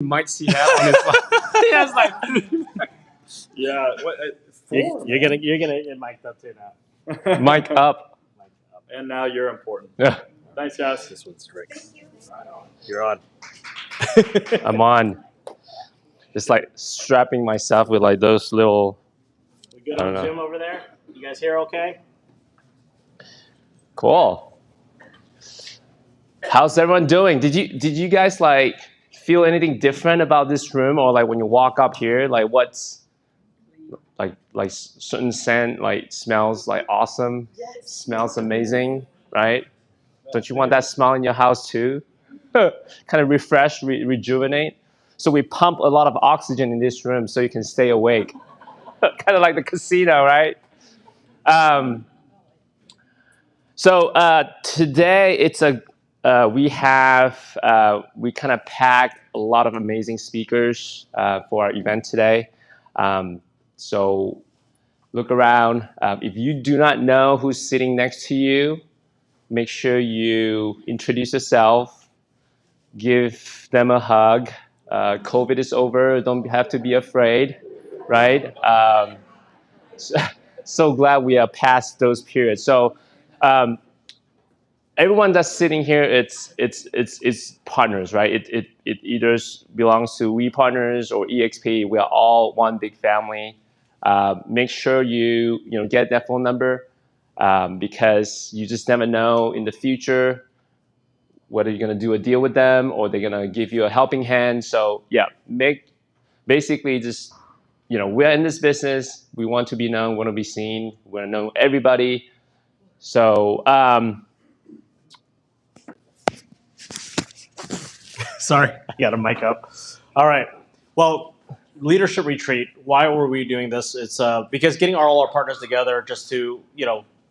might see that on his life. He has like 3. Yeah, You're gonna get mic'd up too now. Mic up. and now you're important. Yeah. Thanks, guys. This one's Rick. You're on. I'm on. Just like strapping myself with like those little. We good on Zoom over there? You guys hear okay? Cool. How's everyone doing? Did you guys like feel anything different about this room, or like when you walk up here, like what's like certain scent like smells like awesome, smells amazing, right? Don't you want that smell in your house too? Kind of refresh, rejuvenate. So we pump a lot of oxygen in this room so you can stay awake. Kind of like the casino, right? So today it's we kind of packed a lot of amazing speakers for our event today. So look around. If you do not know who's sitting next to you, make sure you introduce yourself, give them a hug. COVID is over. Don't have to be afraid, right? So glad we are past those periods. So everyone that's sitting here, it's partners, right? It either belongs to We Partners or EXP. We are all one big family. Make sure you get that phone number because you just never know in the future whether you're going to do a deal with them or they're going to give you a helping hand. So yeah, basically just, we're in this business. We want to be known, want to be seen. We want to know everybody. So Sorry, I got a mic up. All right. Well, leadership retreat. Why were we doing this? It's because getting all our partners together just to,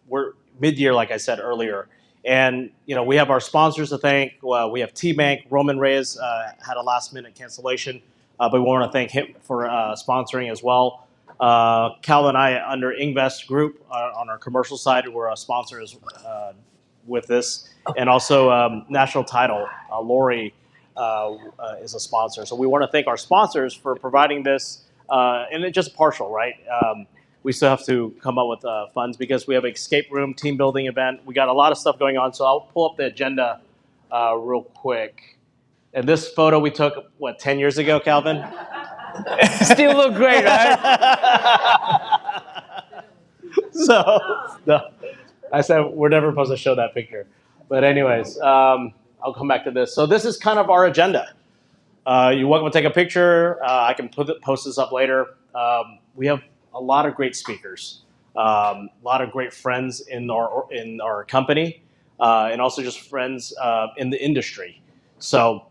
we're mid-year, like I said earlier. And, we have our sponsors to thank. We have T-Bank. Roman Reyes had a last-minute cancellation, but we want to thank him for sponsoring as well. Cal and I, under Invest Group, on our commercial side, we're a sponsor with this. And also National Title, Lori is a sponsor. So we want to thank our sponsors for providing this, and it's just partial, right? We still have to come up with funds because we have an escape room team building event. We got a lot of stuff going on, so I'll pull up the agenda real quick. And this photo we took, 10 years ago, Calvin? still look great, right? No, I said we're never supposed to show that picture. But anyways, I'll come back to this. So this is kind of our agenda. You're welcome to take a picture. I can post this up later. We have a lot of great speakers, a lot of great friends in our company, and also just friends in the industry. So,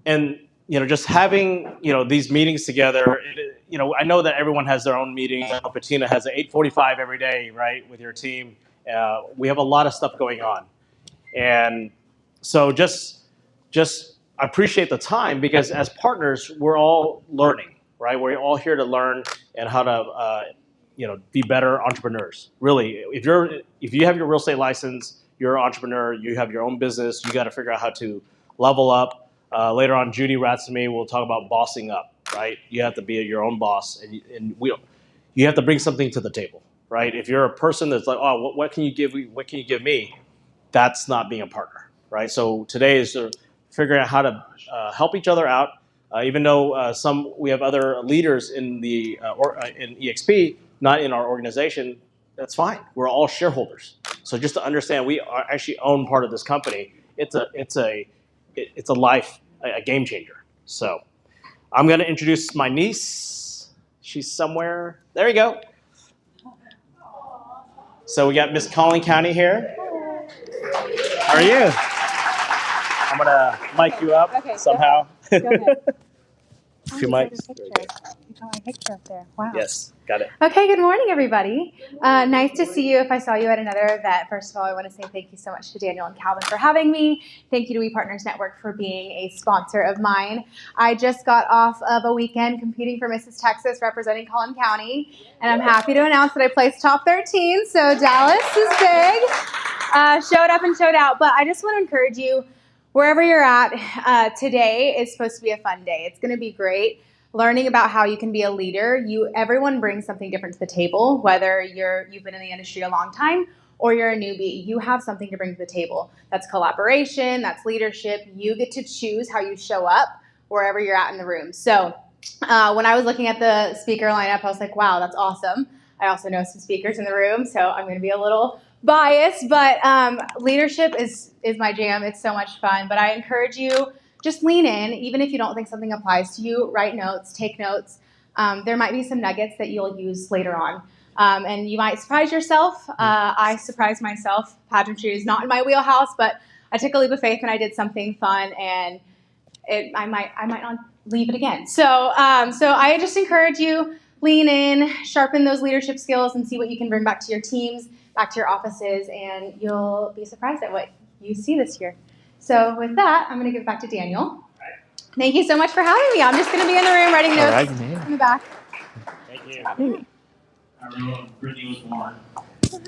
and just having these meetings together. I know that everyone has their own meetings. Patina has an 8:45 every day, right, with your team. We have a lot of stuff going on, and so just appreciate the time because as partners, we're all learning. Right, we're all here to learn and how to, be better entrepreneurs. Really, if you have your real estate license, you're an entrepreneur. You have your own business. You got to figure out how to level up. Later on, Judy Ratsamy will talk about bossing up. Right, you have to be your own boss, and you have to bring something to the table. Right, if you're a person that's like, oh, what can you give? What can you give me? That's not being a partner. Right, so today is figuring out how to help each other out. Even though we have other leaders in the in EXP, not in our organization, that's fine. We're all shareholders. So just to understand, we actually own part of this company. It's a game changer. So I'm going to introduce my niece. She's somewhere. There you go. So we got Miss Collin County here. How are you? I'm going to mic you up somehow. Go ahead. A few mics. You got my picture up there. Wow. Yes, got it. Okay, good morning, everybody. Nice to see you. If I saw you at another event, first of all, I want to say thank you so much to Daniel and Calvin for having me. Thank you to We Partners Network for being a sponsor of mine. I just got off of a weekend competing for Mrs. Texas representing Collin County, and I'm happy to announce that I placed top 13, so Dallas is big. Showed up and showed out, but I just want to encourage you, wherever you're at, today is supposed to be a fun day. It's going to be great. Learning about how you can be a leader. Everyone brings something different to the table, whether you've been in the industry a long time or you're a newbie. You have something to bring to the table. That's collaboration, that's leadership. You get to choose how you show up wherever you're at in the room. So when I was looking at the speaker lineup, I was like, wow, that's awesome. I also know some speakers in the room, so I'm going to be a little biased, but leadership is my jam. It's so much fun, but I encourage you, just lean in. Even if you don't think something applies to you, write notes, take notes. There might be some nuggets that you'll use later on. And you might surprise yourself. I surprised myself. Pageantry is not in my wheelhouse, but I took a leap of faith and I did something fun, and I might not leave it again. So I just encourage you, lean in, sharpen those leadership skills, and see what you can bring back to your teams, back to your offices, and you'll be surprised at what you see this year. So with that, I'm going to give it back to Daniel. Thank you so much for having me. I'm just going to be in the room writing notes in the back. Thank you. I remember Brittany was born. So,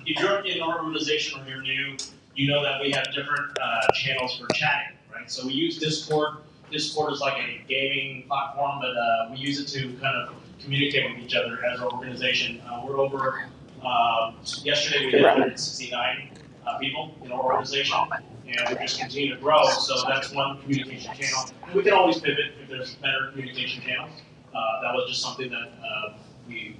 if you're in our organization or you're new, you know that we have different channels for chatting, right? So we use Discord. Discord is like a gaming platform, but we use it to kind of communicate with each other as our organization. We're over, yesterday we hit 169 people in our organization, and we just continue to grow, so that's one communication channel. And we can always pivot if there's better communication channels. That was just something that we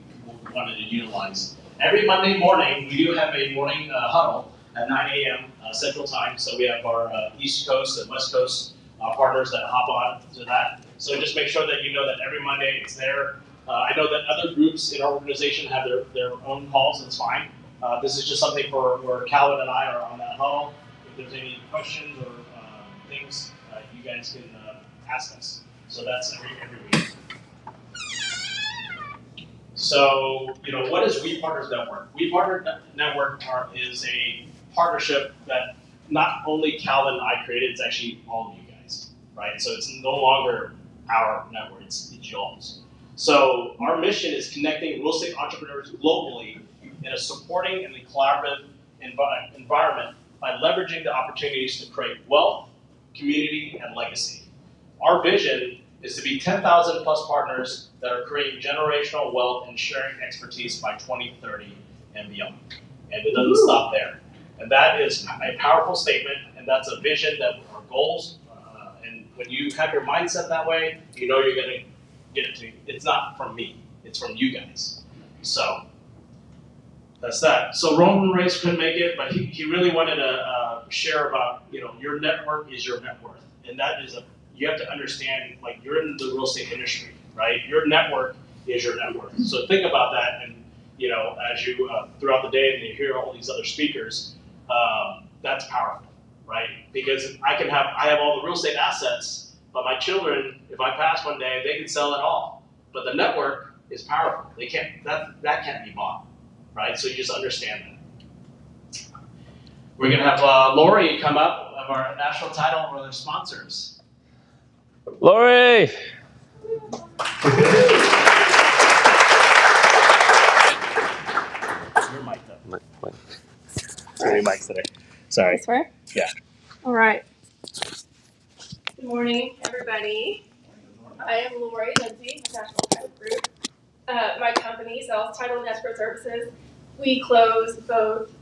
wanted to utilize. Every Monday morning, we do have a morning huddle at 9 a.m. Central Time, so we have our East Coast and West Coast partners that hop on to that. So just make sure that you know that every Monday it's there. I know that other groups in our organization have their own calls, and it's fine. This is just something where Calvin and I are on that huddle. If there's any questions or things, you guys can ask us. So that's every week. So, what is We Partners Network? We Partners Network is a partnership that not only Calvin and I created, it's actually all of you guys, right? So it's no longer our network, it's y'all's. So our mission is connecting real estate entrepreneurs globally in a supporting and a collaborative environment by leveraging the opportunities to create wealth, community, and legacy. Our vision is to be 10,000 plus partners that are creating generational wealth and sharing expertise by 2030 and beyond. And it doesn't stop there. And that is a powerful statement, and that's a vision that our goals. And when you have your mindset that way, you know you're going to get it to. It's not from me; it's from you guys. So that's that. So Roman Reis couldn't make it, but he really wanted to share about your network is your net worth, and that is you have to understand, like, you're in the real estate industry, right? Your network is your net worth. So think about that, and as you throughout the day and you hear all these other speakers, that's powerful, right? Because I have all the real estate assets, but my children, if I pass one day, they can sell it all. But the network is powerful. They can't that can't be bought, right? So you just understand that. We're gonna have Lori come up of our national title and other sponsors. Lori! Your mic though. Three mics today. Sorry. This way? Yeah. All right. Good morning, everybody. I am Lori Lindsay, National Title Group. My company sells title and escrow services. We close both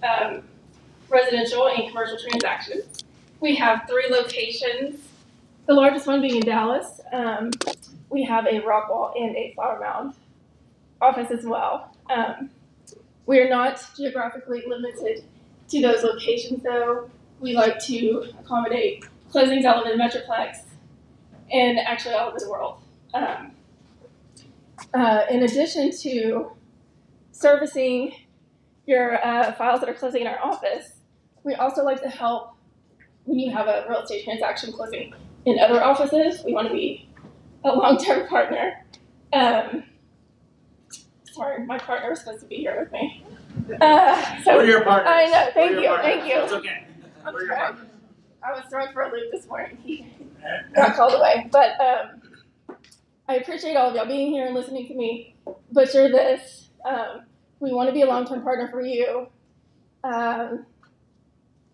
residential and commercial transactions. We have 3 locations, the largest one being in Dallas. We have a Rockwall and a Flower Mound office as well. We are not geographically limited to those locations, though. We like to accommodate closings all over the Metroplex and actually all over the world. In addition to servicing your files that are closing in our office, we also like to help when you have a real estate transaction closing in other offices. We want to be a long-term partner. Sorry, my partner was supposed to be here with me. We're your partners. I know, thank you. It's okay. We're your partners. I was thrown for a loop this morning. He got called away. But I appreciate all of y'all being here and listening to me butcher this we want to be a long-term partner for you.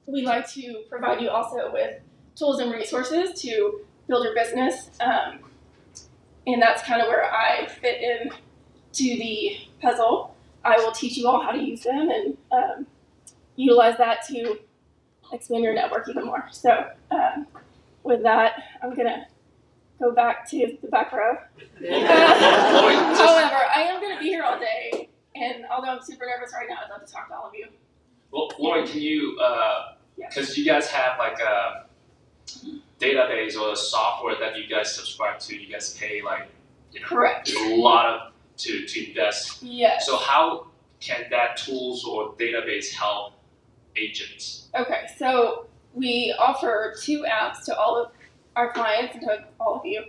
We like to provide you also with tools and resources to build your business. And that's kind of where I fit in to the puzzle. I will teach you all how to use them and utilize that to expand your network even more. So with that, I'm going to go back to the back row. However, I am going to be here all day. And although I'm super nervous right now, I'd love to talk to all of you. Well, Lauren, can you, because you guys have like a database or a software that you guys subscribe to, you guys pay like, Correct. a lot of to invest. Yes. So how can that tools or database help agents? Okay, so we offer 2 apps to all of our clients and to all of you.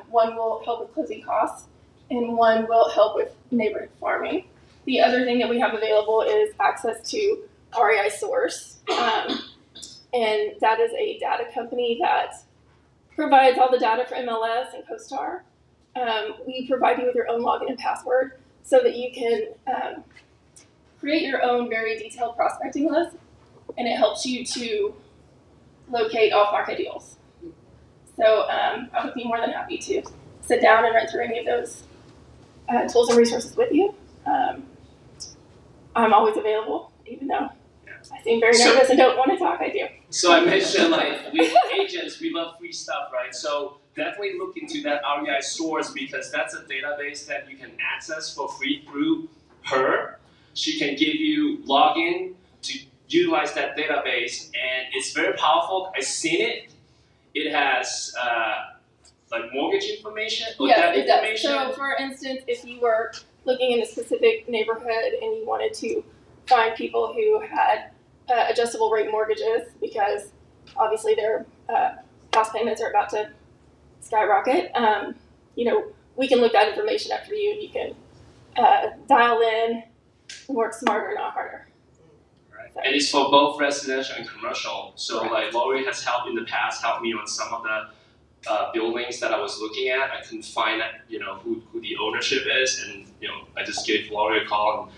One will help with closing costs, and one will help with neighborhood farming. The other thing that we have available is access to REI Source, and that is a data company that provides all the data for MLS and CoStar. We provide you with your own login and password so that you can create your own very detailed prospecting list, and it helps you to locate off-market deals. So I would be more than happy to sit down and run through any of those tools and resources with you. I'm always available, even though I seem very nervous and don't want to talk. I do. So I mentioned like with agents, we love free stuff, right? So definitely look into that REI Source because that's a database that you can access for free through her. She can give you login to utilize that database, and it's very powerful. I've seen it. It has like mortgage information or debt information. So for instance, if you were looking in a specific neighborhood and you wanted to find people who had adjustable rate mortgages because obviously their house payments are about to skyrocket, we can look that information up for you. You can dial in and work smarter, not harder. Right. So. And it's for both residential and commercial. So like Lori has helped in the past, helped me on some of the buildings that I was looking at. I couldn't find who the ownership is, and I just gave Lori a call,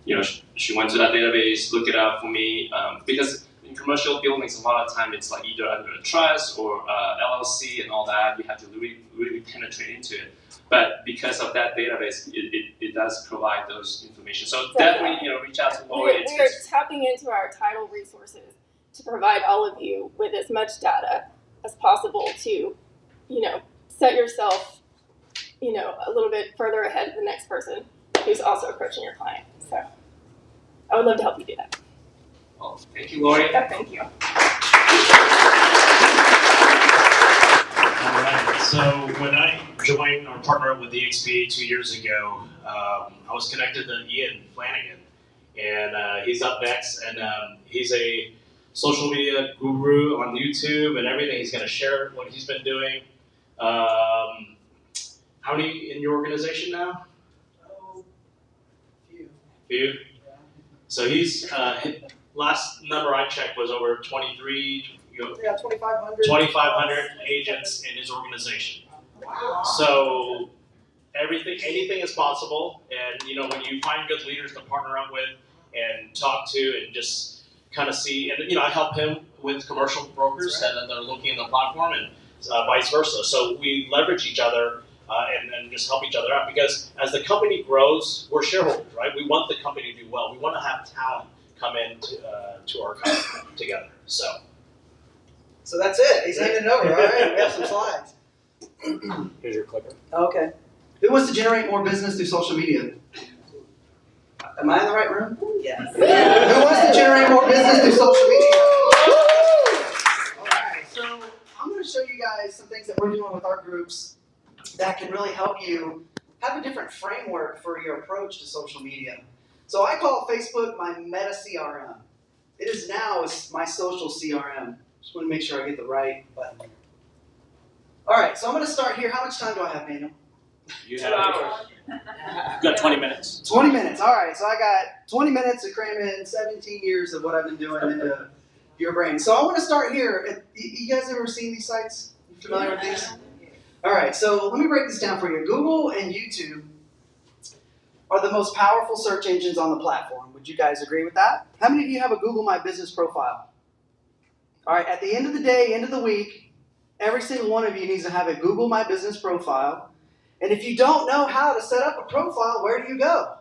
and she went to that database, looked it up for me, because in commercial buildings a lot of time it's like either under a trust or LLC and all that. You have to really penetrate into it. But because of that database, it does provide those information. So definitely reach out to Lori. We are tapping into our title resources to provide all of you with as much data as possible to set yourself, a little bit further ahead of the next person who's also approaching your client. So I would love to help you do that. Well, thank you, Lori. Yeah, thank you. All right. So when I joined or partnered with EXP 2 years ago, I was connected to Ian Flanagan, and he's up next, and he's a social media guru on YouTube and everything. He's going to share what he's been doing. How many in your organization now? Few. So he's last number I checked was over 2,500 agents in his organization. Wow. So anything is possible, and when you find good leaders to partner up with and talk to and just kind of see, and I help him with commercial brokers that are looking at the platform and vice versa. So we leverage each other and just help each other out, because as the company grows, we're shareholders, right? We want the company to do well. We want to have talent come in to our company together. So that's it. He's handing it over. All right, we have some slides. Here's your clicker. Okay. Who wants to generate more business through social media? Am I in the right room? Yes. Who wants to generate more business through social media? All right. So I'm going to show you guys some things that we're doing with our groups that can really help you have a different framework for your approach to social media. So I call Facebook my meta CRM. It is now my social CRM. Just want to make sure I get the right button. All right, so I'm going to start here. How much time do I have, Daniel? You have 2 hours. You've got 20 minutes. 20 minutes. All right, so I got 20 minutes to cram in 17 years of what I've been doing into your brain. So I want to start here. You guys ever seen these sites? You familiar with these? All right, so let me break this down for you. Google and YouTube are the most powerful search engines on the platform. Would you guys agree with that? How many of you have a Google My Business profile? All right, at the end of the day, end of the week, every single one of you needs to have a Google My Business profile. And if you don't know how to set up a profile, where do you go?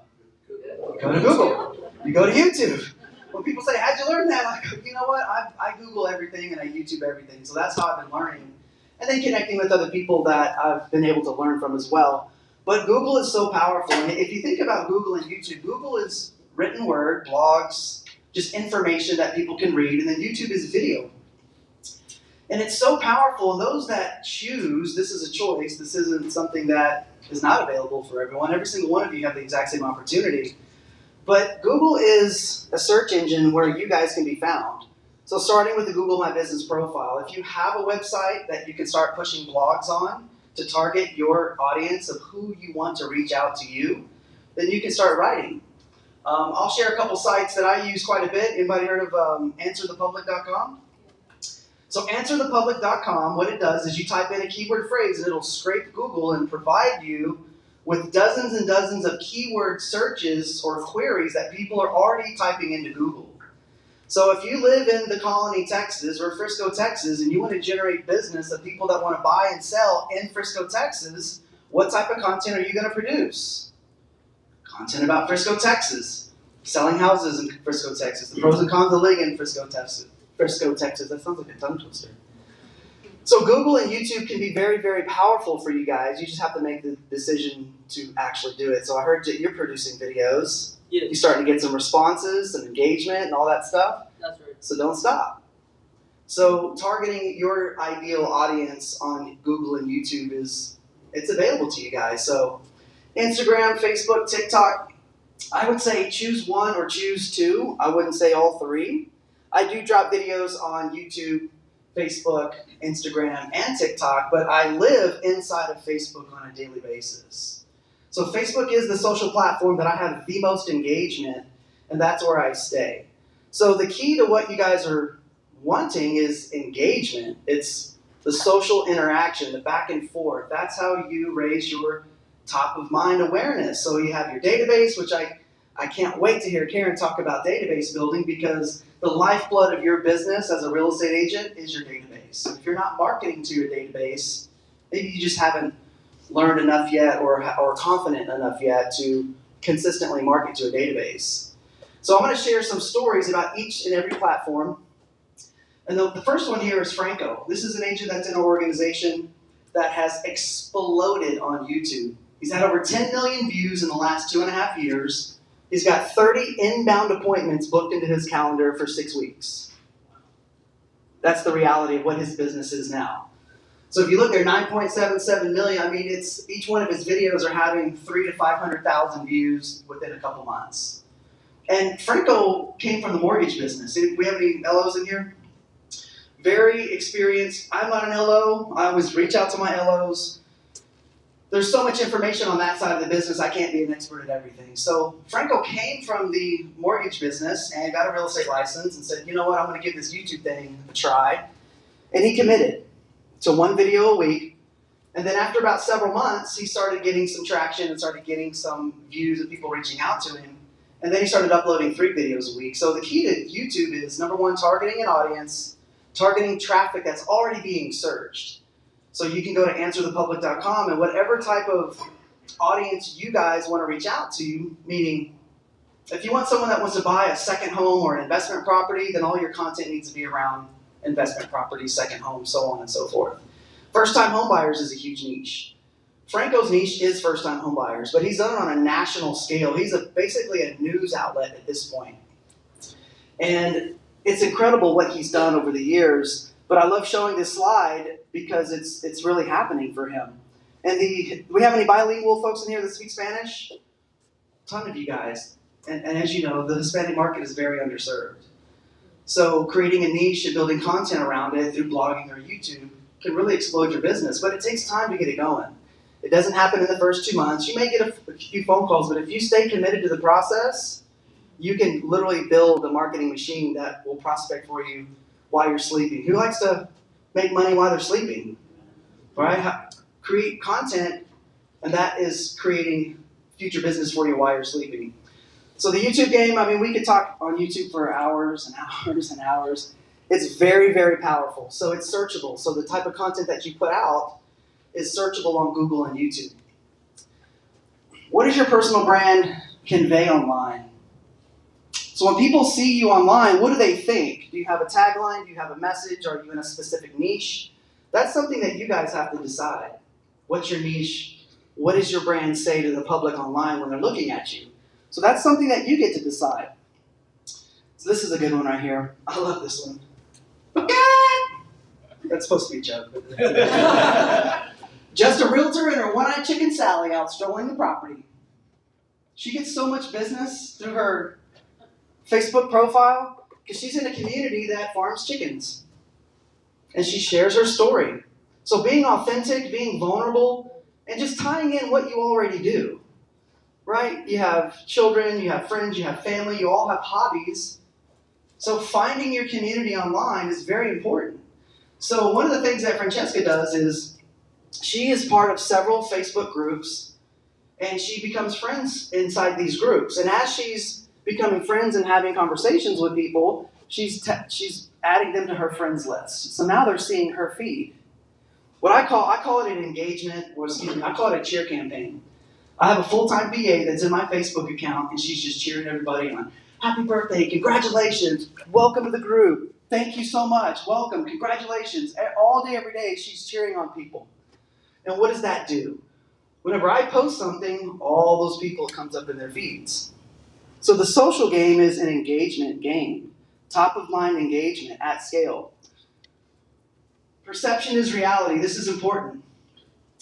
Go to Google. You go to YouTube. When people say, how'd you learn that? I go, you know what? I Google everything and I YouTube everything. So that's how I've been learning. And then connecting with other people that I've been able to learn from as well. But Google is so powerful. And if you think about Google and YouTube, Google is written word, blogs, just information that people can read. And then YouTube is video. And it's so powerful. And those that choose, this is a choice. This isn't something that is not available for everyone. Every single one of you have the exact same opportunity. But Google is a search engine where you guys can be found. So starting with the Google My Business profile, if you have a website that you can start pushing blogs on to target your audience of who you want to reach out to you, then you can start writing. I'll share a couple sites that I use quite a bit. Anybody heard of answerthepublic.com? So answerthepublic.com, what it does is you type in a keyword phrase and it'll scrape Google and provide you with dozens and dozens of keyword searches or queries that people are already typing into Google. So if you live in the Colony, Texas, or Frisco, Texas, and you want to generate business of people that want to buy and sell in Frisco, Texas, what type of content are you going to produce? Content about Frisco, Texas. Selling houses in Frisco, Texas. The pros and cons of living in Frisco, Texas. Frisco, Texas. That sounds like a tongue twister. So Google and YouTube can be very, very powerful for you guys. You just have to make the decision to actually do it. So I heard that you're producing videos. Yes. You're starting to get some responses, some engagement, and all that stuff. That's right. So don't stop. So targeting your ideal audience on Google and YouTube it's available to you guys. So Instagram, Facebook, TikTok, I would say choose one or choose two. I wouldn't say all three. I do drop videos on YouTube, Facebook, Instagram, and TikTok, but I live inside of Facebook on a daily basis. So Facebook is the social platform that I have the most engagement, and that's where I stay. So the key to what you guys are wanting is engagement. It's the social interaction, the back and forth. That's how you raise your top of mind awareness. So you have your database, which I can't wait to hear Karen talk about database building, because the lifeblood of your business as a real estate agent is your database. If you're not marketing to your database, maybe you just haven't learned enough yet or confident enough yet to consistently market to a database. So I'm going to share some stories about each and every platform. And the first one here is Franco. This is an agent that's in an organization that has exploded on YouTube. He's had over 10 million views in the last 2.5 years. He's got 30 inbound appointments booked into his calendar for 6 weeks. That's the reality of what his business is now. So if you look there, 9.77 million, I mean, each one of his videos are having 300,000 to 500,000 views within a couple months. And Franco came from the mortgage business. Do we have any LOs in here? Very experienced. I'm not an LO. I always reach out to my LOs. There's so much information on that side of the business, I can't be an expert at everything. So Franco came from the mortgage business and got a real estate license and said, you know what, I'm going to give this YouTube thing a try. And he committed to 1 video a week. And then after about several months, he started getting some traction and started getting some views of people reaching out to him. And then he started uploading 3 videos a week. So the key to YouTube is, number one, targeting an audience, targeting traffic that's already being searched. So you can go to answerthepublic.com, and whatever type of audience you guys want to reach out to, meaning if you want someone that wants to buy a second home or an investment property, then all your content needs to be around investment property, second home, so on and so forth. First-time home buyers is a huge niche. Franco's niche is first-time home buyers, but he's done it on a national scale. He's basically a news outlet at this point. And it's incredible what he's done over the years, but I love showing this slide because it's really happening for him. And do we have any bilingual folks in here that speak Spanish? A ton of you guys. And as you know, the Hispanic market is very underserved. So creating a niche and building content around it through blogging or YouTube can really explode your business, but it takes time to get it going. It doesn't happen in the first 2 months. You may get a few phone calls, but if you stay committed to the process, you can literally build a marketing machine that will prospect for you while you're sleeping. Who likes to make money while they're sleeping? Right? Create content, and that is creating future business for you while you're sleeping. So the YouTube game, I mean, we could talk on YouTube for hours and hours and hours. It's very, very powerful. So it's searchable. So the type of content that you put out is searchable on Google and YouTube. What does your personal brand convey online? So when people see you online, what do they think? Do you have a tagline? Do you have a message? Are you in a specific niche? That's something that you guys have to decide. What's your niche? What does your brand say to the public online when they're looking at you? So that's something that you get to decide. So this is a good one right here. I love this one. That's supposed to be a joke. Just a realtor and her one-eyed chicken Sally out strolling the property. She gets so much business through her Facebook profile because she's in a community that farms chickens. And she shares her story. So being authentic, being vulnerable, and just tying in what you already do. Right? You have children, you have friends, you have family, you all have hobbies. So finding your community online is very important. So one of the things that Francesca does is she is part of several Facebook groups, and she becomes friends inside these groups. And as she's becoming friends and having conversations with people, she's adding them to her friends list. So now they're seeing her feed. What I call it an engagement, or excuse me, I call it a cheer campaign. I have a full-time VA that's in my Facebook account, and she's just cheering everybody on. Happy birthday, congratulations, welcome to the group, thank you so much, welcome, congratulations. All day, every day, she's cheering on people. And what does that do? Whenever I post something, all those people, it comes up in their feeds. So the social game is an engagement game, top-of-mind engagement at scale. Perception is reality. This is important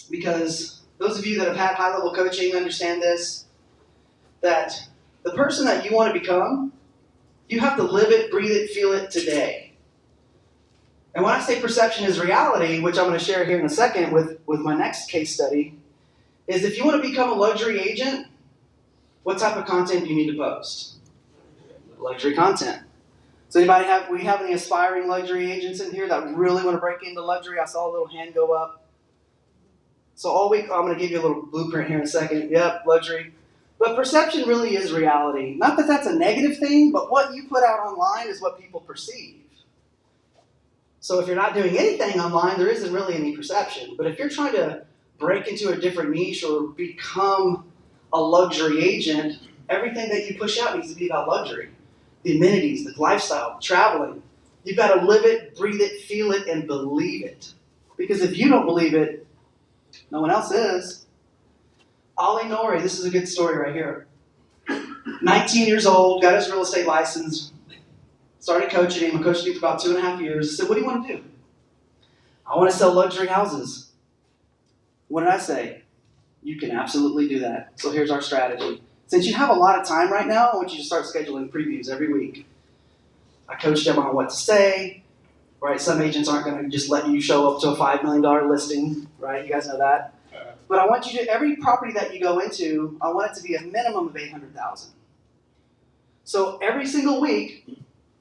because those of you that have had high-level coaching understand this, that the person that you want to become, you have to live it, breathe it, feel it today. And when I say perception is reality, which I'm going to share here in a second with my next case study, is if you want to become a luxury agent, what type of content do you need to post? Luxury content. So we have any aspiring luxury agents in here that really want to break into luxury? I saw a little hand go up. So all week, I'm going to give you a little blueprint here in a second. Yep, luxury. But perception really is reality. Not that that's a negative thing, but what you put out online is what people perceive. So if you're not doing anything online, there isn't really any perception. But if you're trying to break into a different niche or become a luxury agent, everything that you push out needs to be about luxury. The amenities, the lifestyle, traveling. You've got to live it, breathe it, feel it, and believe it. Because if you don't believe it, no one else is. Ali Nori, this is a good story right here. 19 years old, got his real estate license, started coaching him. I coached him for about 2.5 years. I said, what do you want to do? I want to sell luxury houses. What did I say? You can absolutely do that. So here's our strategy. Since you have a lot of time right now, I want you to start scheduling previews every week. I coached them on what to say. Right? Some agents aren't going to just let you show up to a $5 million listing. Right? You guys know that. But I want you to, every property that you go into, I want it to be a minimum of $800,000. So every single week,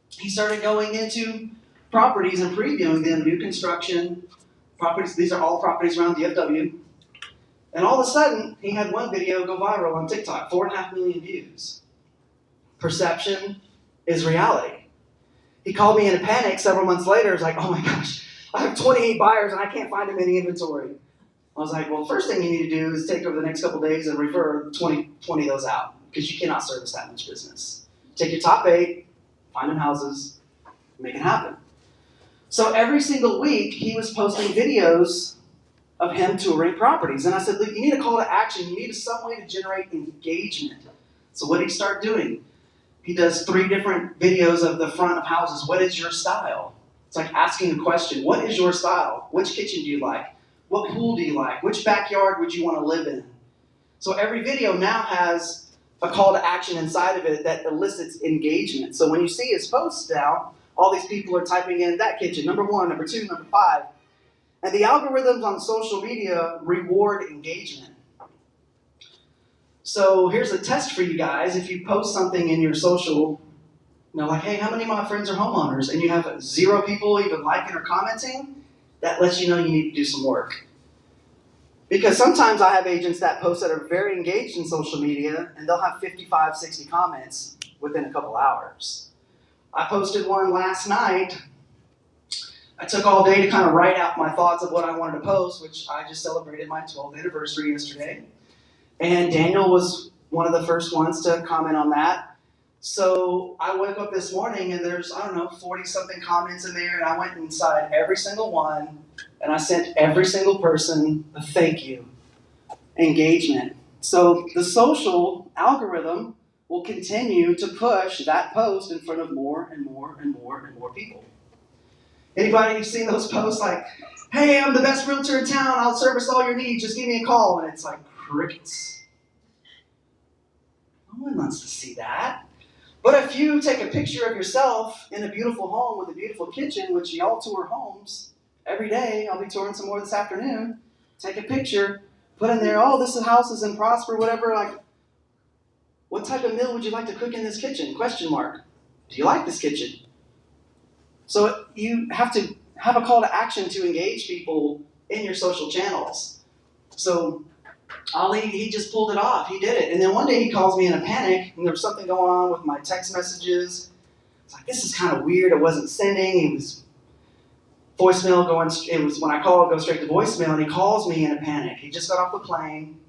he started going into properties and previewing them, new construction properties. These are all properties around DFW. And all of a sudden, he had one video go viral on TikTok, 4.5 million views. Perception is reality. He called me in a panic several months later. He's like, oh my gosh, I have 28 buyers and I can't find them any inventory. I was like, well, the first thing you need to do is take over the next couple of days and refer 20 of those out because you cannot service that much business. Take your top 8, find them houses, make it happen. So every single week, he was posting videos of him touring properties. And I said, look, you need a call to action. You need some way to generate engagement. So what did he start doing? He does 3 different videos of the front of houses. What is your style? It's like asking a question. What is your style? Which kitchen do you like? What pool do you like? Which backyard would you want to live in? So every video now has a call to action inside of it that elicits engagement. So when you see his posts now, all these people are typing in that kitchen, number 1, number 2, number 5. And the algorithms on social media reward engagement. So here's a test for you guys. If you post something in your social, like, hey, how many of my friends are homeowners? And you have 0 people even liking or commenting, that lets you know you need to do some work. Because sometimes I have agents that post that are very engaged in social media, and they'll have 55, 60 comments within a couple hours. I posted one last night. I took all day to kind of write out my thoughts of what I wanted to post, which I just celebrated my 12th anniversary yesterday. And Daniel was one of the first ones to comment on that. So I woke up this morning and there's, 40-something comments in there, and I went inside every single one, and I sent every single person a thank you. Engagement. So the social algorithm will continue to push that post in front of more and more and more and more people. Anybody who's seen those posts like, hey, I'm the best realtor in town, I'll service all your needs, just give me a call, and it's like crickets. No one wants to see that. But if you take a picture of yourself in a beautiful home with a beautiful kitchen, which y'all tour homes every day, I'll be touring some more this afternoon, take a picture, put in there, oh, this house is in Prosper, whatever, like, what type of meal would you like to cook in this kitchen? Question mark. Do you like this kitchen? So you have to have a call to action to engage people in your social channels. So Ali, he just pulled it off. He did it. And then one day he calls me in a panic, and there was something going on with my text messages. It's like, this is kind of weird. It wasn't sending. It was voicemail going, it was when I call, it goes straight to voicemail, and he calls me in a panic. He just got off the plane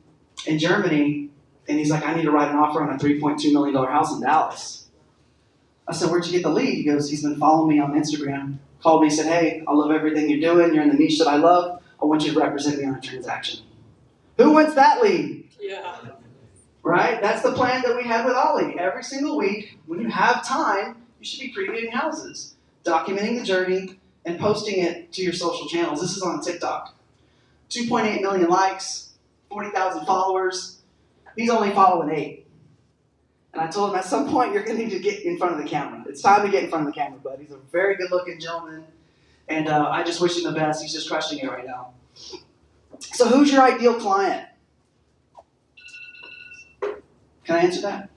in Germany, and he's like, I need to write an offer on a $3.2 million house in Dallas. I said, where'd you get the lead? He goes, he's been following me on Instagram. Called me, said, hey, I love everything you're doing. You're in the niche that I love. I want you to represent me on a transaction. Who wants that lead? Yeah. Right? That's the plan that we had with Ollie. Every single week, when you have time, you should be previewing houses, documenting the journey, and posting it to your social channels. This is on TikTok. 2.8 million likes, 40,000 followers. He's only following 8. And I told him, at some point, you're going to need to get in front of the camera. It's time to get in front of the camera, bud. He's a very good-looking gentleman, and I just wish him the best. He's just crushing it right now. So who's your ideal client? Can I answer that?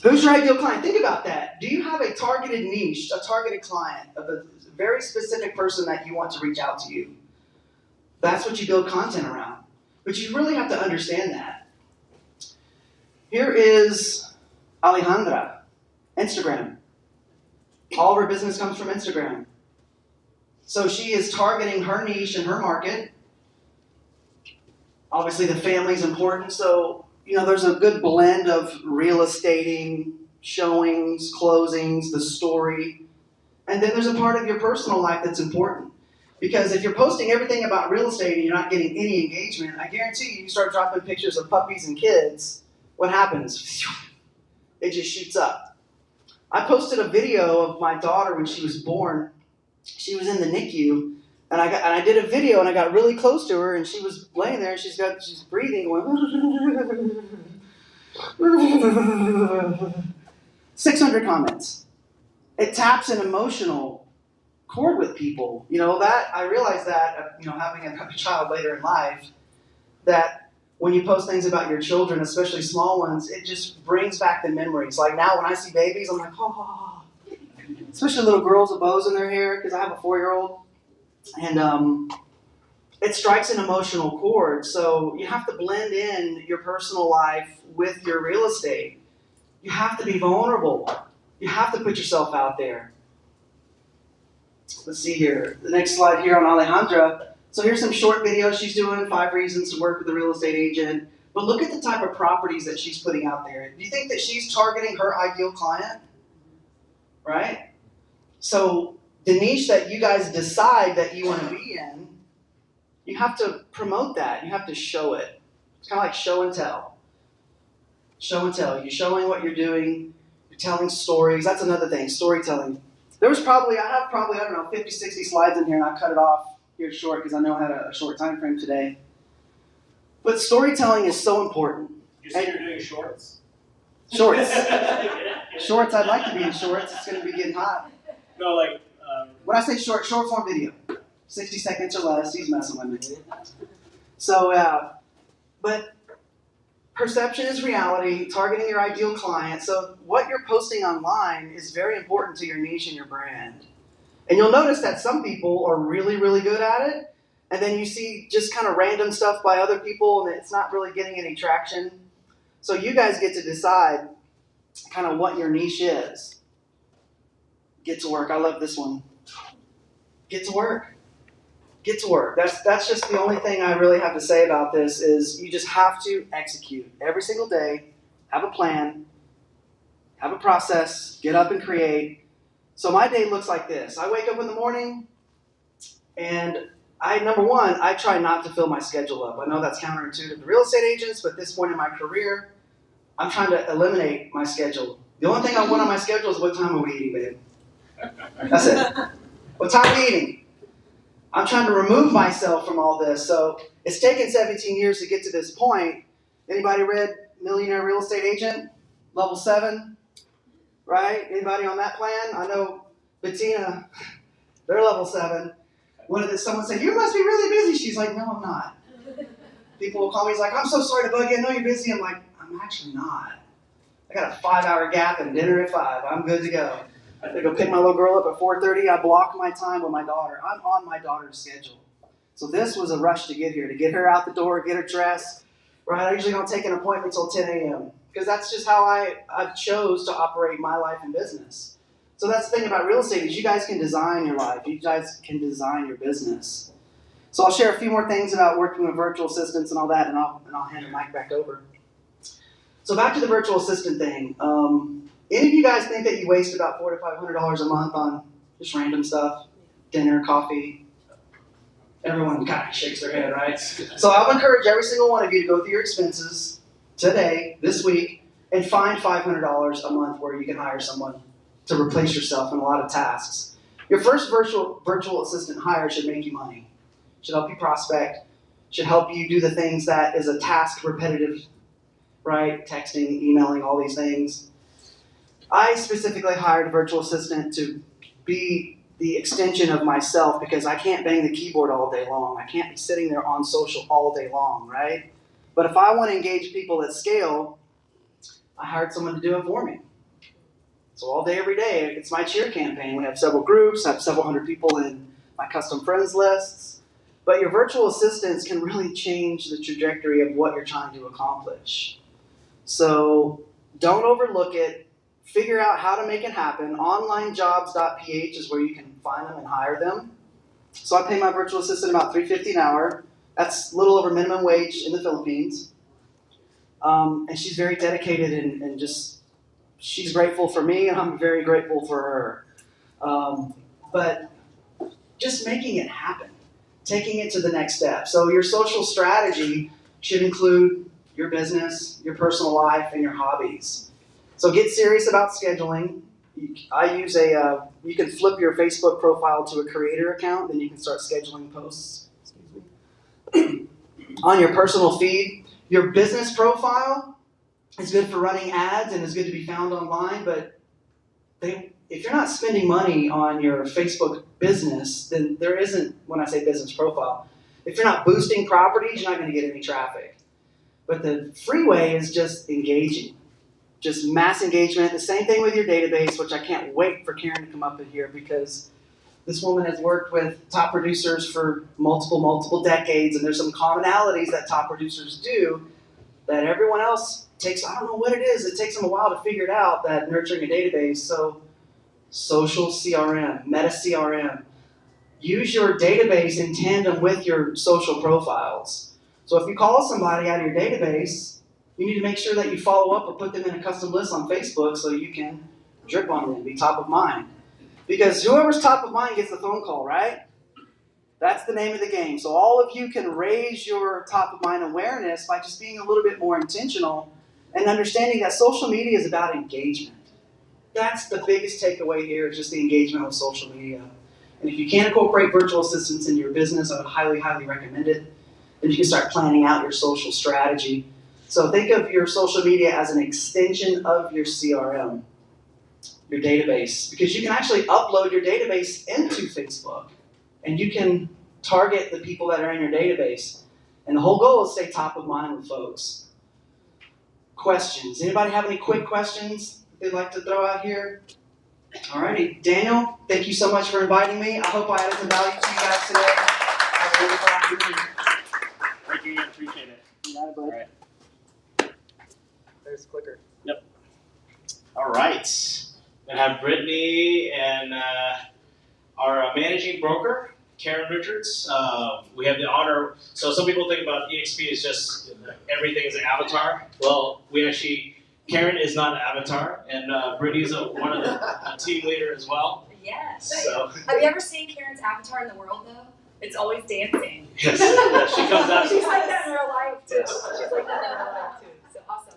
Who's your ideal client? Think about that. Do you have a targeted niche, a targeted client, of a very specific person that you want to reach out to you? That's what you build content around. But you really have to understand that. Here is Alejandra, Instagram. All of her business comes from Instagram. So she is targeting her niche and her market. Obviously, the family's important, so there's a good blend of real estating, showings, closings, the story. And then there's a part of your personal life that's important. Because if you're posting everything about real estate and you're not getting any engagement, I guarantee you start dropping pictures of puppies and kids, what happens? It just shoots up. I posted a video of my daughter when she was born. She was in the NICU, and I did a video, and I got really close to her, and she was laying there, and she's breathing, going 600 comments. It taps an emotional chord with people. That I realized that having a child later in life, that when you post things about your children, especially small ones, it just brings back the memories. Like now when I see babies, I'm like, oh. Especially little girls with bows in their hair, because I have a 4-year-old. And it strikes an emotional chord. So you have to blend in your personal life with your real estate. You have to be vulnerable. You have to put yourself out there. Let's see here. The next slide here on Alejandra. So here's some short videos she's doing, 5 reasons to work with a real estate agent. But look at the type of properties that she's putting out there. Do you think that she's targeting her ideal client? Right? So the niche that you guys decide that you want to be in, you have to promote that. You have to show it. It's kind of like show and tell. Show and tell. You're showing what you're doing. You're telling stories. That's another thing, storytelling. I have probably, 50, 60 slides in here, and I cut it off here short because I know I had a short time frame today. But storytelling is so important. You say you're doing shorts? Shorts. Shorts, I'd like to be in shorts. It's going to be getting hot. No, like... When I say short form video, 60 seconds or less, he's messing with me. So, but perception is reality, targeting your ideal client. So what you're posting online is very important to your niche and your brand. And you'll notice that some people are really, really good at it, and then you see just kind of random stuff by other people, and it's not really getting any traction. So you guys get to decide kind of what your niche is. Get to work. I love this one. Get to work. Get to work. That's just the only thing I really have to say about this is you just have to execute every single day, have a plan, have a process, get up and create. So my day looks like this. I wake up in the morning and number one, I try not to fill my schedule up. I know that's counterintuitive to real estate agents, but at this point in my career, I'm trying to eliminate my schedule. The only thing I want on my schedule is what time are we eating, babe? That's it. What time are we eating? I'm trying to remove myself from all this. So it's taken 17 years to get to this point. Anybody read Millionaire Real Estate Agent? Level 7? Right? Anybody on that plan? I know Bettina, they're level 7. Someone said, you must be really busy. She's like, no, I'm not. People will call me, he's like, I'm so sorry to bug you. I know you're busy. I'm like, I'm actually not. I got a 5-hour gap and dinner at 5. I'm good to go. I go pick my little girl up at 4:30. I block my time with my daughter. I'm on my daughter's schedule. So this was a rush to get here, to get her out the door, get her dressed. Right? I usually don't take an appointment until 10 a.m. because that's just how I chose to operate my life and business. So that's the thing about real estate is you guys can design your life. You guys can design your business. So I'll share a few more things about working with virtual assistants and all that, and I'll hand the mic back over. So back to the virtual assistant thing. Any of you guys think that you waste about $400 to $500 a month on just random stuff? Dinner, coffee? Everyone kind of shakes their head, right? So I'll encourage every single one of you to go through your expenses today, this week, and find $500 a month where you can hire someone to replace yourself in a lot of tasks. Your first virtual assistant hire should make you money, should help you prospect, should help you do the things that is a task repetitive, right? Texting, emailing, all these things. I specifically hired a virtual assistant to be the extension of myself because I can't bang the keyboard all day long. I can't be sitting there on social all day long, right? But if I want to engage people at scale, I hired someone to do it for me. So all day, every day, it's my cheer campaign. We have several groups, I have several hundred people in my custom friends lists. But your virtual assistants can really change the trajectory of what you're trying to accomplish. So don't overlook it. Figure out how to make it happen. Onlinejobs.ph is where you can find them and hire them. So I pay my virtual assistant about $3.50 an hour. That's a little over minimum wage in the Philippines. And she's very dedicated and just, she's grateful for me and I'm very grateful for her. But just making it happen, taking it to the next step. So your social strategy should include your business, your personal life, and your hobbies. So get serious about scheduling. I use you can flip your Facebook profile to a creator account, then you can start scheduling posts. On your personal feed, your business profile is good for running ads and is good to be found online, but if you're not spending money on your Facebook business, then there isn't, when I say business profile, if you're not boosting properties, you're not going to get any traffic. But the free way is just engaging. Just mass engagement. The same thing with your database, which I can't wait for Karen to come up in here because this woman has worked with top producers for multiple decades, and there's some commonalities that top producers do that everyone else takes, I don't know what it is, it takes them a while to figure it out, that nurturing a database. So social CRM, meta CRM. Use your database in tandem with your social profiles. So if you call somebody out of your database, you need to make sure that you follow up or put them in a custom list on Facebook so you can drip on them, be top of mind. Because whoever's top of mind gets the phone call, right? That's the name of the game. So all of you can raise your top of mind awareness by just being a little bit more intentional and understanding that social media is about engagement. That's the biggest takeaway here, is just the engagement with social media. And if you can incorporate virtual assistants in your business, I would highly, highly recommend it. Then you can start planning out your social strategy. So think of your social media as an extension of your CRM, your database, because you can actually upload your database into Facebook and you can target the people that are in your database. And the whole goal is to stay top of mind with folks. Questions? Anybody have any quick questions they'd like to throw out here? Alrighty, Daniel, thank you so much for inviting me. I hope I added some value to you guys today. Thank you, appreciate it. All right. There's the clicker. Yep. All right. We have Brittany and our managing broker, Karen Richards. We have the honor. So some people think about EXP is just everything is an avatar. Well, Karen is not an avatar, and Brittany is one of a team leader as well. Yes. So. Have you ever seen Karen's avatar in the world though? It's always dancing. Yes. She comes out. She's like that in real life too. She's like that in real life too. So awesome.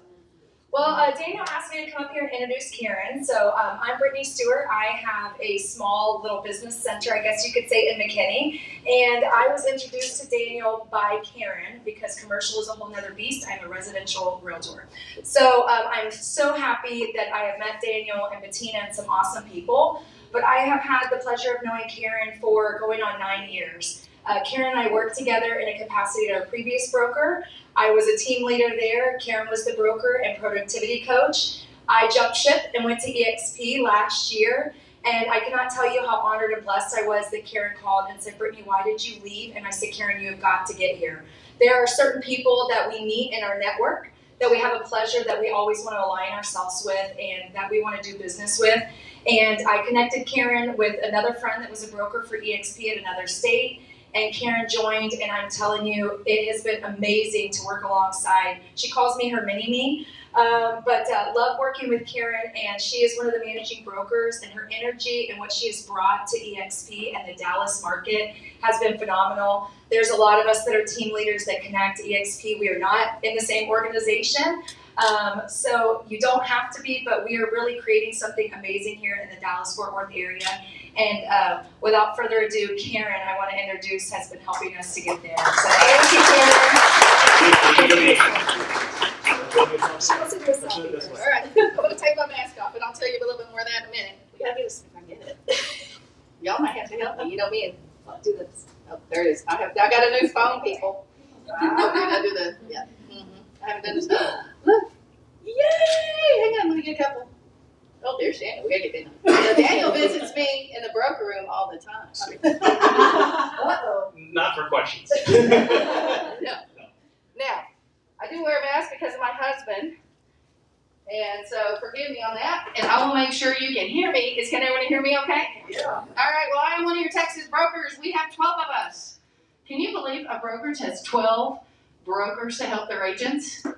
Well, Daniel asked me to come up here and introduce Karen. So I'm Brittany Stewart. I have a small little business center, I guess you could say, in McKinney. And I was introduced to Daniel by Karen because commercial is a whole nother beast. I'm a residential realtor. So I'm so happy that I have met Daniel and Bettina and some awesome people. But I have had the pleasure of knowing Karen for going on 9 years. Karen and I worked together in a capacity at our previous broker. I was a team leader there. Karen was the broker and productivity coach. I jumped ship and went to EXP last year. And I cannot tell you how honored and blessed I was that Karen called and said, Brittany, why did you leave? And I said, Karen, you have got to get here. There are certain people that we meet in our network that we have a pleasure that we always want to align ourselves with and that we want to do business with. And I connected Karen with another friend that was a broker for EXP at another state. And Karen joined, and I'm telling you, it has been amazing to work alongside. She calls me her mini-me, but love working with Karen, and she is one of the managing brokers, and her energy and what she has brought to EXP and the Dallas market has been phenomenal. There's a lot of us that are team leaders that connect to EXP. We are not in the same organization, so you don't have to be, but we are really creating something amazing here in the Dallas-Fort Worth area. And without further ado, Karen, I want to introduce, has been helping us to get there. So thank you, Karen. Let's do a selfie first. All right, I'm going to take my mask off, and I'll tell you a little bit more of that in a minute. We got to get this, if I get it. Y'all might have to help me. You know me, and I'll do this. Oh, there it is. I got a new phone, people. I do the, yeah. I haven't done this. Look. Yay! Hang on, let me get a couple. Oh, there's Daniel. We gotta get Daniel. Daniel visits me in the broker room all the time. Uh-oh. Not for questions. No. Now, I do wear a mask because of my husband. And so forgive me on that. And I will make sure you can hear me. Can everyone hear me okay? Yeah. All right, well, I am one of your Texas brokers. We have 12 of us. Can you believe a brokerage has 12 brokers to help their agents? Do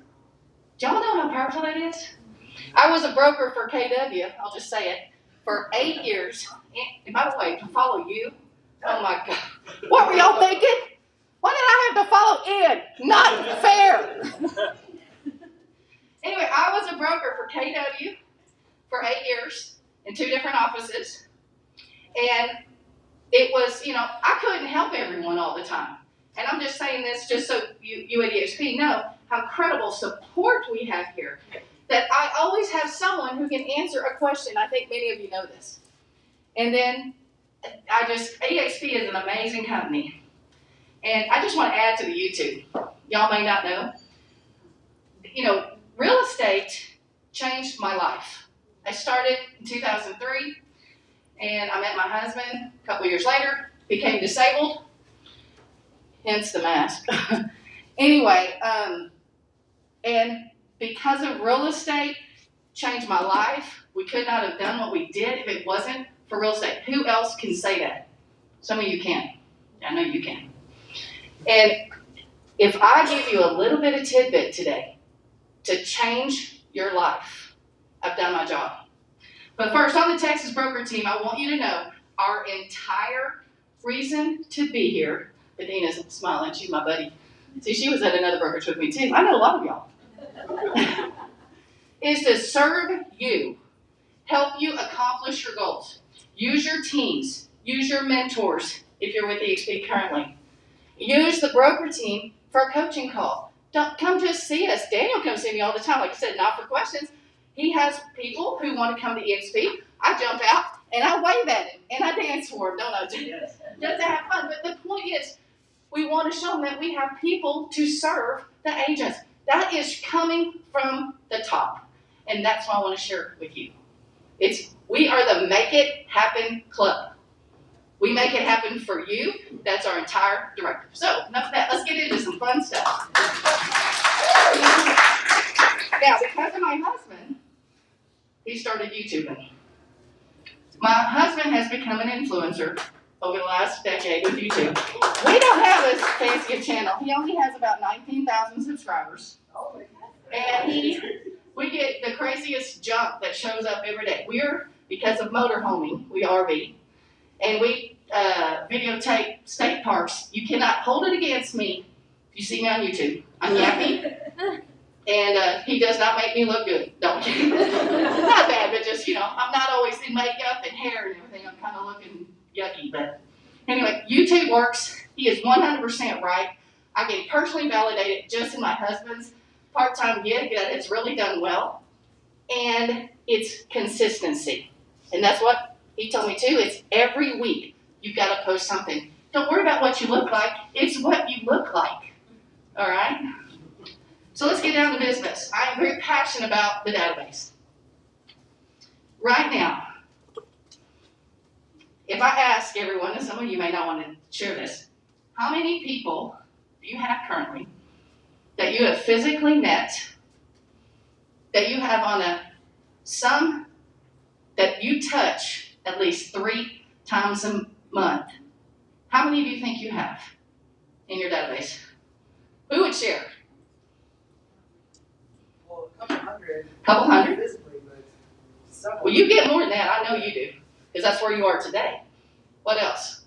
y'all know how powerful that is? I was a broker for KW, I'll just say it, for 8 years. And by the way, to follow you, oh my God. What were y'all thinking? Why did I have to follow Ed? Not fair. Anyway, I was a broker for KW for 8 years in 2 different offices. And it was, I couldn't help everyone all the time. And I'm just saying this just so you at EXP know how incredible support we have here. That I always have someone who can answer a question. I think many of you know this. And then EXP is an amazing company. And I just want to add to the YouTube. Y'all may not know. Real estate changed my life. I started in 2003, and I met my husband a couple years later, became disabled, hence the mask. Anyway, and because of real estate, changed my life. We could not have done what we did if it wasn't for real estate. Who else can say that? Some of you can. I know you can. And if I give you a little bit of tidbit today to change your life, I've done my job. But first, on the Texas broker team, I want you to know our entire reason to be here. Adina's smiling. She's my buddy. See, she was at another brokerage with me too. I know a lot of y'all. Is to serve you, help you accomplish your goals. Use your teams, use your mentors if you're with EXP currently. Use the broker team for a coaching call. Don't come just see us. Daniel comes see me all the time. Like I said, not for questions. He has people who want to come to EXP. I jump out and I wave at him and I dance for him, don't I? Just to have fun. But the point is, we want to show them that we have people to serve the agents. That is coming from the top. And that's what I want to share with you. We are the Make It Happen Club. We make it happen for you. That's our entire directive. So enough of that. Let's get into some fun stuff. Now, because of my husband, he started YouTubing. My husband has become an influencer over the last decade with YouTube. We don't have as fancy a channel. He only has about 19,000 subscribers. And we get the craziest junk that shows up every day. We're, because of motorhoming, we RV, and we videotape state parks. You cannot hold it against me if you see me on YouTube. I'm yappy, and he does not make me look good. No, not bad, but just, I'm not always in makeup and hair and everything. I'm kind of looking yucky, but anyway, YouTube works. He is 100% right. I can personally validate it just in my husband's part-time gig that it's really done well, and it's consistency. And that's what he told me too. It's every week you've got to post something. Don't worry about what you look like. It's what you look like. All right? So let's get down to business. I am very passionate about the database. Right now, if I ask everyone, and some of you may not want to share this, how many people do you have currently that you have physically met, that you have on that you touch at least 3 times a month? How many do you think you have in your database? Who would share? Well, a couple hundred. Couple hundred? Physically, but some. Well, you get more than that. I know you do, because that's where you are today. What else?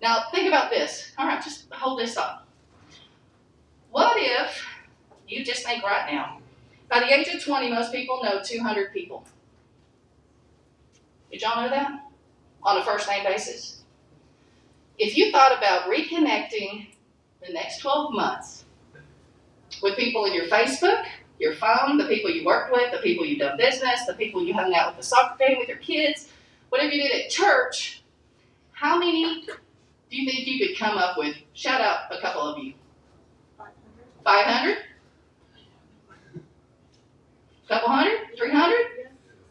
Now, think about this. All right, just hold this up. What if you just think right now, by the age of 20, most people know 200 people. Did y'all know that? On a first name basis. If you thought about reconnecting the next 12 months with people in your Facebook, your phone, the people you worked with, the people you've done business, the people you hung out with the soccer game with your kids, whatever you did at church, how many do you think you could come up with? Shout out a couple of you. 500? Couple hundred? 300?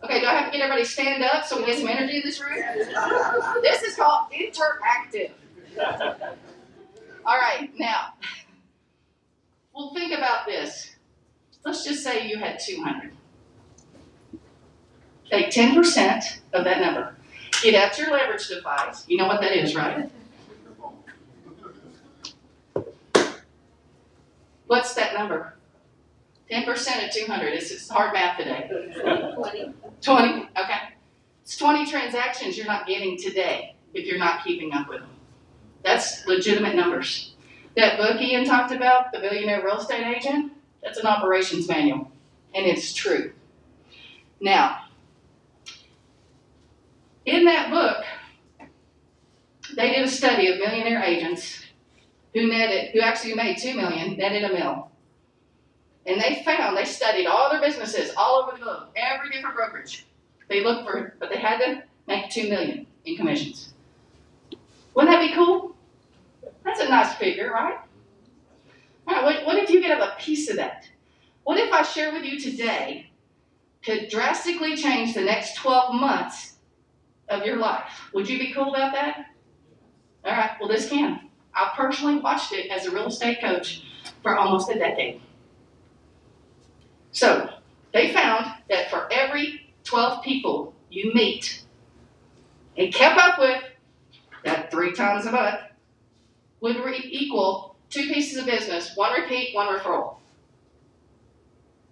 Okay, do I have to get everybody to stand up so we get some energy in this room? This is called interactive. All right, now, well, think about this. Let's just say you had 200. Take 10% of that number. Get out your leverage device. You know what that is, right? What's that number? 10% of 200. It's hard math today. 20. 20? Okay. It's 20 transactions you're not getting today if you're not keeping up with them. That's legitimate numbers. That book Ian talked about, The Millionaire Real Estate Agent, that's an operations manual, and it's true. Now, in that book, they did a study of millionaire agents who actually made $2 million, netted $1 million. And they studied all their businesses all over the globe, every different brokerage. But they had to make $2 million in commissions. Wouldn't that be cool? That's a nice figure, right? All right, what if you could have a piece of that? What if I share with you today could drastically change the next 12 months of your life? Would you be cool about that? All right, well, this can. I personally watched it as a real estate coach for almost a decade. So they found that for every 12 people you meet and kept up with, that 3 times a month, would equal 2 pieces of business, 1 repeat, 1 referral.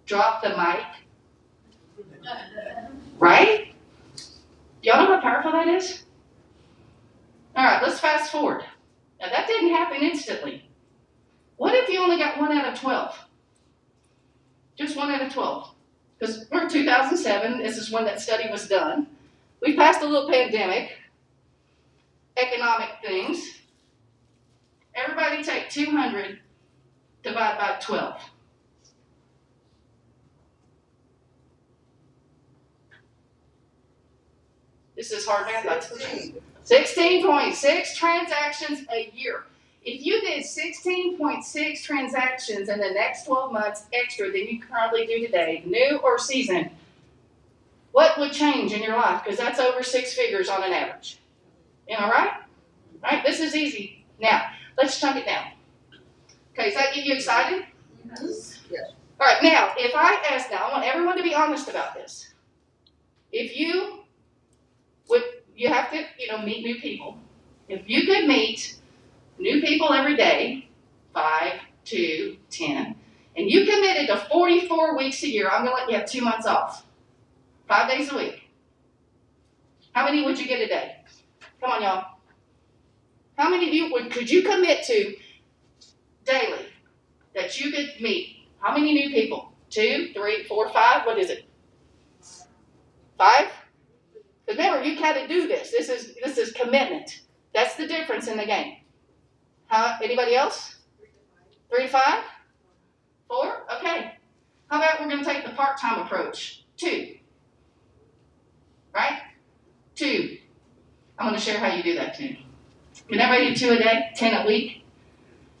Drop the mic. Right? Do y'all know how powerful that is? All right, let's fast forward. Now, that didn't happen instantly. What if you only got 1 out of 12? Just 1 out of 12. Because we're in 2007. This is when that study was done. We passed a little pandemic, economic things. Everybody take 200, divide by 12. This is hard math. 16.6 transactions a year. If you did 16.6 transactions in the next 12 months extra than you currently do today, new or seasoned, what would change in your life? Because that's over 6 figures on an average. Am I right? Right? This is easy. Now, let's chunk it down. Okay, does that get you excited? Yes. All right, now, if I ask now, I want everyone to be honest about this. If you have to, meet new people. If you could meet new people every day, 5, 2, 10, and you committed to 44 weeks a year, I'm going to let you have 2 months off. 5 days a week. How many would you get a day? Come on, y'all. How many of you could you commit to daily that you could meet? How many new people? 2, 3, 4, 5? What is it? 5? Remember, you got to do this. This is commitment. That's the difference in the game. Anybody else? 3 to 5? 4? Okay. How about we're going to take the part-time approach? 2. Right? 2. I'm going to share how you do that too. Can everybody do 2 a day? 10 a week?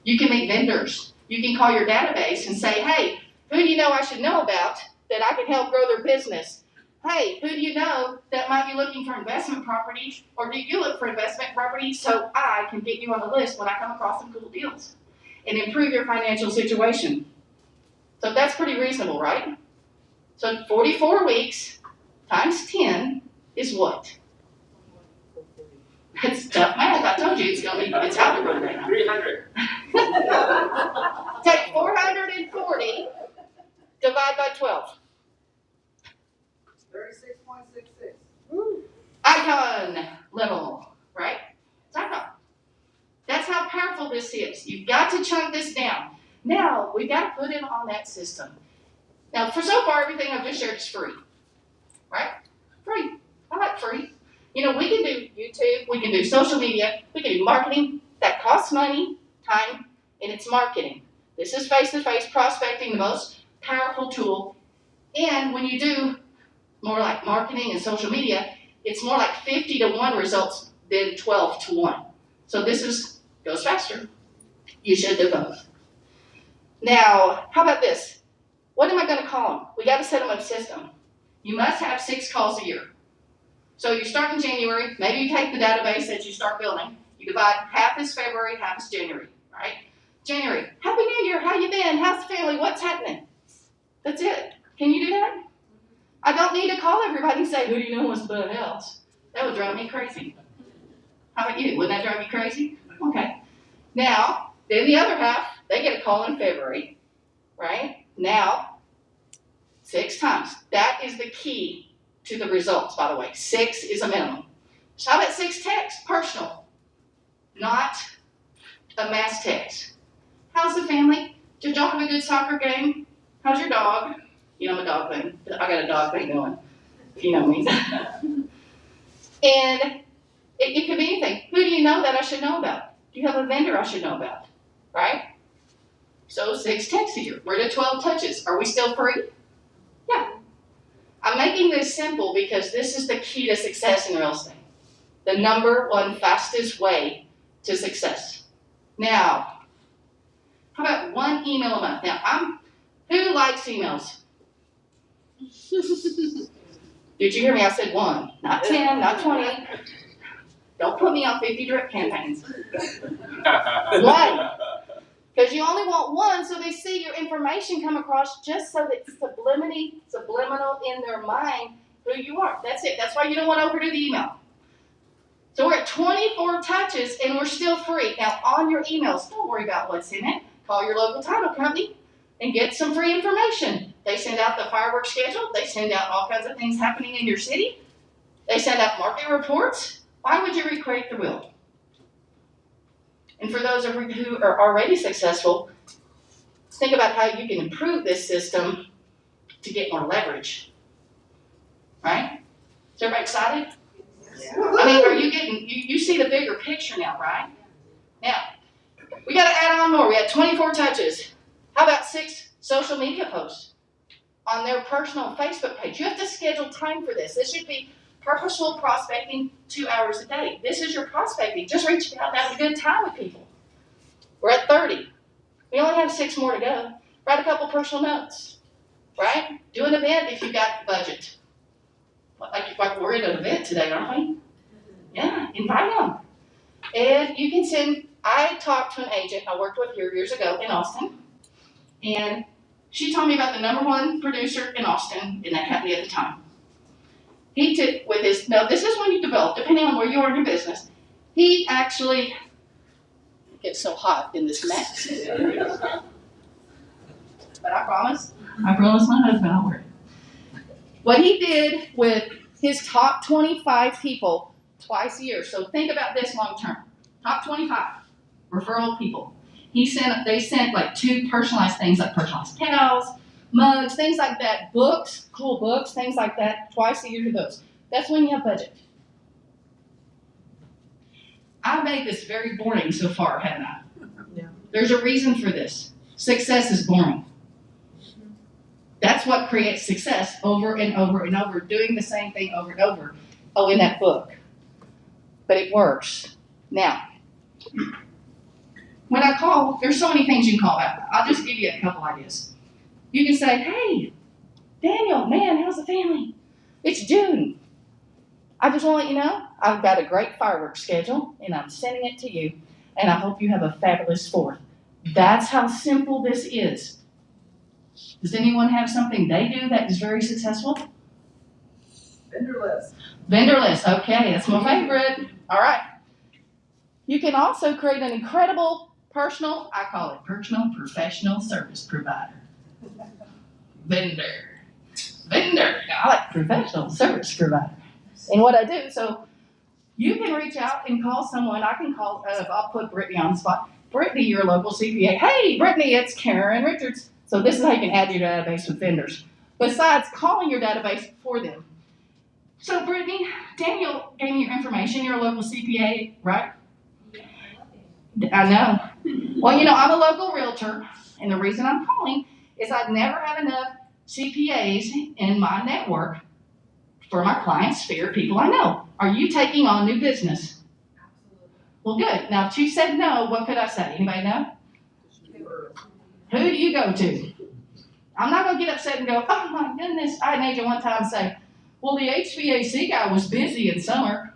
You can meet vendors. You can call your database and say, hey, who do you know I should know about that I can help grow their business? Hey, who do you know that might be looking for investment properties, or do you look for investment properties so I can get you on the list when I come across some cool deals and improve your financial situation? So that's pretty reasonable, right? So 44 weeks times 10 is what? That's tough math. I told you it's algebra right now. 300. Take 440, divide by 12. 36.66. Icon level, right? It's icon. That's how powerful this is. You've got to chunk this down. Now, we've got to put it on that system. Now, for so far, everything I've just shared is free, right? Free. I like free. We can do YouTube, we can do social media, we can do marketing. That costs money, time, and it's marketing. This is face-to-face prospecting, the most powerful tool. And when you do more like marketing and social media, it's more like 50 to 1 results than 12 to 1. So this goes faster. You should do both. Now, how about this? What am I going to call them? We got to set them up system. You must have 6 calls a year. So you start in January. Maybe you take the database that you start building. You divide half is February, half is January, right? January, Happy New Year. How you been? How's the family? What's happening? That's it. Can you do that? I don't need to call everybody and say, who do you know wants to buy a house? That would drive me crazy. How about you? Wouldn't that drive you crazy? Okay. Now, then the other half, they get a call in February, right? Now, 6 times. That is the key to the results, by the way. 6 is a minimum. So how about 6 texts? Personal. Not a mass text. How's the family? Did y'all have a good soccer game? How's your dog? I'm a dog thing. I got a dog thing going, if you know me. And it could be anything. Who do you know that I should know about? Do you have a vendor I should know about? Right? So 6 texts a year. We're to 12 touches. Are we still free? Yeah. I'm making this simple because this is the key to success in real estate. The number 1 fastest way to success. Now, how about 1 email a month? Now, who likes emails? Did you hear me? I said 1, not 10, not 20. Don't put me on 50 drip campaigns. 1. Because you only want 1 so they see your information come across just so that it's subliminal in their mind who you are. That's it. That's why you don't want to overdo the email. So we're at 24 touches and we're still free. Now on your emails, don't worry about what's in it. Call your local title company and get some free information. They send out the fireworks schedule. They send out all kinds of things happening in your city. They send out market reports. Why would you recreate the wheel? And for those of you who are already successful, think about how you can improve this system to get more leverage. Right? Is everybody excited? Yeah. I mean, are you getting, you see the bigger picture now, right? Now, we got to add on more. We had 24 touches. How about 6 social media posts on their personal Facebook page? You have to schedule time for this. This should be purposeful prospecting 2 hours a day. This is your prospecting. Just reaching out and having a good time with people. We're at 30. We only have 6 more to go. Write a couple personal notes, right? Do an event if you've got the budget. Like we're at an event today, aren't we? Yeah, invite them. And you can send, I talked to an agent I worked with here years ago in Austin, and she told me about the #1 producer in Austin in that company at the time. He took with his, now this is when you develop, depending on where you are in your business, he actually, it gets so hot in this mess. But I promise my husband I'll wear it. What he did with his top 25 people twice a year, so think about this long term. Top 25 referral people. They sent like 2 personalized things like personalized towels, mugs, things like that, books, cool books, things like that, twice a year to those. That's when you have budget. I made this very boring so far, haven't I? Yeah. There's a reason for this. Success is boring. That's what creates success over and over and over, doing the same thing over and over. Oh, in that book. But it works. Now, when I call, there's so many things you can call about. I'll just give you a couple ideas. You can say, hey, Daniel, man, how's the family? It's June. I just want to let you know, I've got a great fireworks schedule, and I'm sending it to you, and I hope you have a fabulous 4th. That's how simple this is. Does anyone have something they do that is very successful? Vendor list. Vendor list, okay, that's my favorite. All right. You can also create an incredible personal, I call it personal professional service provider. Vendor. I like professional service provider. And what I do, so you can reach out and call someone. I can call, I'll put Brittany on the spot. Brittany, your local CPA. Hey, Brittany, it's Karen Richards. So this is how you can add your database with vendors, besides calling your database for them. So Brittany, Daniel gave me your information. You're a local CPA, right? I know. Well, I'm a local realtor, and the reason I'm calling is I never have enough CPAs in my network for my client sphere, people I know. Are you taking on new business? Well, good. Now, if you said no, what could I say? Anybody know? Who do you go to? I'm not going to get upset and go, oh my goodness. I had an agent one time say, well, the HVAC guy was busy in summer.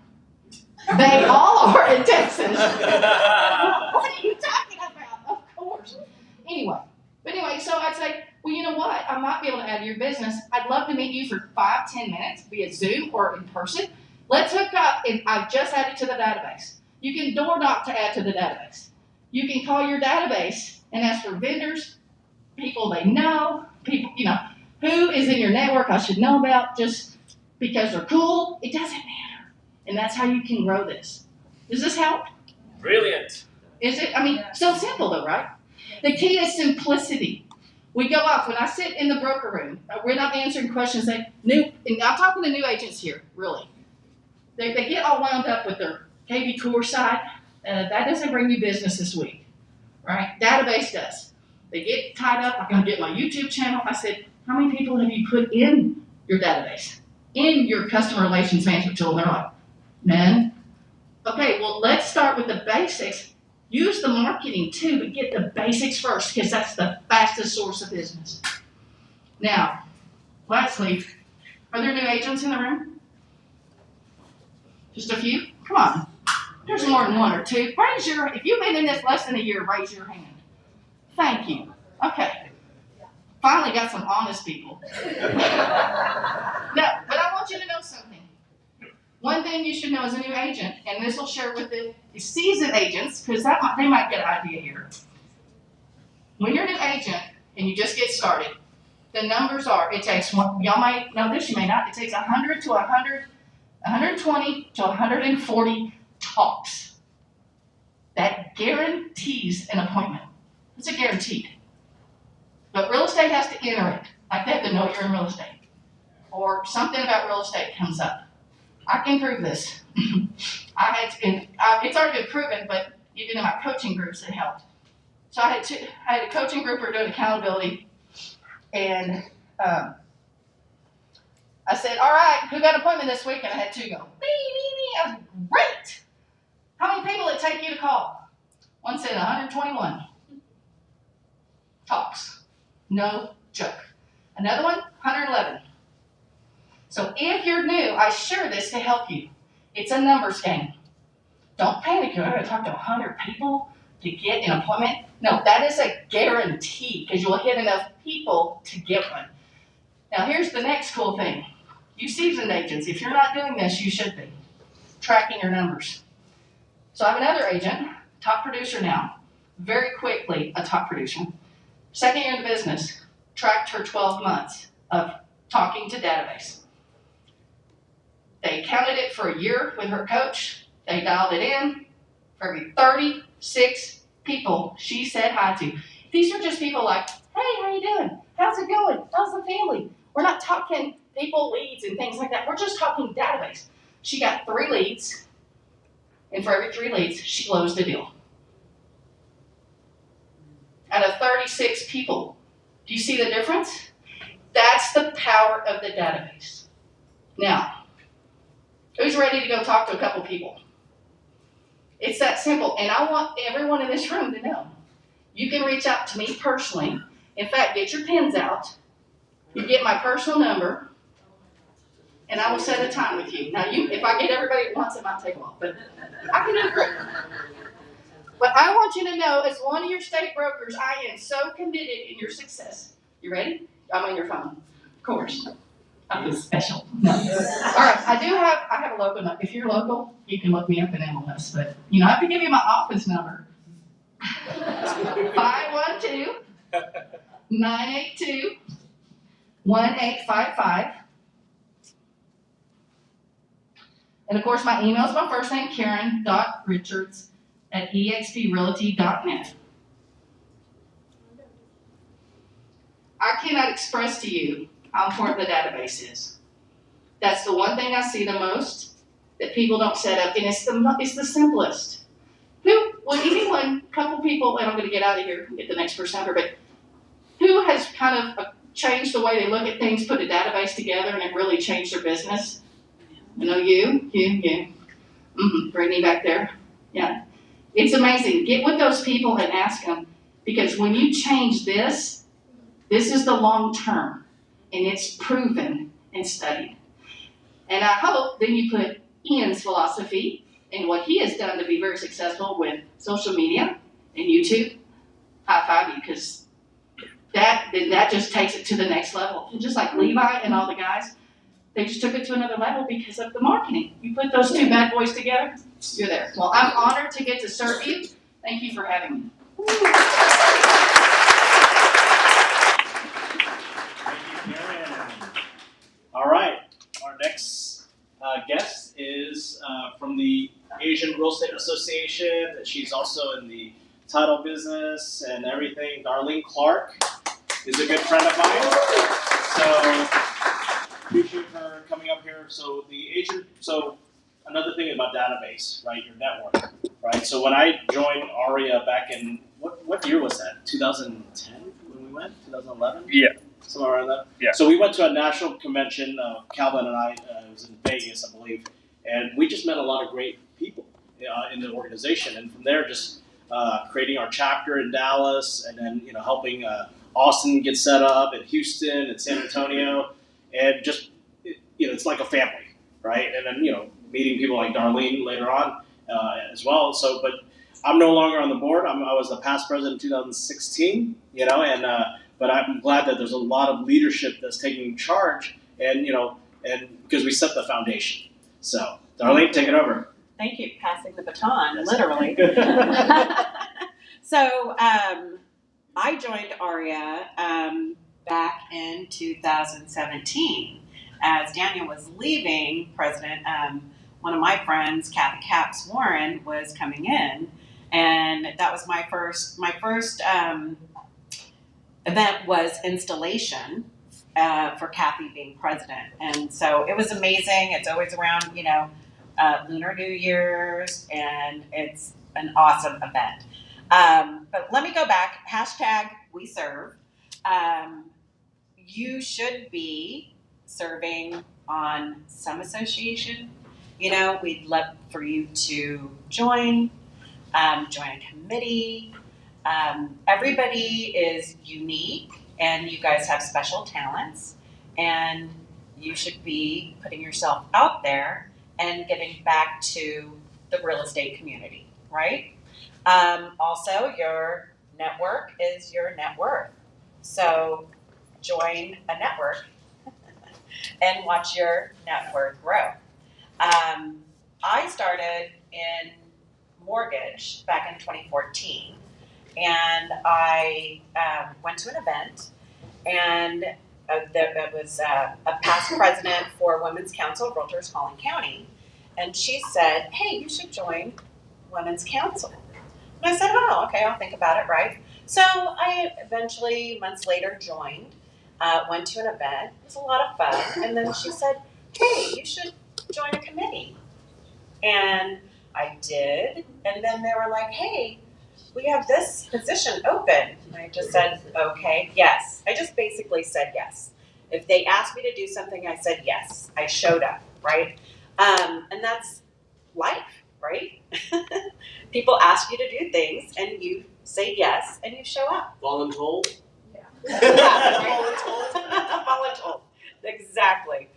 They all are in Texas. What are you talking about? Of course. Anyway, so I'd say, well, you know what? I might be able to add to your business. I'd love to meet you for 5-10 minutes via Zoom or in person. Let's hook up, and I've just added to the database. You can door knock to add to the database. You can call your database and ask for vendors, people they know, people, who is in your network I should know about just because they're cool. It doesn't matter. And that's how you can grow this. Does this help? Brilliant. Is it? So simple though, right? The key is simplicity. We go off. When I sit in the broker room, we're not answering questions. And I'm talking to new agents here, really. They get all wound up with their KV Core side. That doesn't bring you business this week, right? Database does. They get tied up. I'm going to get my YouTube channel. I said, how many people have you put in your database, in your customer relations management tool? And they're like, none. Okay, well, let's start with the basics. Use the marketing too, but get the basics first because that's the fastest source of business. Now, lastly, are there new agents in the room? Just a few? Come on. There's more than 1 or 2. If you've been in this less than a year, raise your hand. Thank you. Okay. Finally got some honest people. No, but I want you to know something. One thing you should know as a new agent, and this will share with the seasoned agents, because they might get an idea here. When you're a new agent and you just get started, the numbers are, it takes y'all might know this, you may not, it takes 100 to 120 to 140 talks. That guarantees an appointment. It's a guaranteed. But real estate has to enter it. Like they have to know you're in real estate. Or something about real estate comes up. I can prove this. It's already been proven, but even in my coaching groups it helped. So I had a coaching group, we were doing accountability, and I said, all right, who got an appointment this week? And I had 2 go, me. I was great. How many people did it take you to call? One said 121 talks. No joke. Another one, 111. So if you're new, I share this to help you. It's a numbers game. Don't panic, you're going to talk to 100 people to get an appointment. No, that is a guarantee because you'll hit enough people to get one. Now here's the next cool thing. You seasoned agents, if you're not doing this, you should be. Tracking your numbers. So I have another agent, top producer now, very quickly a top producer. Second year in the business, tracked her 12 months of talking to database. They counted it for a year with her coach. They dialed it in for every 36 people she said hi to. These are just people like, hey, how you doing? How's it going? How's the family? We're not talking people leads and things like that. We're just talking database. She got 3 leads, and for every 3 leads, she closed a deal. Out of 36 people, do you see the difference? That's the power of the database. Now, who's ready to go talk to a couple people? It's that simple, and I want everyone in this room to know. You can reach out to me personally. In fact, get your pens out. You get my personal number, and I will set a time with you. Now, if I get everybody at once, it might take a while, but I can do it quick. But I want you to know, as one of your state brokers, I am so committed in your success. You ready? I'm on your phone. Of course. I feel special. No. All right, I have a local number. If you're local, you can look me up in MLS, but I have to give you my office number. 512-982-1855. And of course, my email is my first name, Karen.Richards@exprealty.net. I cannot express to you how important the database is. That's the one thing I see the most that people don't set up, and it's the simplest. A couple people, and I'm going to get out of here and get the next presenter, but who has kind of changed the way they look at things, put a database together, and it really changed their business? You. Brittany back there. Yeah. It's amazing. Get with those people and ask them, because when you change this is the long term, and it's proven and studied. And I hope then you put Ian's philosophy and what he has done to be very successful with social media and YouTube. High five you, because that just takes it to the next level. And just like Levi and all the guys, they just took it to another level because of the marketing. You put those 2 bad boys together, you're there. Well, I'm honored to get to serve you. Thank you for having me. Thank you, Karen. All right, our next guest is from the Asian Real Estate Association. She's also in the title business and everything. Darlene Clark is a good friend of mine. So appreciate her coming up here. So another thing about database, right? Your network, right? So when I joined ARIA back in what year was that? 2010 when we went? 2011? Yeah. Somewhere around that. Yeah. So we went to a national convention. Calvin and I, it was in Vegas, I believe, and we just met a lot of great people in the organization. And from there, just creating our chapter in Dallas, and then helping Austin get set up, and Houston and San Antonio, and just it's like a family, right? And then meeting people like Darlene later on as well. So, but I'm no longer on the board. I was the past president in 2016, but I'm glad that there's a lot of leadership that's taking charge, and because we set the foundation. So, Darlene, take it over. Thank you. Passing the baton, literally. So, I joined ARIA back in 2017. As Daniel was leaving, President, one of my friends, Kathy Capps Warren, was coming in, and that was my first event was installation for Kathy being president. And so it was amazing. It's always around, Lunar New Year's, and it's an awesome event. But let me go back. #WeServe. You should be serving on some association. We'd love for you to join a committee. Everybody is unique, and you guys have special talents, and you should be putting yourself out there and getting back to the real estate community, right? Also, your network is your net worth. So join a network and watch your net worth grow. I started in mortgage back in 2014, and I went to an event, and there was a past president for Women's Council of Realtors Collin County, and she said, "Hey, you should join Women's Council." And I said, "Oh, okay, I'll think about it," right? So I eventually, months later, joined, went to an event. It was a lot of fun. And then she said, "Hey, you should join a committee." And I did. And then they were like, "Hey, we have this position open." And I just said, "Okay, yes." I just basically said yes. If they asked me to do something, I said yes. I showed up, right? And that's life, right? People ask you to do things, and you say yes, and you show up. Voluntold? Yeah. Voluntold. Exactly.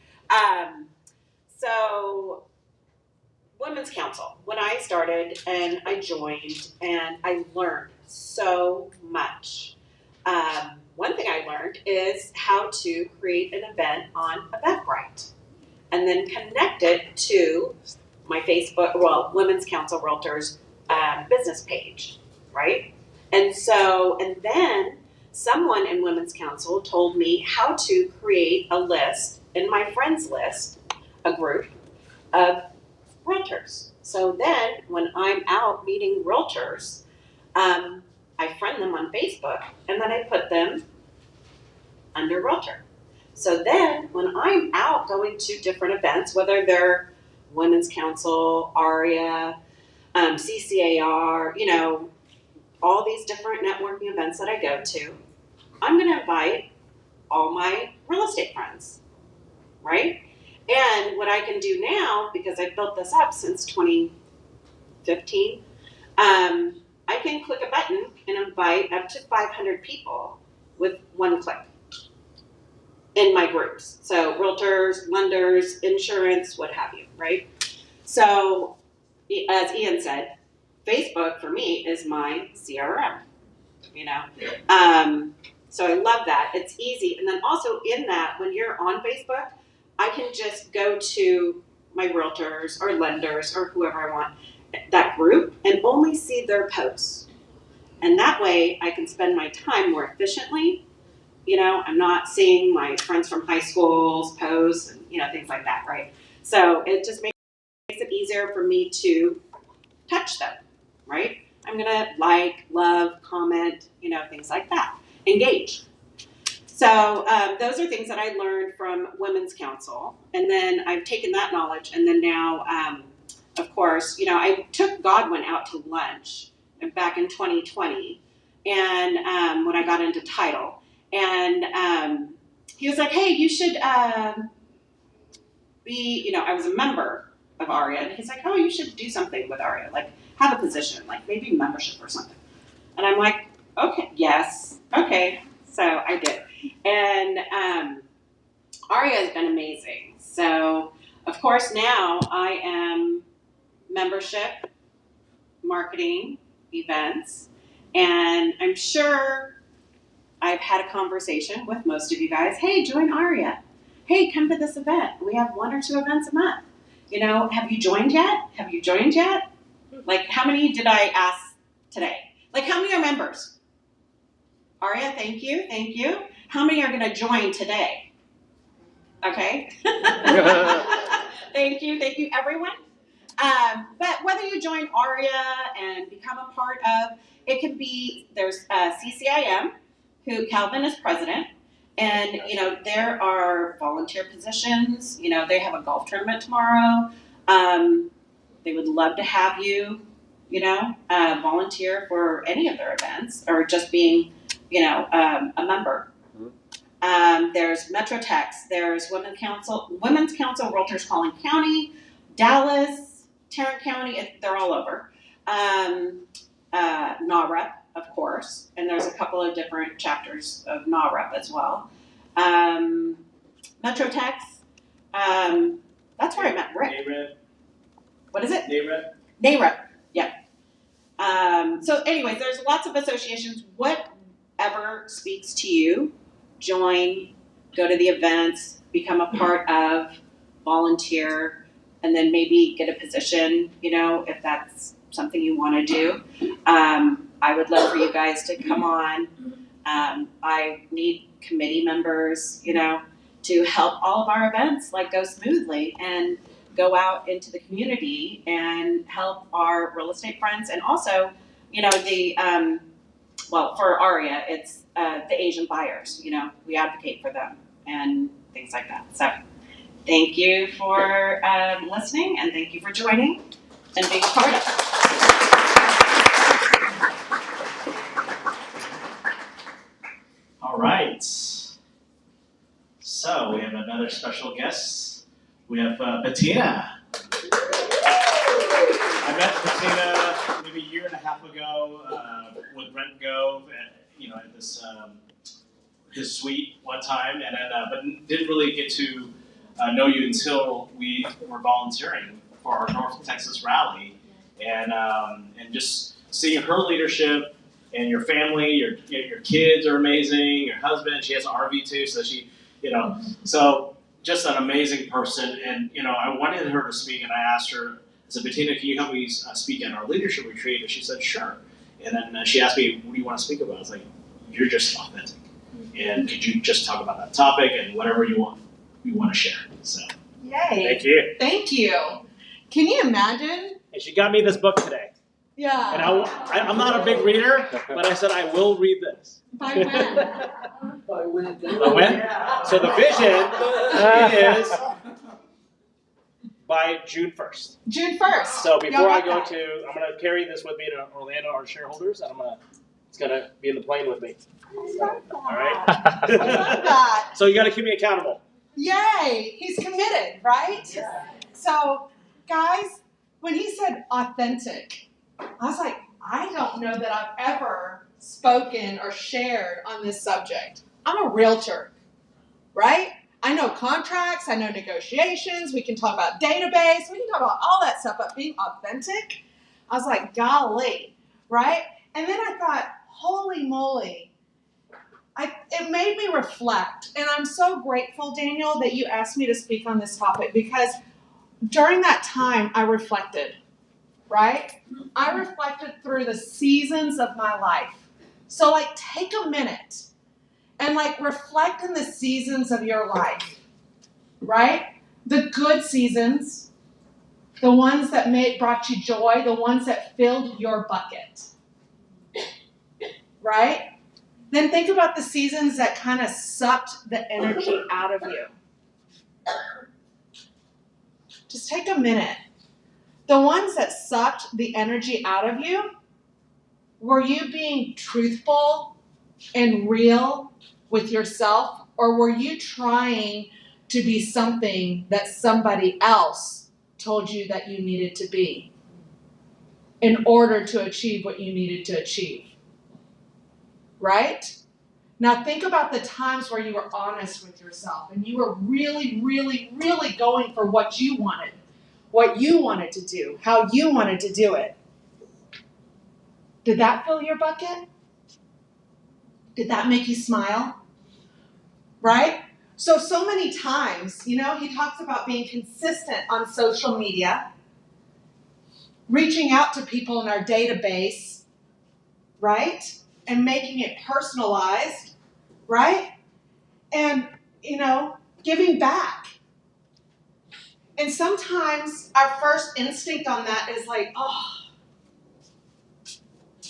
So, Women's Council. When I started and I joined, and I learned so much. One thing I learned is how to create an event on Eventbrite, and then connect it to my Facebook, Women's Council Realtors business page, right? And then someone in Women's Council told me how to create a list in my friends list, a group of realtors. So then when I'm out meeting realtors, I friend them on Facebook, and then I put them under realtor. So then when I'm out going to different events, whether they're Women's Council, ARIA, CCAR, all these different networking events that I go to, I'm going to invite all my real estate friends, right? And what I can do now, because I've built this up since 2015, I can click a button and invite up to 500 people with one click in my groups. So realtors, lenders, insurance, what have you, right? So as Ian said, Facebook for me is my CRM, So I love that. It's easy. And then also in that, when you're on Facebook, I can just go to my realtors or lenders or whoever I want, that group, and only see their posts. And that way I can spend my time more efficiently. I'm not seeing my friends from high school's posts and, things like that, right? So it just makes it easier for me to touch them, right? I'm gonna like, love, comment, things like that. Engage. So those are things that I learned from Women's Council. And then I've taken that knowledge, and then now, of course, I took Godwin out to lunch back in 2020, and when I got into title. And he was like, "Hey, you should be," I was a member of ARIA, and he's like, "Oh, you should do something with ARIA, like have a position, like maybe membership or something." And I'm like, "Okay, yes, okay." So I did. And ARIA has been amazing. So, of course, now I am membership, marketing, events, and I'm sure I've had a conversation with most of you guys. "Hey, join ARIA. Hey, come to this event. We have 1 or 2 events a month. Have you joined yet? Have you joined yet?" Like, how many did I ask today? Like, how many are members? ARIA, thank you, thank you. How many are going to join today? Okay. Thank you, everyone. But whether you join ARIA and become a part of, it could be, there's CCIM, who Calvin is president, and there are volunteer positions. They have a golf tournament tomorrow. They would love to have you, volunteer for any of their events, or just being, a member. There's Metrotex, there's Women's Council Realtors Collin County, Dallas, Tarrant County, they're all over. NAREP, of course, and there's a couple of different chapters of NAREP as well. Metrotex, that's where I met Rick. NAREP. What is it? NAREP. NAREP, yeah. So anyways, there's lots of associations. Whatever speaks to you, join, go to the events, become a part of, volunteer, and then maybe get a position, if that's something you want to do. I would love for you guys to come on. I need committee members, to help all of our events go smoothly and go out into the community and help our real estate friends. And also, for ARIA, it's the Asian buyers, we advocate for them and things like that. So thank you for listening, and thank you for joining and being a part of it. All right. So we have another special guest. We have Bettina. I met Bettina maybe a year and a half ago with Rent Go at this his suite one time, and then but didn't really get to know you until we were volunteering for our North Texas rally, and just seeing her leadership. And your family, your kids are amazing. Your husband, she has an RV too, so she, so just an amazing person. And I wanted her to speak, and I asked her, I said, Bettina, can you help me speak at our leadership retreat? And she said, sure. And then she asked me, what do you want to speak about? I was like, you're just authentic, and could you just talk about that topic and whatever you want to share? So, yay! Thank you. Thank you. Can you imagine? And she got me this book today. Yeah. And I'm not a big reader, but I said I will read this. By when? By when? By when? So the vision is by June 1st. June 1st. So before I go to, I'm going to carry this with me to Orlando, our shareholders, and it's going to be in the plane with me. All right? I love that. So you got to keep me accountable. Yay! He's committed, right? Yeah. So, guys, when he said authentic, I was like, I don't know that I've ever spoken or shared on this subject. I'm a realtor, right? I know contracts, I know negotiations, we can talk about database, we can talk about all that stuff, but being authentic, I was like, golly, right? And then I thought, holy moly, it made me reflect. And I'm so grateful, Daniel, that you asked me to speak on this topic, because during that time, I reflected. Right? I reflected through the seasons of my life. So take a minute and reflect in the seasons of your life, right? The good seasons, the ones that brought you joy, the ones that filled your bucket, right? Then think about the seasons that kind of sucked the energy out of you. Just take a minute. The ones that sucked the energy out of you, were you being truthful and real with yourself, or were you trying to be something that somebody else told you that you needed to be in order to achieve what you needed to achieve? Right? Now think about the times where you were honest with yourself and you were really, really, really going for what you wanted to do, how you wanted to do it. Did that fill your bucket? Did that make you smile? Right? So many times, he talks about being consistent on social media, reaching out to people in our database, right? And making it personalized, right? And, giving back. And sometimes our first instinct on that is I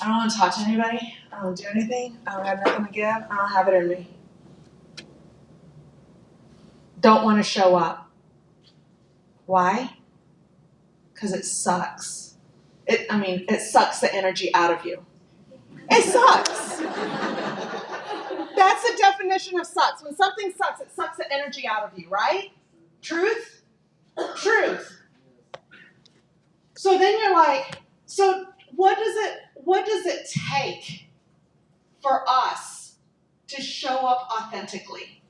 don't want to talk to anybody. I don't do anything. I don't have nothing to give. I don't have it in me. Don't want to show up. Why? Because it sucks. It sucks the energy out of you. It sucks. That's the definition of sucks. When something sucks, it sucks the energy out of you, right? Truth? Truth. So then you're so what does it take for us to show up authentically?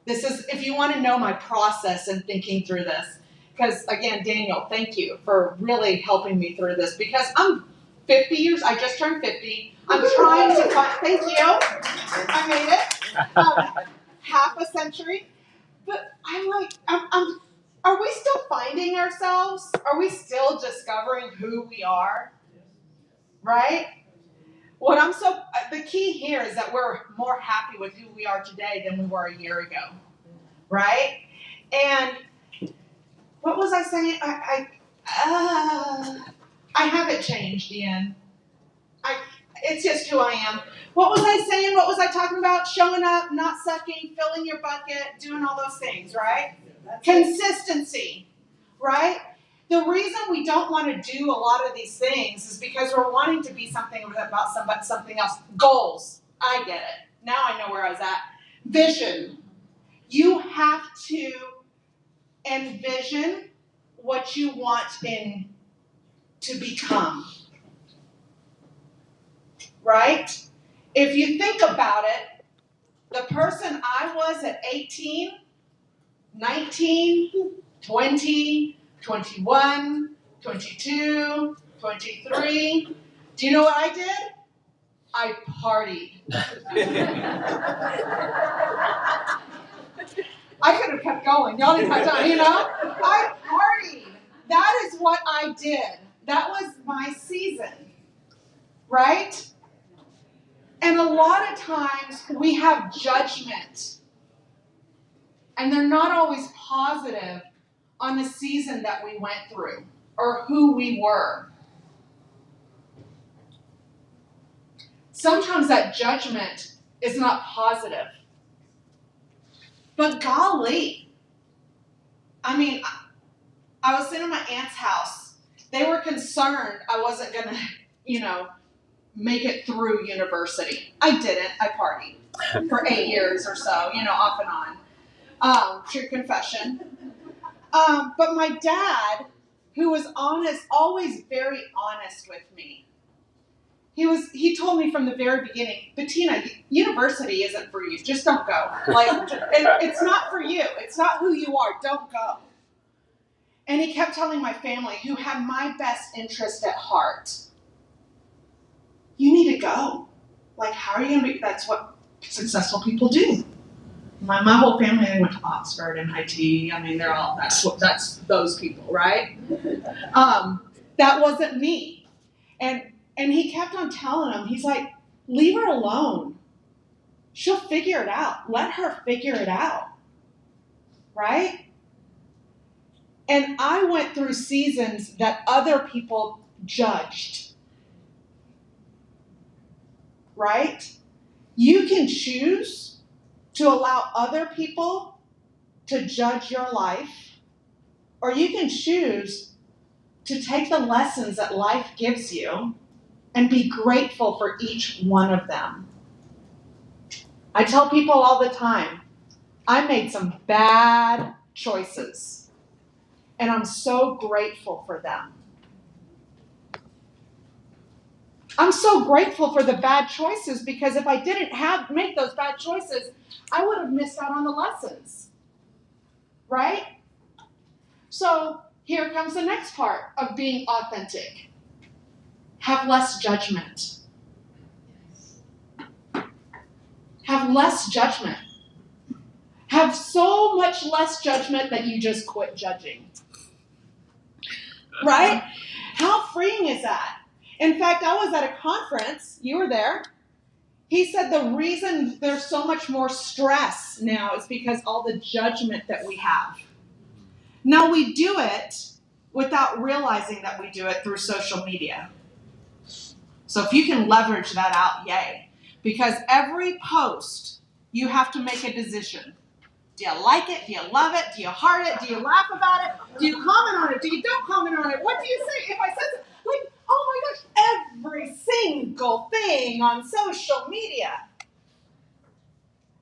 This is, if you want to know my process in thinking through this, Because again, Daniel, thank you for really helping me through this, because I'm 50 years, I just turned 50. I'm trying to find, thank you, I made it. Half a century. But are we still finding ourselves? Are we still discovering who we are? Right? The key here is that we're more happy with who we are today than we were a year ago. Right? And what was I saying? I haven't changed, Ian. It's just who I am. What was I saying? What was I talking about? Showing up, not sucking, filling your bucket, doing all those things, right? Consistency, right? The reason we don't want to do a lot of these things is because we're wanting to be something about something else. Goals. I get it. Now I know where I was at. Vision. You have to envision what you want to become. Right? If you think about it, the person I was at 18, 19, 20, 21, 22, 23, do you know what I did? I partied. I could have kept going. Y'all didn't have time, I partied. That is what I did. That was my season. Right? And a lot of times we have judgment, and they're not always positive on the season that we went through or who we were. Sometimes that judgment is not positive. But golly, I was sitting in my aunt's house. They were concerned I wasn't going to, make it through university. I didn't. I partied for 8 years or so, off and on. True confession. But my dad, who was honest, always very honest with me. He told me from the very beginning, Bettina, university isn't for you. Just don't go. It's not for you. It's not who you are. Don't go. And he kept telling my family, who had my best interest at heart, you need to go. How are you going to be? That's what successful people do. My whole family, they went to Oxford, MIT. They're all, that's those people, right? That wasn't me. And he kept on telling them, he's like, leave her alone. She'll figure it out. Let her figure it out. Right? And I went through seasons that other people judged. Right? You can choose to allow other people to judge your life, or you can choose to take the lessons that life gives you and be grateful for each one of them. I tell people all the time, I made some bad choices, and I'm so grateful for them. I'm so grateful for the bad choices, because if I didn't make those bad choices, I would have missed out on the lessons. Right? So here comes the next part of being authentic. Have less judgment. Have less judgment. Have so much less judgment that you just quit judging. Right? How freeing is that? In fact, I was at a conference. You were there. He said the reason there's so much more stress now is because all the judgment that we have. Now, we do it without realizing that we do it through social media. So if you can leverage that out, yay. Because every post, you have to make a decision. Do you like it? Do you love it? Do you heart it? Do you laugh about it? Do you comment on it? Do you don't comment on it? What do you say? If I said something, oh my gosh, every single thing on social media.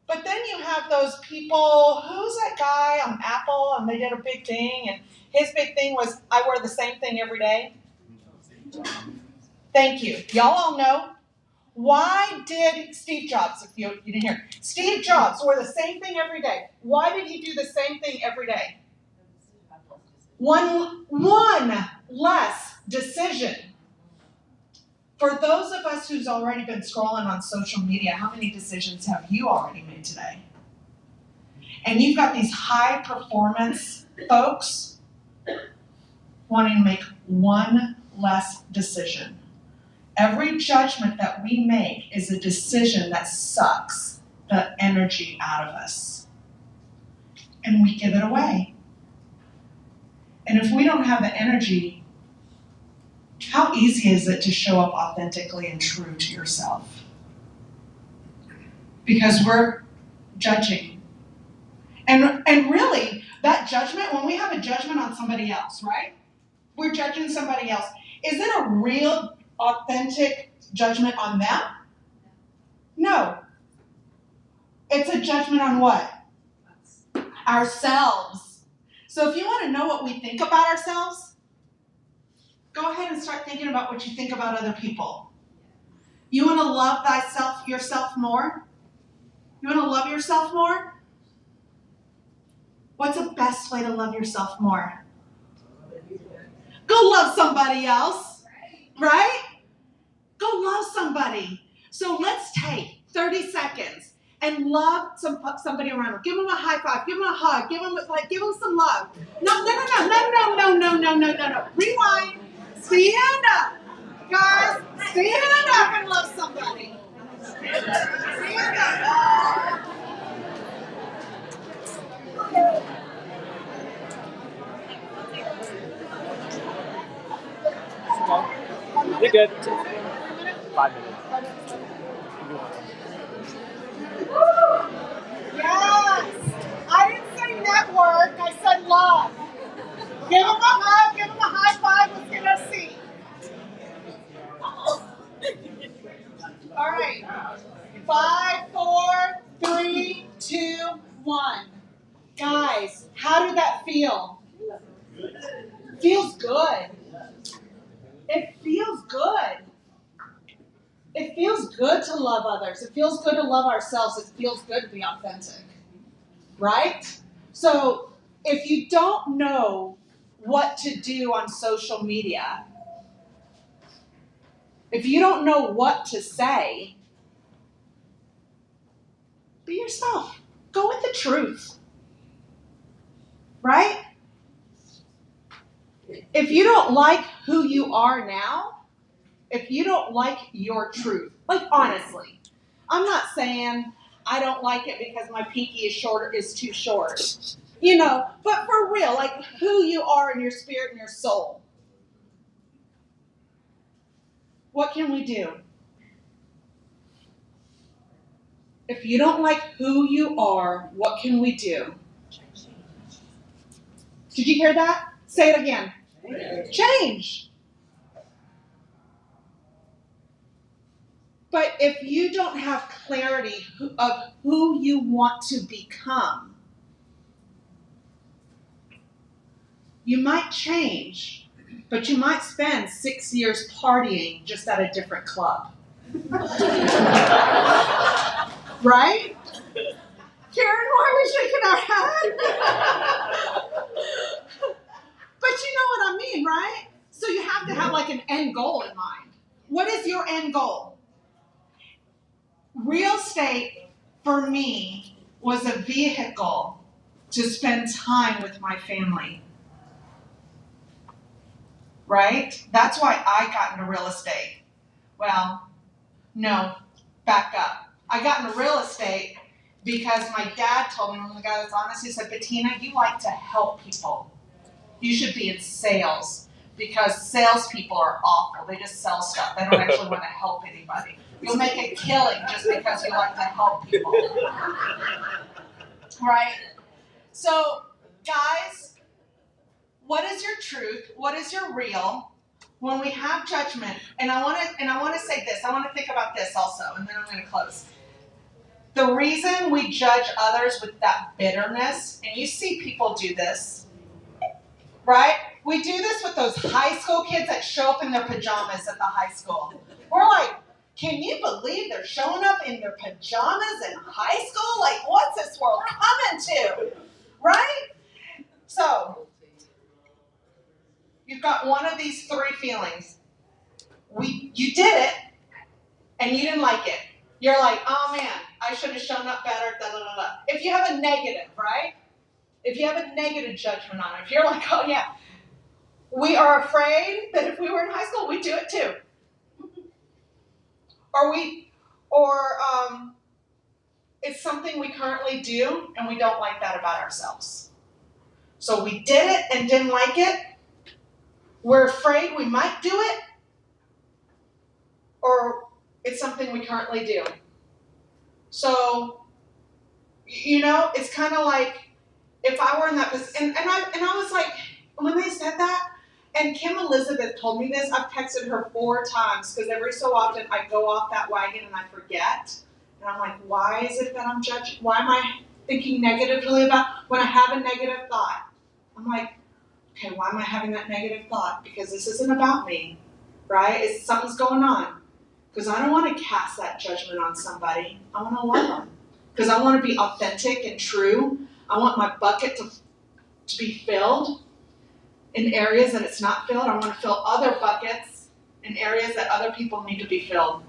But then you have those people, who's that guy on Apple, and they did a big thing, and his big thing was, I wear the same thing every day. Thank you. Y'all all know. Why did Steve Jobs, if you didn't hear, Steve Jobs wore the same thing every day. Why did he do the same thing every day? One less decision. For those of us who's already been scrolling on social media, how many decisions have you already made today? And you've got these high performance folks wanting to make one less decision. Every judgment that we make is a decision that sucks the energy out of us. And we give it away. And if we don't have the energy, how easy is it to show up authentically and true to yourself? Because we're judging. And really, that judgment, when we have a judgment on somebody else, right? We're judging somebody else. Is it a real, authentic judgment on them? No. It's a judgment on what? Ourselves. So if you want to know what we think about ourselves, go ahead and start thinking about what you think about other people. You want to love yourself more? You want to love yourself more? What's the best way to love yourself more? Go love somebody else, right? Go love somebody. So let's take 30 seconds and love somebody around them. Give them a high five. Give them a hug. Give them some love. No. Rewind. Stand up. Guys, stand up and love somebody. Stand up. You're good. 5 minutes. Yes. I didn't say network. I said love. Give them a hug. Give them a high five. Let's get our seat. All right. 5, 4, 3, 2, 1. Guys, how did that feel? Feels good. It feels good. It feels good to love others. It feels good to love ourselves. It feels good to be authentic. Right? So if you don't know what to do on social media, if you don't know what to say, be yourself. Go with the truth. Right? If you don't like who you are now, if you don't like your truth, like honestly, I'm not saying I don't like it because my pinky is too short. You know, but for real, like who you are in your spirit and your soul. What can we do? If you don't like who you are, what can we do? Did you hear that? Say it again. Change. But if you don't have clarity of who you want to become, you might change, but you might spend 6 years partying just at a different club. Right? Karen, why are we shaking our head? But you know what I mean, right? So you have to have like an end goal in mind. What is your end goal? Real estate, for me, was a vehicle to spend time with my family. Right? That's why I got into real estate. Well, no, back up. I got into real estate because my dad told me, when the guy was honest, he said, Bettina, you like to help people. You should be in sales because salespeople are awful. They just sell stuff. They don't actually want to help anybody. You'll make a killing just because you like to help people. Right? So, guys, what is your truth? What is your real? When we have judgment, and I want to say this. I want to think about this also, and then I'm going to close. The reason we judge others with that bitterness, and you see people do this, right? We do this with those high school kids that show up in their pajamas at the high school. We're like, can you believe they're showing up in their pajamas in high school? Like, what's this world coming to? Right? So, you've got one of these three feelings. You did it, and you didn't like it. You're like, oh man, I should have shown up better, da da da da. If you have a negative, right? If you have a negative judgment on it, if you're like, oh yeah, we are afraid that if we were in high school, we'd do it too. Or it's something we currently do, and we don't like that about ourselves. So we did it and didn't like it. We're afraid we might do it, or it's something we currently do. So, it's kind of like if I were in that position, and I was like, when they said that, and Kim Elizabeth told me this, I've texted her 4 times because every so often I go off that wagon and I forget. And I'm like, why is it that I'm judging? Why am I thinking negatively about when I have a negative thought? I'm like, okay, why am I having that negative thought? Because this isn't about me, right? Something's going on. Because I don't want to cast that judgment on somebody. I want to love them. Because I want to be authentic and true. I want my bucket to be filled in areas that it's not filled. I want to fill other buckets in areas that other people need to be filled.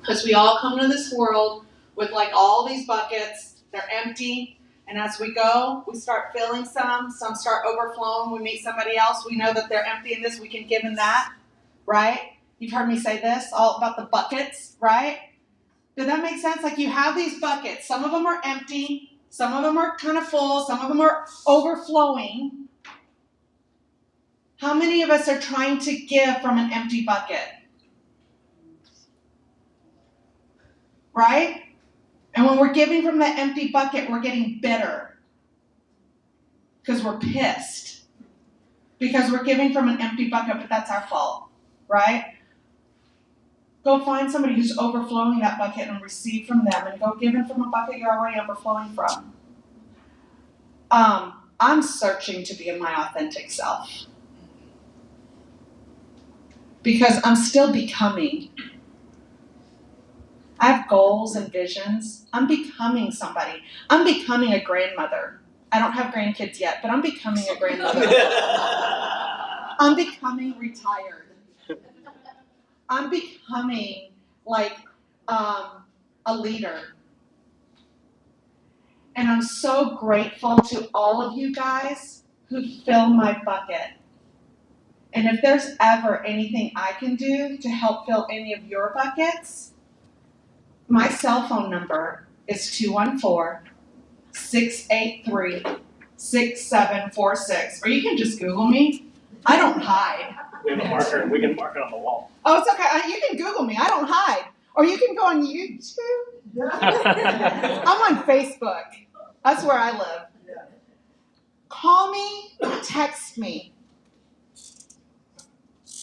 Because we all come into this world with like all these buckets. They're empty. And as we go, we start filling some start overflowing. We meet somebody else. We know that they're empty in this. We can give in that, right? You've heard me say this, all about the buckets, right? Did that make sense? Like you have these buckets. Some of them are empty. Some of them are kind of full. Some of them are overflowing. How many of us are trying to give from an empty bucket? Right? And when we're giving from that empty bucket, we're getting bitter. Because we're pissed. Because we're giving from an empty bucket, but that's our fault. Right? Go find somebody who's overflowing that bucket and receive from them. And go give in from a bucket you're already overflowing from. I'm searching to be in my authentic self. Because I'm still becoming. I have goals and visions. I'm becoming somebody. I'm becoming a grandmother. I don't have grandkids yet, but I'm becoming a grandmother. I'm becoming retired. I'm becoming like a leader. And I'm so grateful to all of you guys who fill my bucket. And if there's ever anything I can do to help fill any of your buckets, my cell phone number is 214-683-6746. Or you can just Google me. I don't hide. We have a marker. We can mark it on the wall. Oh, it's okay. You can Google me. I don't hide. Or you can go on YouTube. I'm on Facebook. That's where I live. Call me, text me.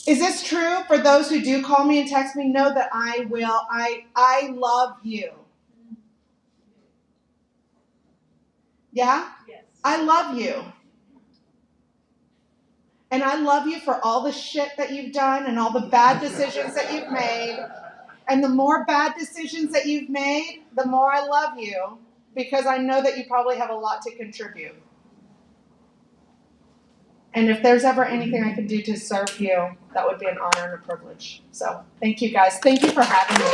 Is this true for those who do call me and text me? Know that I will. I love you. Yeah? Yes. I love you. And I love you for all the shit that you've done and all the bad decisions that you've made. And the more bad decisions that you've made, the more I love you, because I know that you probably have a lot to contribute. And if there's ever anything I can do to serve you, that would be an honor and a privilege. So thank you guys. Thank you for having me.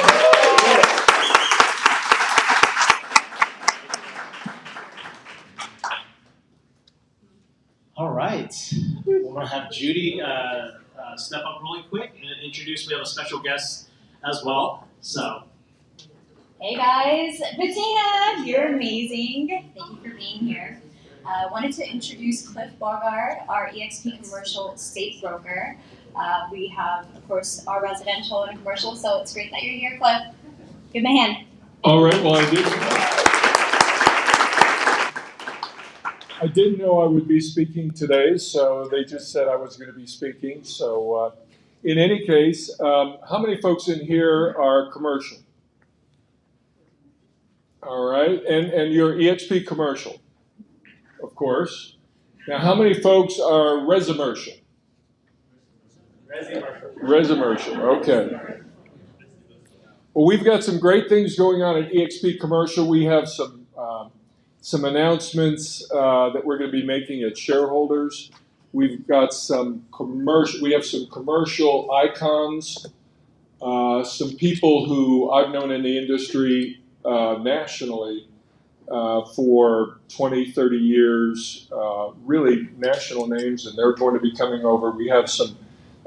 All right. We're going to have Judy step up really quick and introduce. We have a special guest as well. So. Hey guys, Bettina, you're amazing. Thank you for being here. Wanted to introduce Cliff Bogard, our EXP commercial state broker. We have, of course, our residential and commercial, so it's great that you're here, Cliff. Give me a hand. All right, well, I didn't know I would be speaking today, so they just said I was going to be speaking. So in any case, how many folks in here are commercial? All right, and you're EXP commercial, of course. Now, how many folks are residential? Residential, okay. Well, we've got some great things going on at EXP Commercial. We have some announcements that we're going to be making at shareholders. We've got some commercial. We have some commercial icons. Some people who I've known in the industry nationally for 20, 30 years, really national names, and they're going to be coming over. We have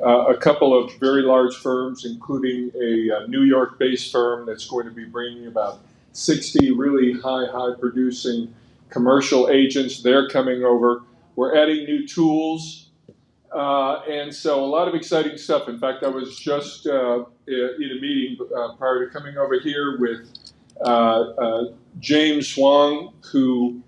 a couple of very large firms, including a New York-based firm that's going to be bringing about 60 really high producing commercial agents. They're coming over. We're adding new tools. And so a lot of exciting stuff. In fact, I was just in a meeting prior to coming over here with James Wong, who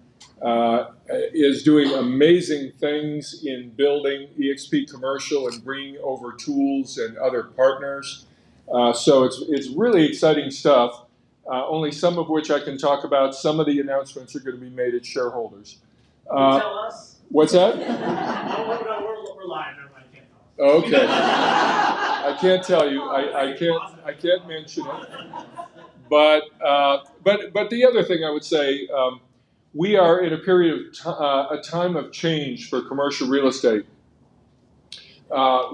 is doing amazing things in building EXP Commercial and bringing over tools and other partners. So it's really exciting stuff, only some of which I can talk about. Some of the announcements are going to be made at shareholders. Tell us. What's that? No, we're live. Everybody can't tell us. Okay. I can't tell you. I can't mention it. But the other thing I would say, we are in a period of a time of change for commercial real estate.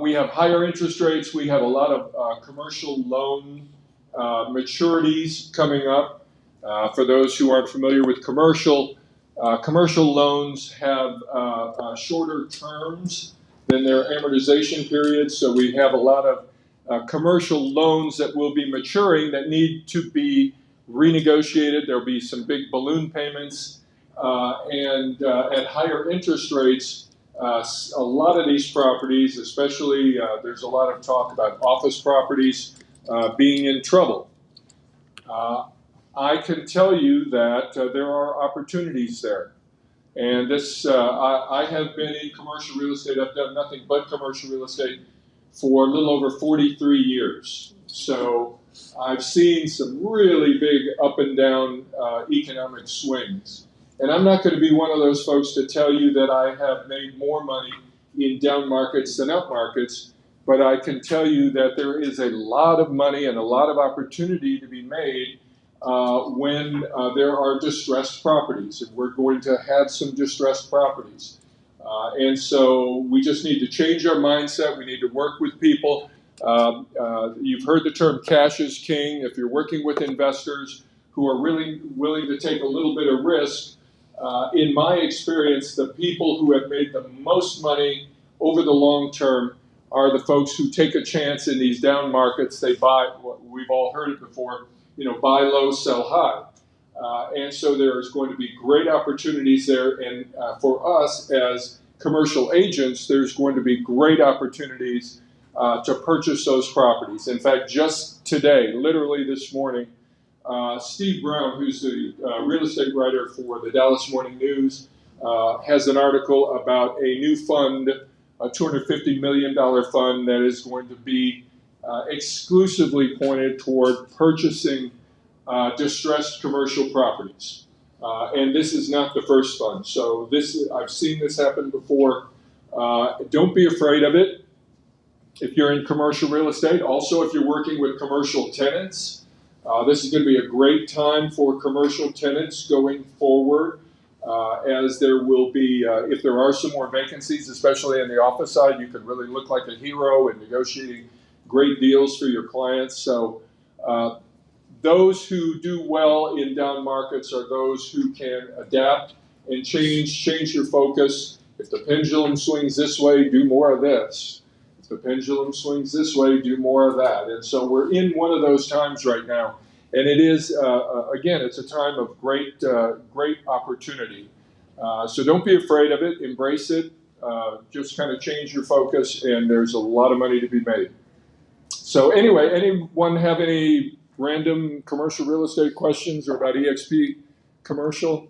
We have higher interest rates. We have a lot of commercial loan maturities coming up. For those who aren't familiar with commercial loans have shorter terms than their amortization periods. So we have a lot of commercial loans that will be maturing that need to be renegotiated. There'll be some big balloon payments, and at higher interest rates, a lot of these properties, especially there's a lot of talk about office properties being in trouble. I can tell you that there are opportunities there. And this, I have been in commercial real estate. I've done nothing but commercial real estate for a little over 43 years. So I've seen some really big up and down economic swings. And I'm not going to be one of those folks to tell you that I have made more money in down markets than up markets, but I can tell you that there is a lot of money and a lot of opportunity to be made when there are distressed properties, and we're going to have some distressed properties. And so we just need to change our mindset. We need to work with people. You've heard the term cash is king. If you're working with investors who are really willing to take a little bit of risk, in my experience, the people who have made the most money over the long term are the folks who take a chance in these down markets. They buy, we've all heard it before, buy low, sell high. And so there's going to be great opportunities there. And for us as commercial agents, there's going to be great opportunities to purchase those properties. In fact, just today, literally this morning, Steve Brown, who's the real estate writer for the Dallas Morning News, has an article about a new fund, a $250 million fund that is going to be exclusively pointed toward purchasing distressed commercial properties. And this is not the first fund. So I've seen this happen before. Don't be afraid of it if you're in commercial real estate. Also, if you're working with commercial tenants, this is going to be a great time for commercial tenants going forward, as there will be, if there are some more vacancies, especially in the office side, you can really look like a hero in negotiating great deals for your clients. So those who do well in down markets are those who can adapt and change your focus. If the pendulum swings this way, do more of this. If the pendulum swings this way, do more of that. And so we're in one of those times right now. And it is, again, it's a time of great opportunity. So don't be afraid of it. Embrace it. Just kind of change your focus, and there's a lot of money to be made. So anyway, anyone have any random commercial real estate questions or about EXP Commercial?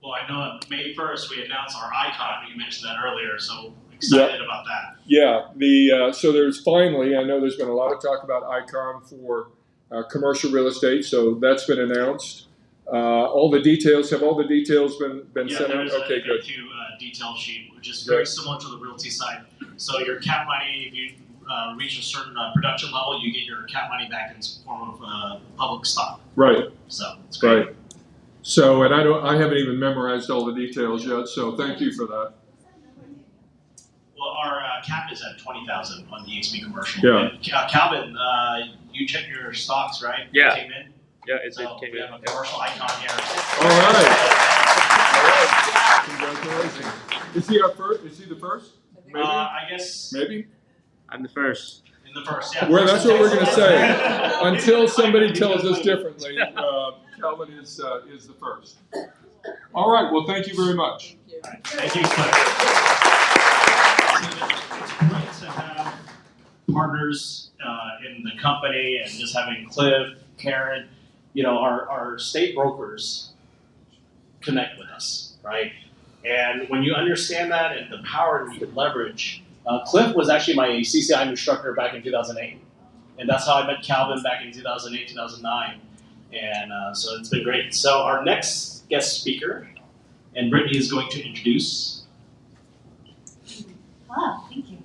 Well, I know on May 1st we announced our icon. You mentioned that earlier, so excited about that. Yeah, so there's finally, I know there's been a lot of talk about icon for commercial real estate, so that's been announced. All the details been sent out? Okay, good. Detail sheet, which is very similar to the realty side. So your cap money, if you reach a certain production level, you get your cap money back in form of public stock. Right. So it's great. Right. So, and I haven't even memorized all the details yet. So, thank you for that. Well, our cap is at 20,000 on the EXP commercial. Yeah. And, Calvin, you checked your stocks, right? Yeah. It came in. Yeah, So we have a commercial icon here. All right. Congratulations. Is he our first? Is he the first? Maybe. I guess. Maybe. I'm the first. In the first, yeah. Well, that's what we're going to say. Until somebody tells us differently, Calvin is the first. All right. Well, thank you very much. Thank you, Cliff. It's great to have partners in the company, and just having Cliff, Karen, our state brokers connect with us, right? And when you understand that and the power you can leverage, Cliff was actually my CCIM instructor back in 2008. And that's how I met Calvin back in 2008, 2009. And so it's been great. So our next guest speaker, and Brittany is going to introduce. Hello, thank you.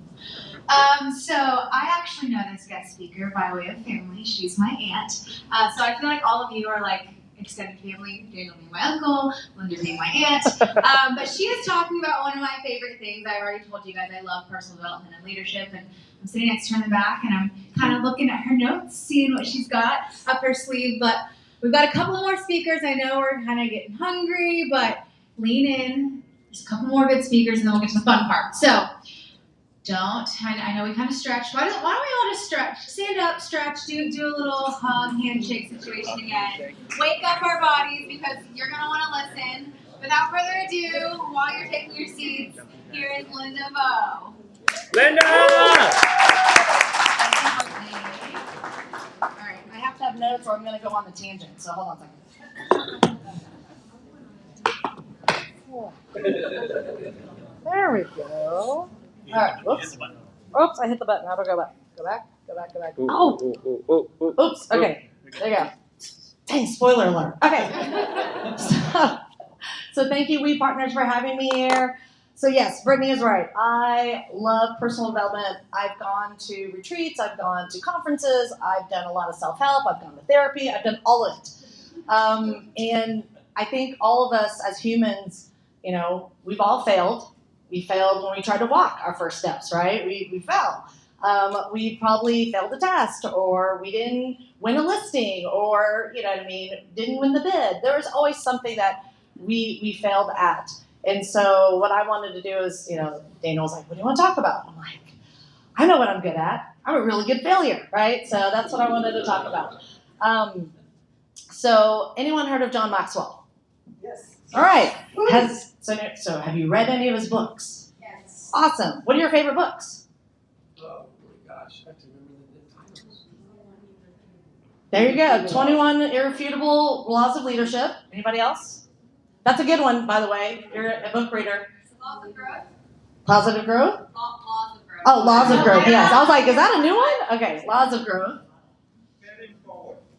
So I actually know this guest speaker by way of family. She's my aunt. So I feel like all of you are like extended family. Daniel being my uncle, Linda being my aunt. But she is talking about one of my favorite things. I've already told you guys I love personal development and leadership. And I'm sitting next to her in the back, and I'm kind of looking at her notes, seeing what she's got up her sleeve. But we've got a couple more speakers. I know we're kind of getting hungry, but lean in. There's a couple more good speakers, and then we'll get to the fun part. So I know we kind of stretched. Why don't we all just stretch? Stand up, stretch, do a little hug, handshake situation again. Wake up our bodies, because you're going to want to listen. Without further ado, while you're taking your seats, here is Linda Vo. Linda! All right, I have to have notes or I'm going to go on the tangent, so hold on a second. There we go. All right, whoops. Oops, I hit the button. How do I go back? Go back. Oops, okay. There you go. Dang, spoiler alert. Okay. So thank you, We Partners, for having me here. So yes, Brittany is right. I love personal development. I've gone to retreats. I've gone to conferences. I've done a lot of self-help. I've gone to therapy. I've done all of it. And I think all of us as humans, we've all failed. We failed when we tried to walk our first steps, right? We fell. We probably failed a test, or we didn't win a listing, or, didn't win the bid. There was always something that we failed at. And so what I wanted to do is, Daniel was like, what do you want to talk about? I'm like, I know what I'm good at. I'm a really good failure, right? So that's what I wanted to talk about. So anyone heard of John Maxwell? Yes. All right. So have you read any of his books? Yes. Awesome. What are your favorite books? Oh my gosh, I have to remember the titles. There you go. 21 Irrefutable Laws of Leadership. Anybody else? That's a good one, by the way. You're a book reader. Laws of growth. Positive growth? Laws of growth. Oh, Laws of Growth. Yes. I was like, is that a new one? Okay. Laws of Growth.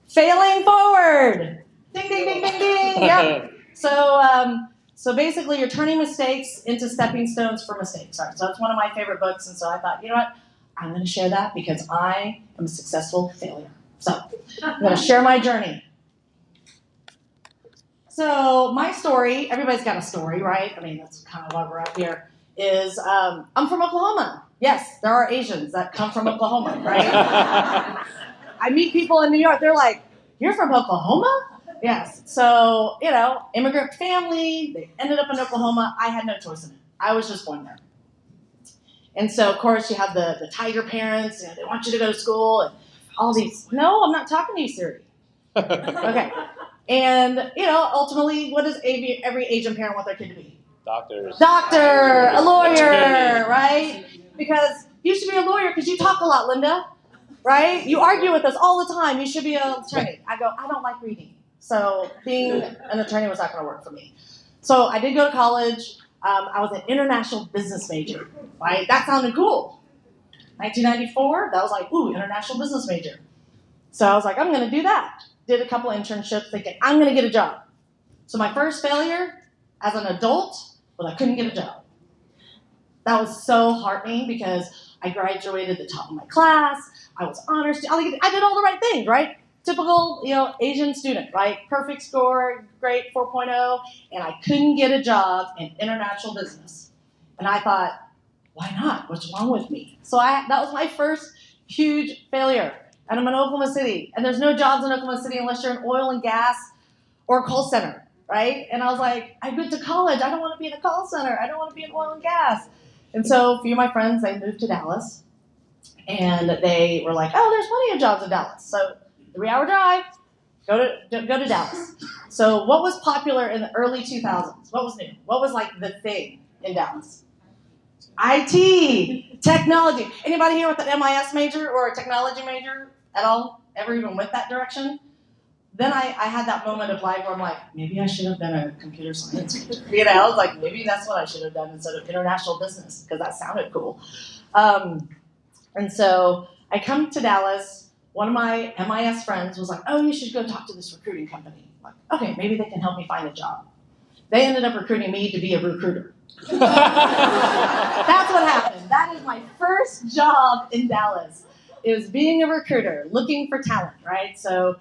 Failing forward. Ding, ding, ding, ding, ding. Yep. So basically, you're turning mistakes into stepping stones for mistakes. Right? So that's one of my favorite books. And so I thought, you know what? I'm going to share that because I am a successful failure. So I'm going to share my journey. So my story, everybody's got a story, right? I mean, that's kind of why we're up here, is I'm from Oklahoma. Yes, there are Asians that come from Oklahoma, right? I meet people in New York. They're like, you're from Oklahoma? Yes. So, immigrant family. They ended up in Oklahoma. I had no choice in it. I was just born there. And so, of course, you have the tiger parents. They want you to go to school and all these. No, I'm not talking to you, Siri. Okay. And, ultimately, what does every Asian parent want their kid to be? Doctor, a lawyer, right? Because you should be a lawyer because you talk a lot, Linda, right? You argue with us all the time. You should be an attorney. I go, I don't like reading. So being an attorney was not going to work for me. So I did go to college. I was an international business major, right? That sounded cool. 1994, that was like, ooh, international business major. So I was like, I'm going to do that. Did a couple internships thinking, I'm going to get a job. So my first failure as an adult was I couldn't get a job. That was so heartening because I graduated the top of my class. I was honors. I did all the right things, right? typical, Asian student, right? Perfect score, great 4.0, and I couldn't get a job in international business. And I thought, why not? What's wrong with me? So that was my first huge failure. And I'm in Oklahoma City, and there's no jobs in Oklahoma City unless you're in oil and gas or a call center, right? And I was like, I went to college. I don't want to be in a call center. I don't want to be in oil and gas. And so a few of my friends, they moved to Dallas, and they were like, oh, there's plenty of jobs in Dallas. So 3-hour drive, go to Dallas. So what was popular in the early 2000s? What was new? What was like the thing in Dallas? IT, technology. Anybody here with an MIS major or a technology major at all? Ever even went that direction? Then I had that moment of life where I'm like, maybe I should have been a computer science major. I was like, maybe that's what I should have done instead of international business, because that sounded cool. And so I come to Dallas. One of my MIS friends was like, oh, you should go talk to this recruiting company. I'm like, okay, maybe they can help me find a job. They ended up recruiting me to be a recruiter. That's what happened. That is my first job in Dallas. It was being a recruiter, looking for talent, right? So,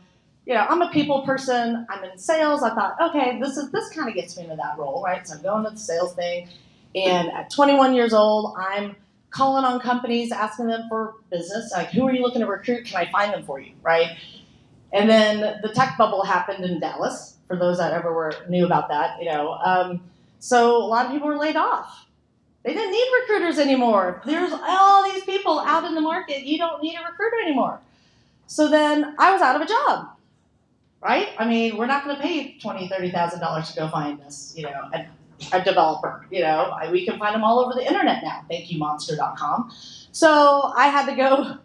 I'm a people person. I'm in sales. I thought, okay, this kind of gets me into that role, right? So I'm going to the sales thing. And at 21 years old, I'm calling on companies, asking them for business. Like, who are you looking to recruit? Can I find them for you, right? And then the tech bubble happened in Dallas, for those that knew about that, So a lot of people were laid off. They didn't need recruiters anymore. There's all these people out in the market. You don't need a recruiter anymore. So then I was out of a job, right? I mean, we're not going to pay $20,000, $30,000 to go find us, a developer. We can find them all over the internet now. Thank you, monster.com. So I had to go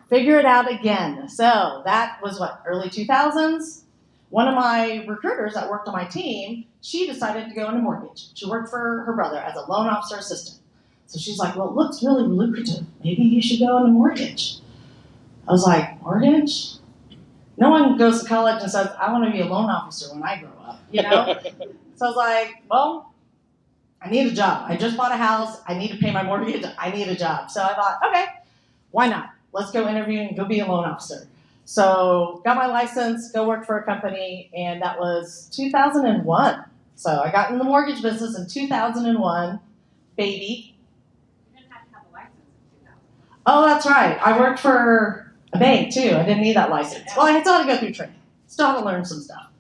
figure it out again. So that was early 2000s. One of my recruiters that worked on my team, she decided to go into mortgage. She worked for her brother as a loan officer assistant. So she's like, well, it looks really lucrative. Maybe you should go into mortgage. I was like, mortgage? No one goes to college and says, I want to be a loan officer when I grow up, So I was like, well, I need a job. I just bought a house. I need to pay my mortgage. I need a job. So I thought, okay, why not? Let's go interview and go be a loan officer. So got my license, go work for a company, and that was 2001. So I got in the mortgage business in 2001, baby. You didn't have to have a license in 2000. Oh, that's right. I worked for a bank, too. I didn't need that license. Well, I still had to go through training. Still had to learn some stuff.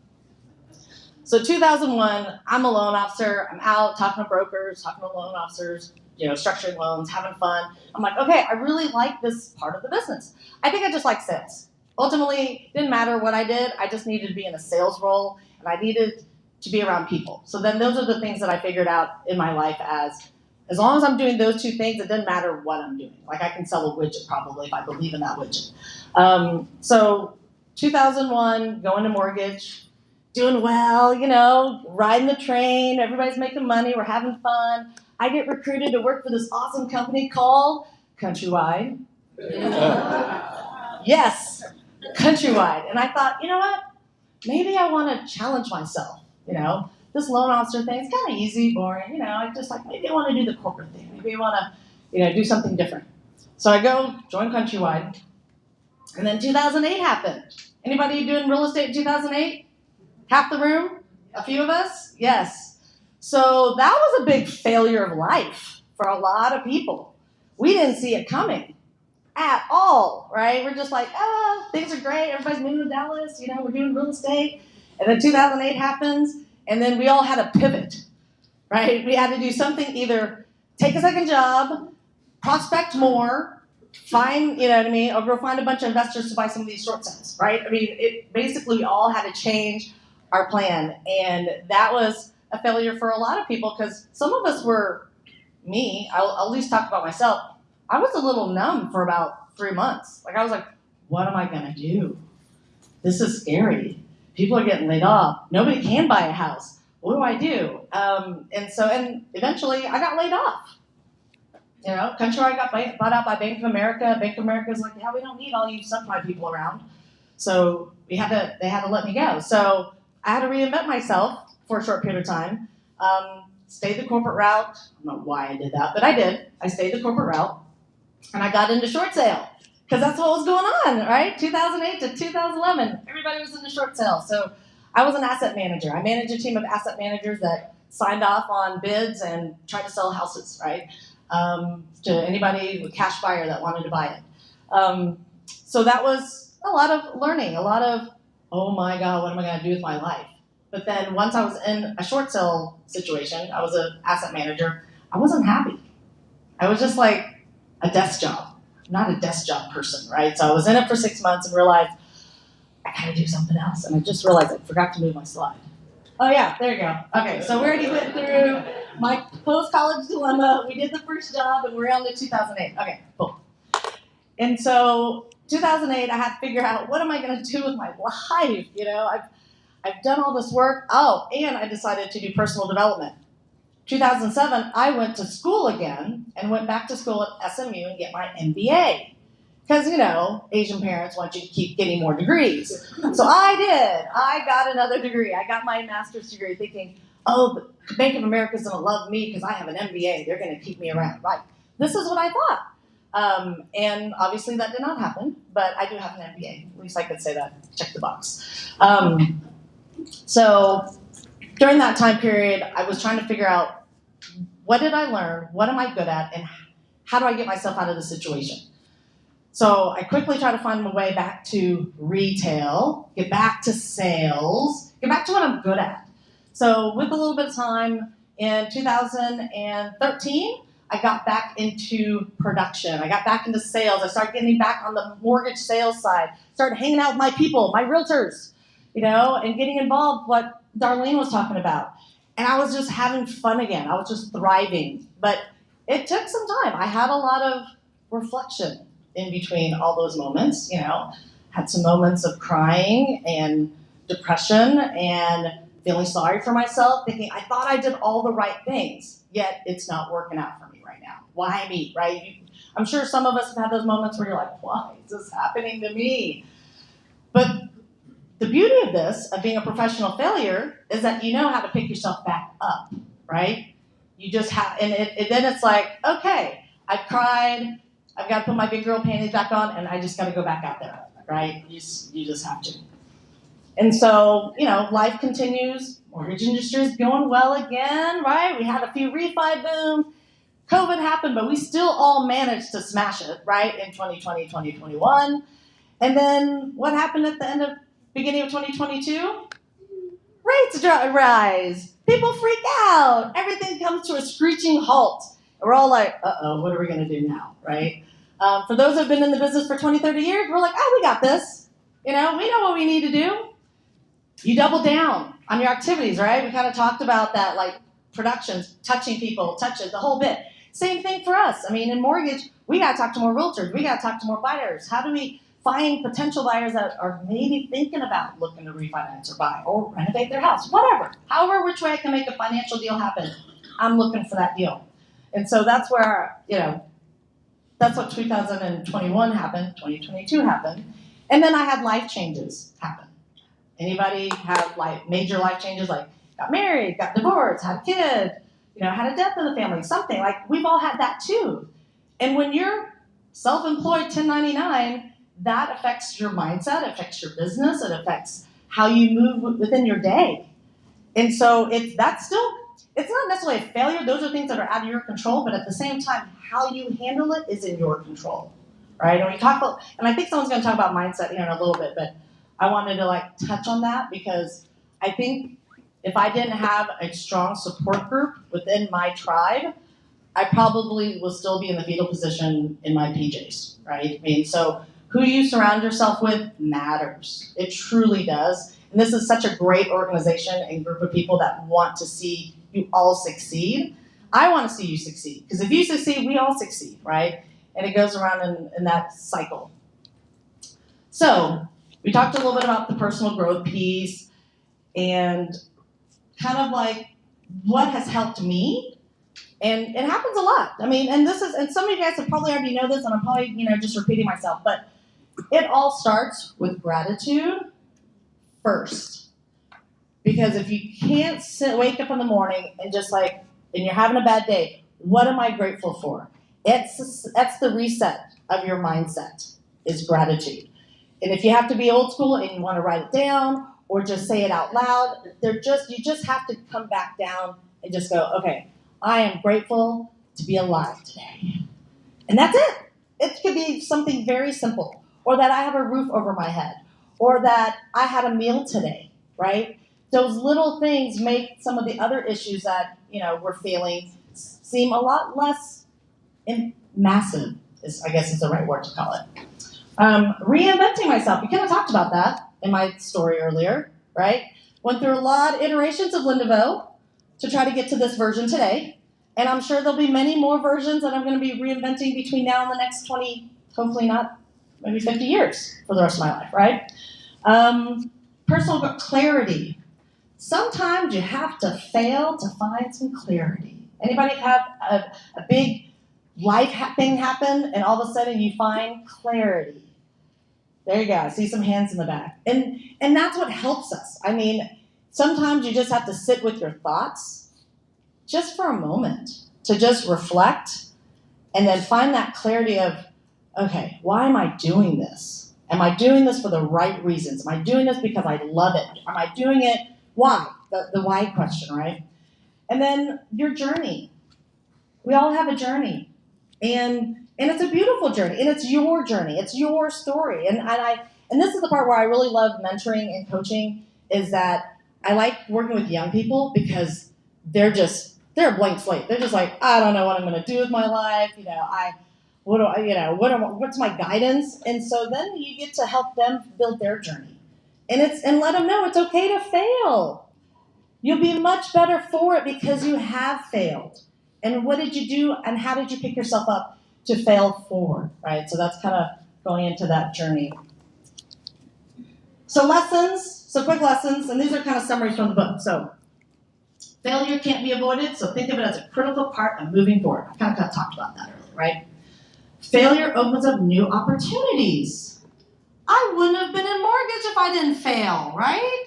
So 2001, I'm a loan officer. I'm out talking to brokers, talking to loan officers, structuring loans, having fun. I'm like, okay, I really like this part of the business. I think I just like sales. Ultimately, it didn't matter what I did. I just needed to be in a sales role, and I needed to be around people. So then those are the things that I figured out in my life as long as I'm doing those two things, it doesn't matter what I'm doing. Like I can sell a widget probably if I believe in that widget. So 2001, going to mortgage, doing well, riding the train. Everybody's making money. We're having fun. I get recruited to work for this awesome company called Countrywide. Yes. Countrywide. And I thought, you know what? Maybe I want to challenge myself. This loan officer thing is kind of easy, boring. I just maybe I want to do the corporate thing. Maybe I want to, do something different. So I go join Countrywide. And then 2008 happened. Anybody doing real estate in 2008? Half the room? A few of us? Yes. So that was a big failure of life for a lot of people. We didn't see it coming. At all, right? We're just like, things are great. Everybody's moving to Dallas. We're doing real estate. And then 2008 happens, and then we all had a pivot, right? We had to do something, either take a second job, prospect more, find, or go find a bunch of investors to buy some of these short sales, right? Basically we all had to change our plan. And that was a failure for a lot of people because some of us were, I'll at least talk about myself. I was a little numb for about 3 months. I was like, what am I going to do? This is scary. People are getting laid off. Nobody can buy a house. What do I do? And eventually I got laid off. Countrywide got bought out by Bank of America. Bank of America was like, yeah, we don't need all you supply people around. So they had to let me go. So I had to reinvent myself for a short period of time. Stayed the corporate route. I don't know why I did that, but I did. I stayed the corporate route. And I got into short sale. because that's what was going on, right? 2008 to 2011, everybody was in the short sale. So I was an asset manager. I managed a team of asset managers that signed off on bids and tried to sell houses, right? To anybody, a cash buyer that wanted to buy it. So that was a lot of learning, a lot of, oh my God, what am I going to do with my life? But then once I was in a short sale situation, I was an asset manager, I wasn't happy. I was just like a desk job. I'm not a desk job person, right? So I was in it for 6 months and realized I gotta do something else. And I just realized I forgot to move my slide. Oh yeah, there you go. Okay, so we already went through my post-college dilemma. We did the first job and we're on to 2008. Okay, cool. And so 2008, I had to figure out what am I gonna do with my life? You know, I've done all this work. Oh, and I decided to do personal development. 2007, I went to school again and went back to school at SMU and get my MBA. Because, you know, Asian parents want you to keep getting more degrees. So I did. I got another degree. I got my master's degree thinking, oh, Bank of America's going to love me because I have an MBA. They're going to keep me around. Right. This is what I thought. And obviously that did not happen, but I do have an MBA. At least I could say that. Check the box. So during that time period, I was trying to figure out what did I learn, what am I good at, and how do I get myself out of the situation? So I quickly tried to find my way back to retail, get back to sales, get back to what I'm good at. So with a little bit of time, in 2013, I got back into production. I got back into sales. I started getting back on the mortgage sales side, started hanging out with my people, my realtors, you know, and getting involved what Darlene was talking about. And I was just having fun again. I was just thriving. But it took some time. I had a lot of reflection in between all those moments, you know. Had some moments of crying and depression and feeling sorry for myself, thinking I thought I did all the right things, yet it's not working out for me right now. Why me, right? I'm sure some of us have had those moments where you're like, why is this happening to me? But the beauty of this, of being a professional failure, is that you know how to pick yourself back up, right? You just have, and then it's like, okay, I've cried, I've got to put my big girl panties back on, and I just got to go back out there, right? You just have to. And so, you know, life continues. Mortgage industry is going well again, right? We had a few refi booms. COVID happened, but we still all managed to smash it, right, in 2020, 2021. And then what happened at the beginning of 2022? Rates rise. People freak out. Everything comes to a screeching halt. And we're all like, uh-oh, what are we going to do now, right? For those who have been in the business for 20, 30 years, we're like, oh, we got this. You know, we know what we need to do. You double down on your activities, right? We kind of talked about that, like productions, touching people, touches, the whole bit. Same thing for us. I mean, in mortgage, we got to talk to more realtors. We got to talk to more buyers. How do we find potential buyers that are maybe thinking about looking to refinance or buy or renovate their house, whatever. However, which way I can make a financial deal happen, I'm looking for that deal. And so that's where, you know, that's what 2021 happened, 2022 happened. And then I had life changes happen. Anybody have like major life changes, like got married, got divorced, had a kid, you know, had a death in the family, something like we've all had that too. And when you're self-employed 1099, that affects your mindset, it affects your business, it affects how you move within your day. And so it's not necessarily a failure. Those are things that are out of your control, but at the same time, how you handle it is in your control, right? And we talk about, and I think someone's going to talk about mindset here in a little bit, but I wanted to like touch on that because I think if I didn't have a strong support group within my tribe, I probably will still be in the fetal position in my PJs, right? I mean, so who you surround yourself with matters. It truly does. And this is such a great organization and group of people that want to see you all succeed. I want to see you succeed because if you succeed, we all succeed, right? And it goes around in that cycle. So we talked a little bit about the personal growth piece and kind of like what has helped me. And it happens a lot. I mean, and some of you guys have probably already know this, and I'm probably, you know, just repeating myself, but it all starts with gratitude first. Because if you can't wake up in the morning and just like, and you're having a bad day, what am I grateful for? That's the reset of your mindset. is gratitude. And if you have to be old school and you want to write it down or just say it out loud, you just have to come back down and just go, okay, I am grateful to be alive today. And that's it. It could be something very simple, or that I have a roof over my head, or that I had a meal today, right? Those little things make some of the other issues that, we're feeling seem a lot less massive, I guess is the right word to call it. Reinventing myself. We kind of talked about that in my story earlier, right? Went through a lot of iterations of Lindevo to try to get to this version today. And I'm sure there'll be many more versions that I'm going to be reinventing between now and the next 20, hopefully not, maybe 50 years for the rest of my life, right? Personal clarity. Sometimes you have to fail to find some clarity. Anybody have a big life thing happen and all of a sudden you find clarity? There you go. I see some hands in the back. And that's what helps us. I mean, sometimes you just have to sit with your thoughts just for a moment to just reflect and then find that clarity of, okay, why am I doing this? Am I doing this for the right reasons? Am I doing this because I love it? Am I doing it? Why? The why question, right? And then your journey. We all have a journey. And it's a beautiful journey. And it's your journey. It's your story. And this is the part where I really love mentoring and coaching, is that I like working with young people because they're a blank slate. They're just like, I don't know what I'm going to do with my life. What's my guidance? And so then you get to help them build their journey. And let them know it's okay to fail. You'll be much better for it because you have failed. And what did you do and how did you pick yourself up to fail forward, right? So that's kind of going into that journey. So quick lessons, and these are kind of summaries from the book. So failure can't be avoided, so think of it as a critical part of moving forward. I kind of talked about that earlier, right? Failure opens up new opportunities. I wouldn't have been in mortgage if I didn't fail, right?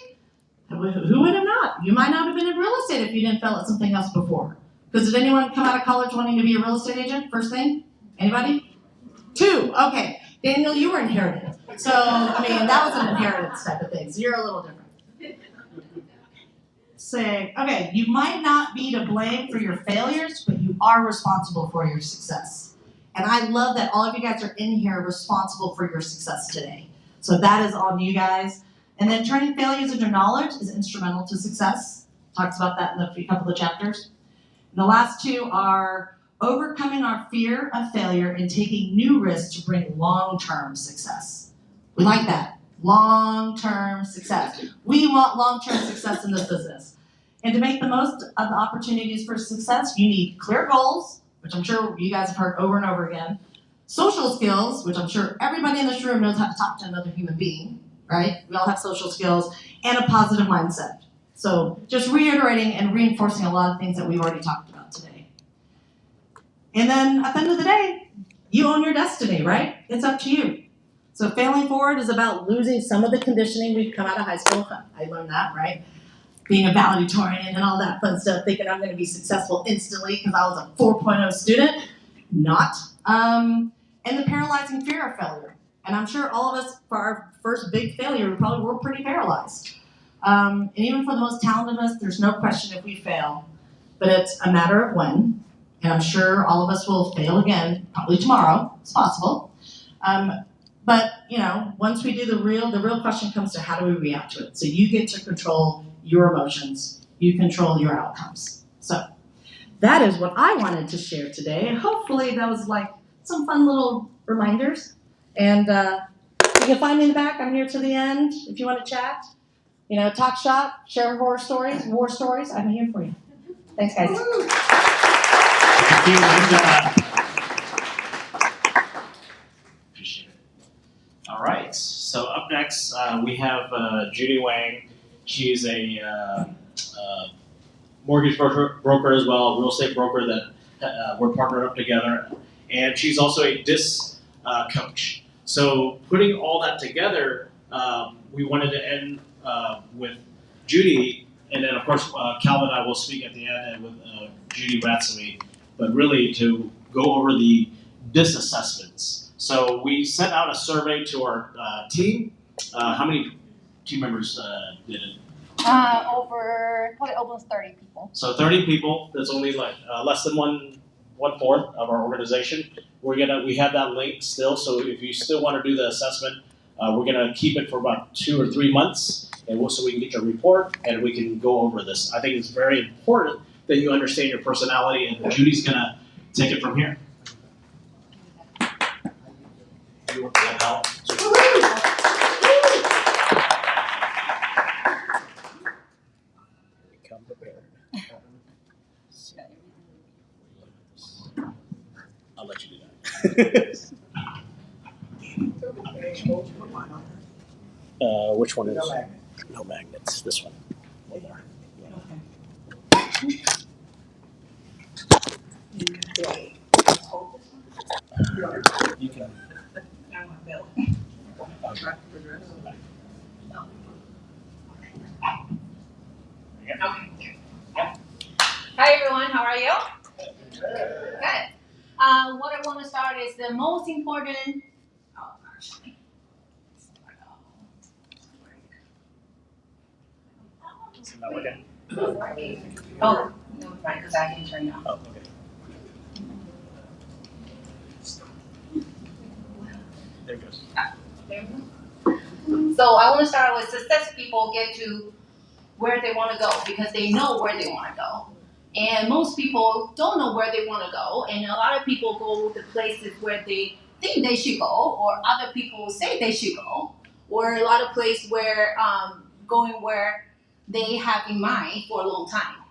Who would have not? You might not have been in real estate if you didn't fail at something else before. Because did anyone come out of college wanting to be a real estate agent, first thing? Anybody? 2, okay. Daniel, you were inherited. So, that was an inheritance type of thing, so you're a little different. Say, okay, you might not be to blame for your failures, but you are responsible for your success. And I love that all of you guys are in here responsible for your success today. So that is on you guys. And then turning failures into knowledge is instrumental to success. Talks about that in a couple of chapters. And the last 2 are overcoming our fear of failure and taking new risks to bring long-term success. We like that. Long-term success. We want long-term success in this business. And to make the most of the opportunities for success, you need clear goals, which I'm sure you guys have heard over and over again. Social skills, which I'm sure everybody in this room knows how to talk to another human being, right? We all have social skills, and a positive mindset. So just reiterating and reinforcing a lot of things that we've already talked about today. And then at the end of the day, you own your destiny, right? It's up to you. So failing forward is about losing some of the conditioning we've come out of high school. I learned that, right? Being a valedictorian and all that fun stuff, thinking I'm going to be successful instantly because I was a 4.0 student. Not. And the paralyzing fear of failure. And I'm sure all of us, for our first big failure, we probably were pretty paralyzed. And even for the most talented of us, there's no question if we fail. But it's a matter of when. And I'm sure all of us will fail again, probably tomorrow. It's possible. But, once we do the real question comes to how do we react to it? So you get to control your emotions. You control your outcomes. So that is what I wanted to share today. And hopefully that was like some fun little reminders. And you can find me in the back. I'm here to the end if you want to chat. Talk shop, share war stories. I'm here for you. Thanks, guys. Thank you, Linda. Appreciate it. All right. So up next, we have Judy Wang. She's a mortgage broker as well, a real estate broker that we're partnered up together. And she's also a DISC coach. So putting all that together, we wanted to end with Judy, and then of course Calvin and I will speak at the end and with Judy Ratsamy, but really to go over the DISC assessments. So we sent out a survey to our team. How many team members did it? Probably almost 30 people. So 30 people. That's only like less than one fourth of our organization. We have that link still. So if you still want to do the assessment, we're gonna keep it for about 2 or 3 months, and so we can get your report and we can go over this. I think it's very important that you understand your personality, and Judy's gonna take it from here. You want that help? Come prepared. I'll let you do that. Which one is? No magnets. This one. One more. You can. Hi everyone, how are you? Good. What I want to start is the most important. Oh, actually. Is it not working? Oh, no, right, because I didn't turn it on. Oh, okay. There it goes. So I want to start with success people get to where they want to go because they know where they want to go. And most people don't know where they want to go, and a lot of people go to places where they think they should go, or other people say they should go, or a lot of places where going where they have in mind for a long time.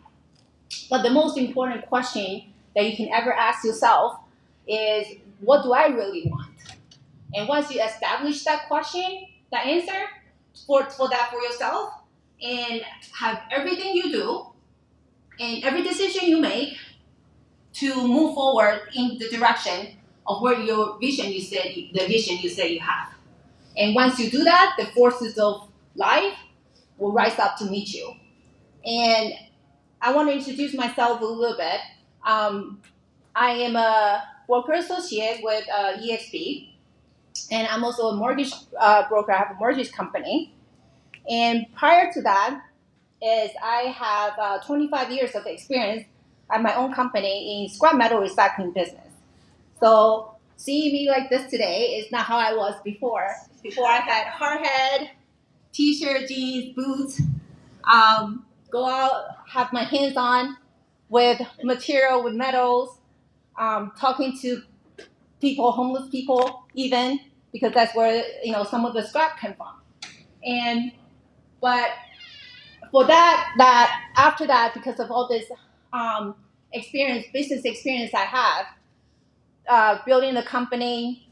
But the most important question that you can ever ask yourself is, what do I really want? And once you establish that question, that answer for yourself, and have everything you do and every decision you make to move forward in the direction of where your vision you say you have. And once you do that, the forces of life will rise up to meet you. And I want to introduce myself a little bit. I am a worker associate with EXP, and I'm also a mortgage broker. I have a mortgage company. And prior to that, is I have 25 years of experience at my own company in scrap metal recycling business. So seeing me like this today is not how I was before. Before I had hard head, t-shirt, jeans, boots, go out, have my hands on with material, with metals, talking to people, homeless people even, because that's where some of the scrap came from. But for that after that, because of all this business experience I have, building the company,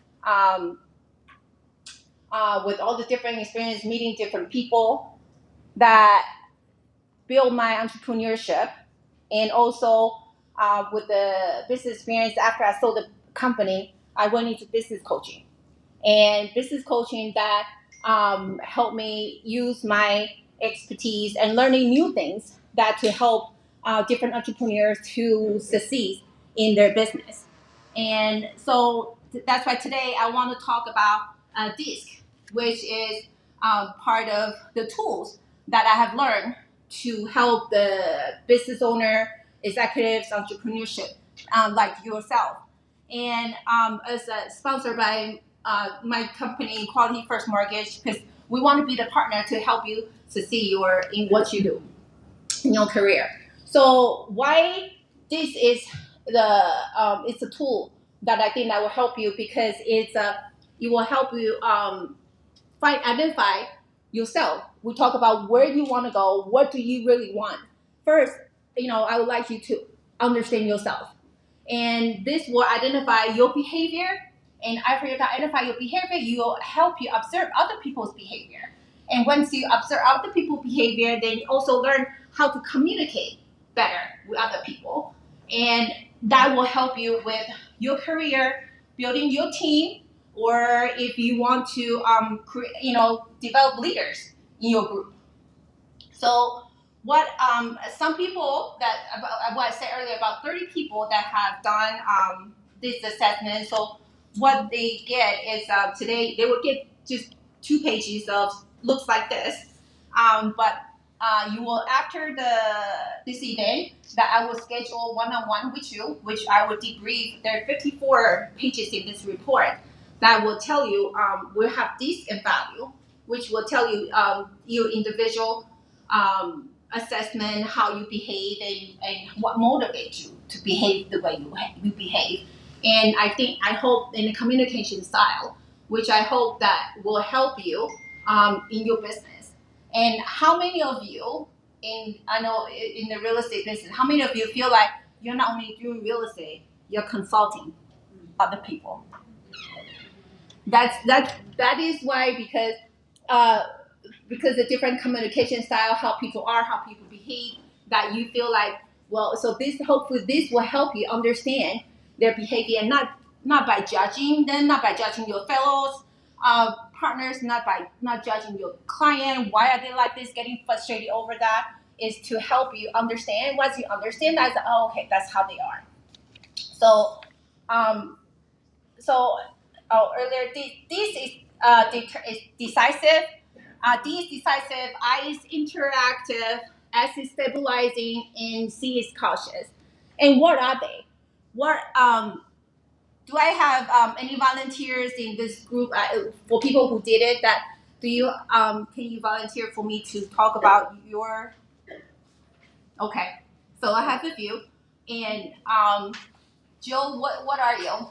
with all the different experience, meeting different people, that build my entrepreneurship, and also with the business experience after I sold the company, I went into business coaching, and business coaching that helped me use my expertise and learning new things that to help different entrepreneurs to succeed in their business. And so that's why today I want to talk about DISC, which is part of the tools that I have learned to help the business owner, executives, entrepreneurship like yourself. And as sponsored by my company, Quality First Mortgage, because we want to be the partner to help you succeed in what you do in your career. So why this is it's a tool that I think that will help you, because it will help you identify yourself. We talk about where you want to go, what do you really want. First, I would like you to understand yourself. And this will identify your behavior. And after you identify your behavior, you will help you observe other people's behavior. And once you observe other people's behavior, then you also learn how to communicate better with other people. And that will help you with your career, building your team, or if you want to develop leaders in your group. So what some people what I said earlier, about 30 people that have done this assessment. So what they get is today they will get just 2 pages of looks like this, but you will after this event that I will schedule one-on-one with you, which I will debrief. There are 54 pages in this report that will tell you we'll have this in value, which will tell you your individual assessment, how you behave, and what motivates you to behave the way you behave. And I hope in the communication style, which I hope that will help you in your business. And how many of you I know in the real estate business, how many of you feel like you're not only doing real estate, you're consulting other people? That is why, because the different communication style, how people are, how people behave, that you feel like, well, so hopefully this will help you understand their behavior, and not by judging them, not by judging your fellows partners, not judging your client. Why are they like this? Getting frustrated over that is to help you understand. Once you understand that, oh, okay, that's how they are. So, earlier this is decisive. D is decisive, I is interactive, S is stabilizing, and C is cautious. And what are they? What do I have any volunteers in this group for people who did it? That do you can you volunteer for me to talk about your? Okay, so I have a few. And Joe, what are you?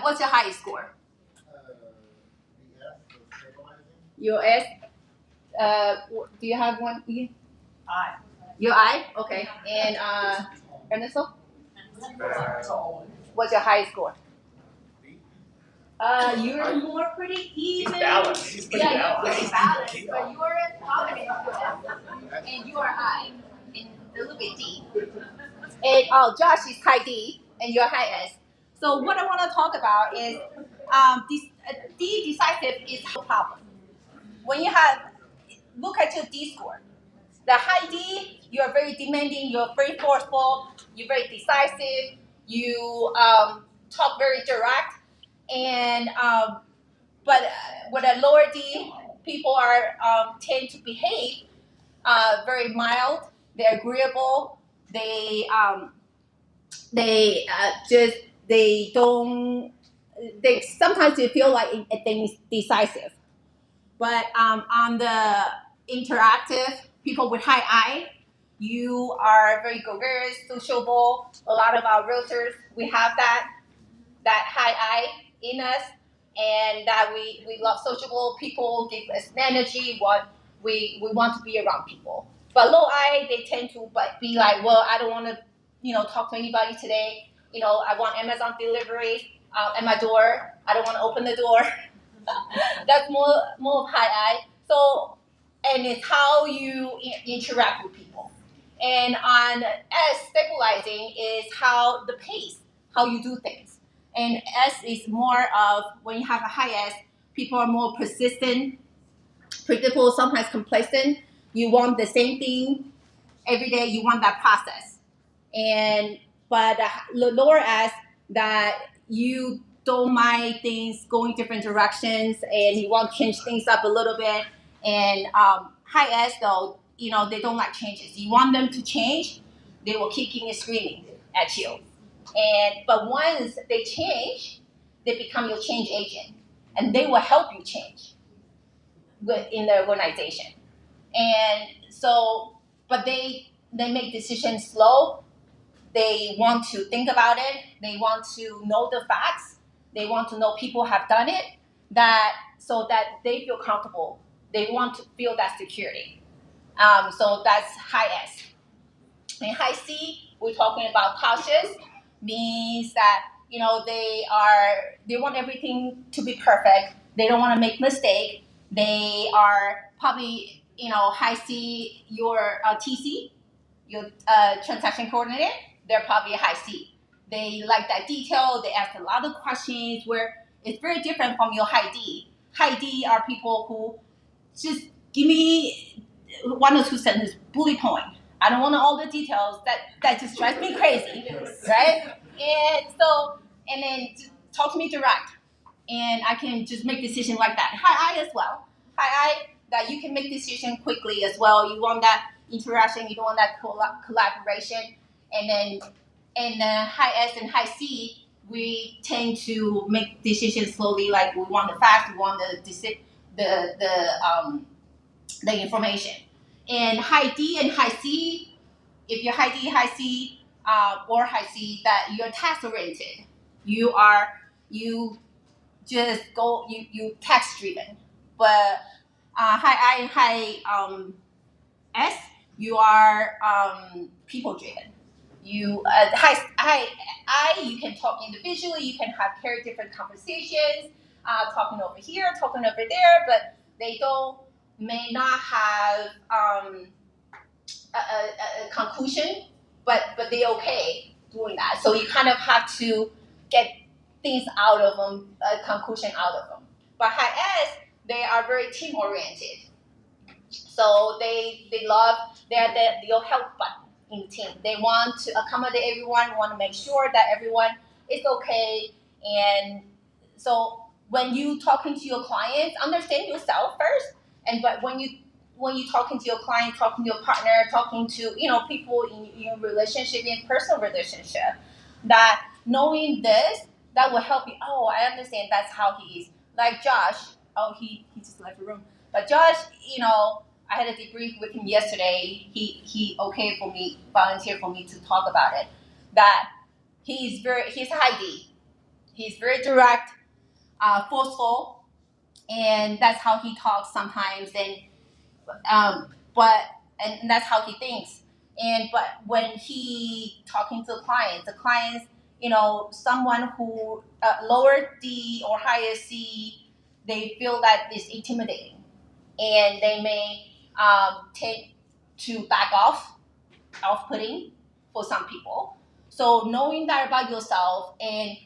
What's your highest score? Your S. Do you have one? I. Your I? Okay. And Ernesto? What's your highest score? You're more pretty even. He's balanced. He's pretty balanced. You're pretty balanced, but you are a dominant class. And you are high. And a little bit D. And Josh is high D, and you're high S. So what I want to talk about is D decisive is a problem. When you look at your D score. The high D, you're very demanding, you're very forceful, you're very decisive, you talk very direct, and but with a lower D, people tend to behave very mild. They're agreeable. They sometimes they feel like things decisive. But on the interactive, people with high I, you are very gregarious, sociable. A lot of our realtors, we have that high I in us, and that we love sociable people, give us energy. We want to be around people. But low I, they tend to be like, well, I don't want to, talk to anybody today. I want Amazon delivery at my door. I don't want to open the door. That's more of high I. So, and it's how you interact with people. And on S, stabilizing is how the pace, how you do things. And S is more of when you have a high S, people are more persistent, predictable, sometimes complacent. You want the same thing every day. You want that process. But the lower S, that you don't mind things going different directions, and you want to change things up a little bit. And high S, though, they don't like changes. You want them to change, they will kicking and screaming at you. But once they change, they become your change agent, and they will help you change in the organization. And so, but they make decisions slow. They want to think about it. They want to know the facts. They want to know people have done it, so that they feel comfortable. They want to feel that security. So that's high S. In high C, we're talking about cautious, means that they want everything to be perfect. They don't want to make mistake. They are probably high C, your TC, your transaction coordinator. They're probably a high C. They like that detail. They ask a lot of questions, where it's very different from your high D. High D are people who just give me 1 or 2 sentences, bullet point. I don't want all the details. That just drives me crazy, right? And then talk to me direct, and I can just make decision like that. Hi, I as well. Hi, I that you can make decision quickly as well. You want that interaction, you don't want that collaboration, and then high S and high C, we tend to make decisions slowly. Like we want the facts, we want the information. And high D and high C, if you're high D, high C, or high C, that you're task oriented. You just go you task driven. But high I and high S, you are people driven. You you can talk individually. You can have carry different conversations, talking over here, talking over there, but they may not have a conclusion, but they okay doing that. So you kind of have to get things out of them, a conclusion out of them. But high S, they are very team oriented. So they're the help button in the team. They want to accommodate everyone, want to make sure that everyone is okay. And so when you talking to your clients, understand yourself first. But when you talking to your client, talking to your partner, talking to people in your relationship, in personal relationship, that knowing this, that will help you. Oh, I understand. That's how he is. Like Josh. Oh, he just left the room. But Josh, I had a debrief with him yesterday. He okay for me, volunteered for me to talk about it. That he's high D. He's very direct, forceful, and that's how he talks sometimes. And that's how he thinks. But when he talking to the clients, someone who lower D or higher C, they feel that it's intimidating, and they may tend to back off-putting for some people. So knowing that about yourself and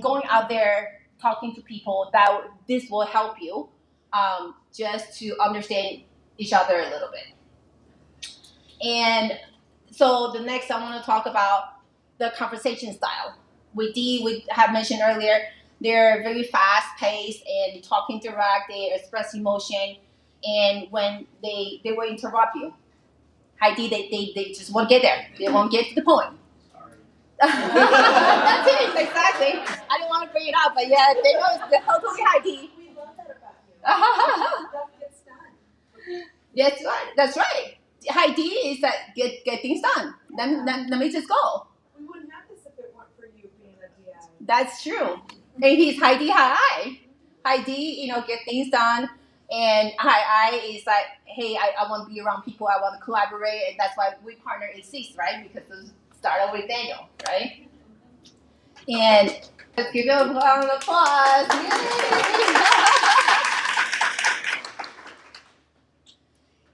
going out there talking to people, this will help you just to understand each other a little bit. And so the next I want to talk about the conversation style. With D, we have mentioned earlier, they're very fast-paced and talking direct. They express emotion, and when they will interrupt you. High D, they just won't get there. They won't get to the point. That's it, exactly. I didn't want to bring it up, but yeah, they know it's totally high D. We love that about you. Stuff gets done. That's right. High D is that get things done. Then let me just go. We wouldn't have this if it weren't for you being a DI. That's true. And he's high D, high I. High D, get things done. And high I is like, hey, I want to be around people. I want to collaborate. And that's why we partner exists, right? Because it started with Daniel, right? And let's give him a round of applause.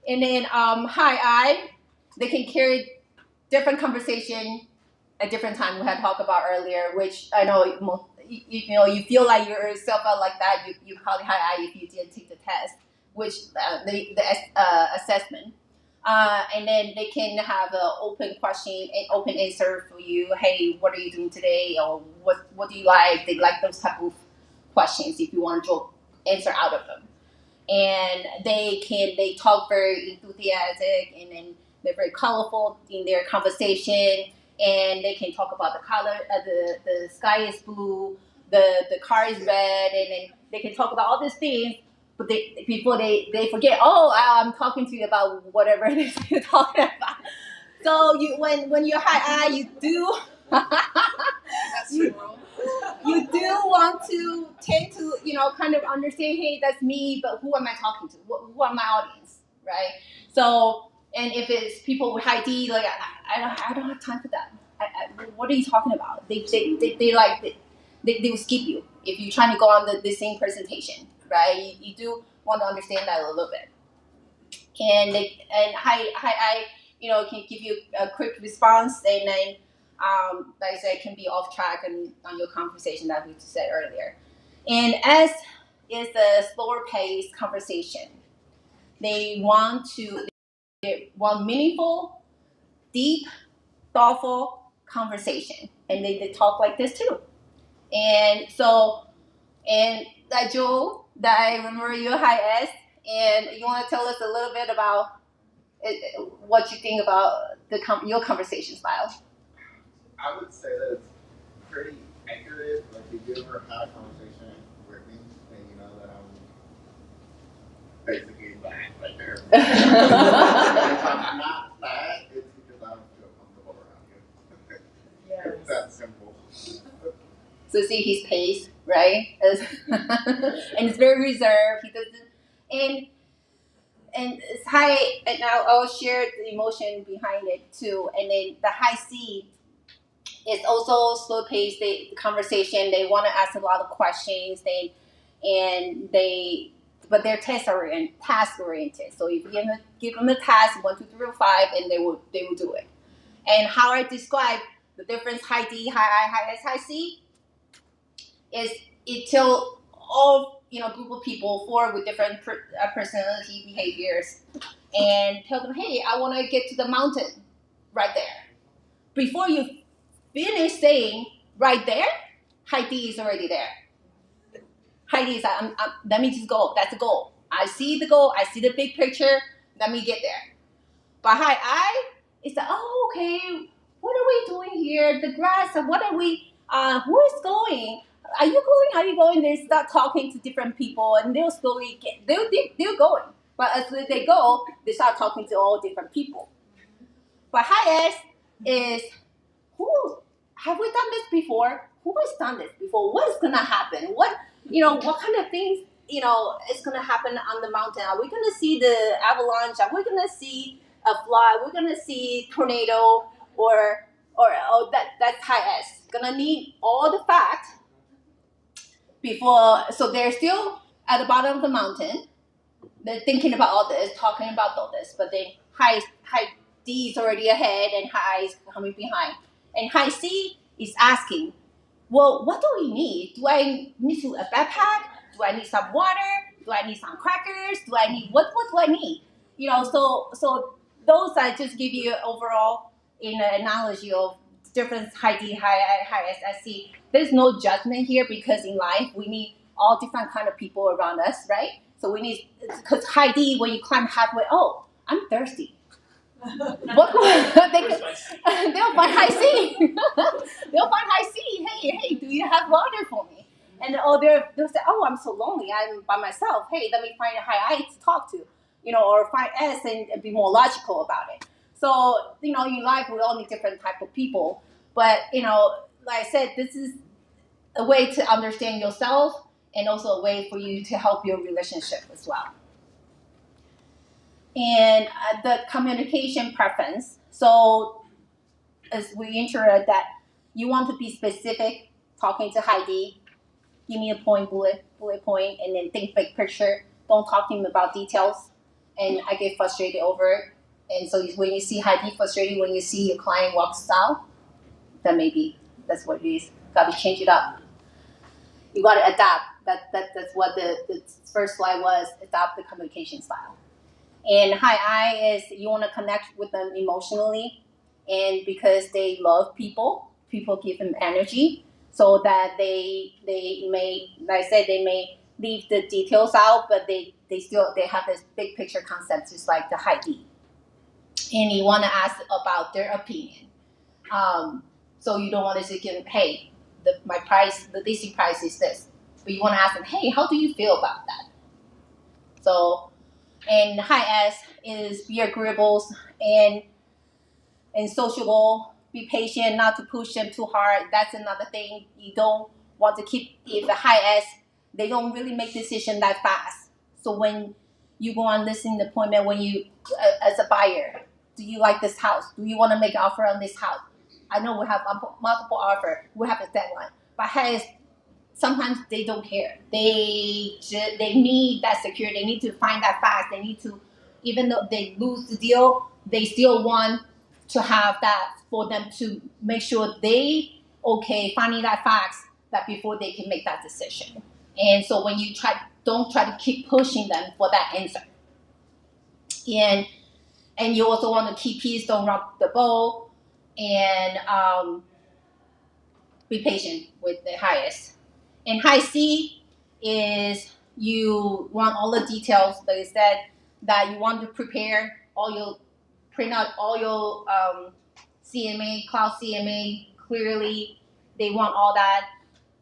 And then high I, they can carry different conversation at different time. We had talked about earlier, which I know you feel like yourself out like that. You probably high I if you didn't take the test, which the assessment. And then they can have an open question and open answer for you. Hey, what are you doing today? Or what do you like? They like those type of questions if you want to answer out of them. And they talk very enthusiastic, and then they're very colorful in their conversation, and they can talk about the color. The sky is blue, the car is red, and then they can talk about all these things. But before they forget, I'm talking to you about whatever it is you're talking about. So when you're high I, you do you do want to tend to kind of understand, hey, that's me, but who am I talking to? Who are my audience, right? So, and if it's people with high D, like I don't have time for that. What are you talking about? They will skip you if you're trying to go on the same presentation, right? You do want to understand that a little bit. And high I, can give you a quick response, and then like I said, can be off track on your conversation that we just said earlier. And S is the slower paced conversation. They want meaningful, deep, thoughtful conversation, and they talk like this too. And so, and that Joe, that I remember you hi S, and you want to tell us a little bit about what you think about your conversation style. I would say that it's pretty accurate. Like if you ever had a conversation with me, and you know that I'm basically that right there. If I'm not that, it's because I don't feel comfortable around you. Yes. It's that simple. So see his pace, right? And it's very reserved. He doesn't, and it's high. And now I'll share the emotion behind it too. And then the high C is also slow paced. The conversation. They want to ask a lot of questions. But they're task oriented. So if you give them a task 1, 2, 3, or 5, and they will do it. And how I describe the difference high D, high I, high S, high C is it till all group of people, 4 with different personality behaviors, and tell them, hey, I want to get to the mountain right there. Before you finish saying right there, high D is already there. High D is let me just go. That's the goal. I see the goal. I see the big picture. Let me get there. But high I is like, oh, okay. What are we doing here? The grass. What are we? Who is going? Are you going? Are you going? They start talking to different people, and they'll slowly they're going. But as they go, they start talking to all different people. But high S is who have we done this before? Who has done this before? What is gonna happen? What kind of things is gonna happen on the mountain? Are we gonna see the avalanche? Are we gonna see a flood? We're gonna see tornado or that's high S. Gonna need all the facts before. So they're still at the bottom of the mountain. They're thinking about all this, talking about all this, but then high D is already ahead and high is coming behind. And high C is asking, well, what do we need? Do I need a backpack? Do I need some water? Do I need some crackers? Do I need what do I need? So those I just give you overall in an analogy of different high D, high I, high S, I C. There's no judgment here because in life we need all different kind of people around us, right? So we need, because high D, when you climb halfway, oh, I'm thirsty. They'll find high C. They'll find high C. Hey, do you have water for me? And they'll say, oh, I'm so lonely. I'm by myself. Hey, let me find a high I to talk to, or find S and be more logical about it. So, in life, we all need different type of people. But, like I said, this is a way to understand yourself and also a way for you to help your relationship as well. And the communication preference. So as we interact that, you want to be specific, talking to Heidi, give me a bullet point, and then think big picture. Don't talk to him about details. And I get frustrated over it. And so when you see Heidi frustrated, when you see your client walks out, then maybe that's what it is. Got to change it up. You got to adapt. That's what the first slide was, adopt the communication style. And high I is you want to connect with them emotionally, and because they love people give them energy, so that they may, like I said, they may leave the details out, but they have this big picture concept, just like the high D. And you want to ask about their opinion. So you don't want to just give them, hey, the DC price is this. But you want to ask them, hey, how do you feel about that? So, and high S is be agreeable and sociable, be patient, not to push them too hard. That's another thing. You don't want to keep, if the high S, they don't really make decisions that fast. So when you go on listing appointment, when you, as a buyer, do you like this house? Do you want to make an offer on this house? I know we have multiple offers. We have a deadline. But high S, sometimes they don't care. They need that security. They need to find that fast. They need to, even though they lose the deal, they still want to have that for them to make sure they finding that facts that before they can make that decision. And so when you don't try to keep pushing them for that answer. And you also want to keep peace, don't rock the boat, and be patient with the highest. And high C is you want all the details, like I said, that you want to print out all your CMA, cloud CMA clearly. They want all that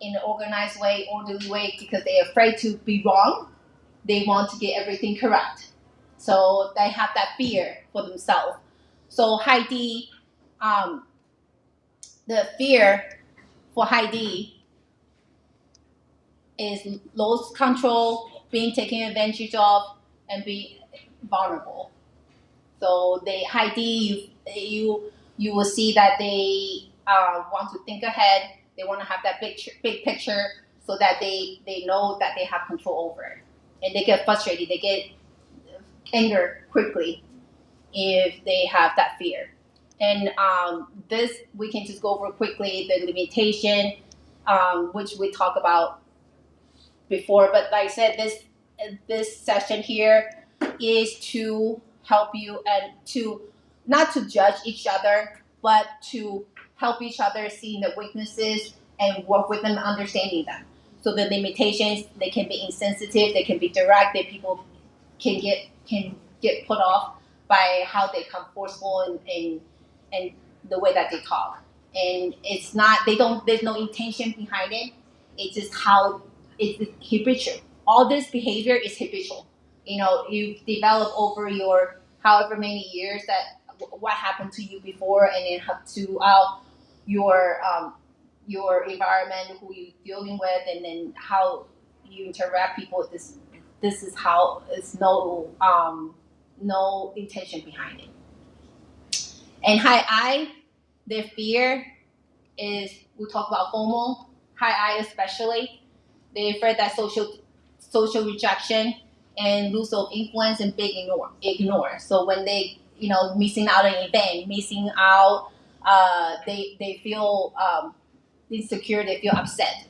in an organized way, orderly way, because they're afraid to be wrong. They want to get everything correct. So they have that fear for themselves. So high D, the fear for high D is loss control, being taken advantage of, and being vulnerable. So they high D, you will see that they want to think ahead. They want to have that big picture, so that they know that they have control over it, and they get frustrated. They get anger quickly if they have that fear. And this we can just go over quickly the limitation, which we talked about before. But like I said, this session here is to help you and to not to judge each other, but to help each other seeing the weaknesses and work with them, understanding them. So the limitations, they can be insensitive, they can be direct, that people can get put off by how they come forceful and the way that they talk. And it's not, there's no intention behind it. It's just how it's habitual. All this behavior is habitual. You develop over your however many years that what happened to you before, and then throughout your environment, who you're dealing with, and then how you interact people. This is how it's no intention behind it. And high I, their fear is, we talk about FOMO. High I especially, they're afraid that social rejection and lose of influence and big ignore. So when they missing out on an event, missing out, they feel insecure. They feel upset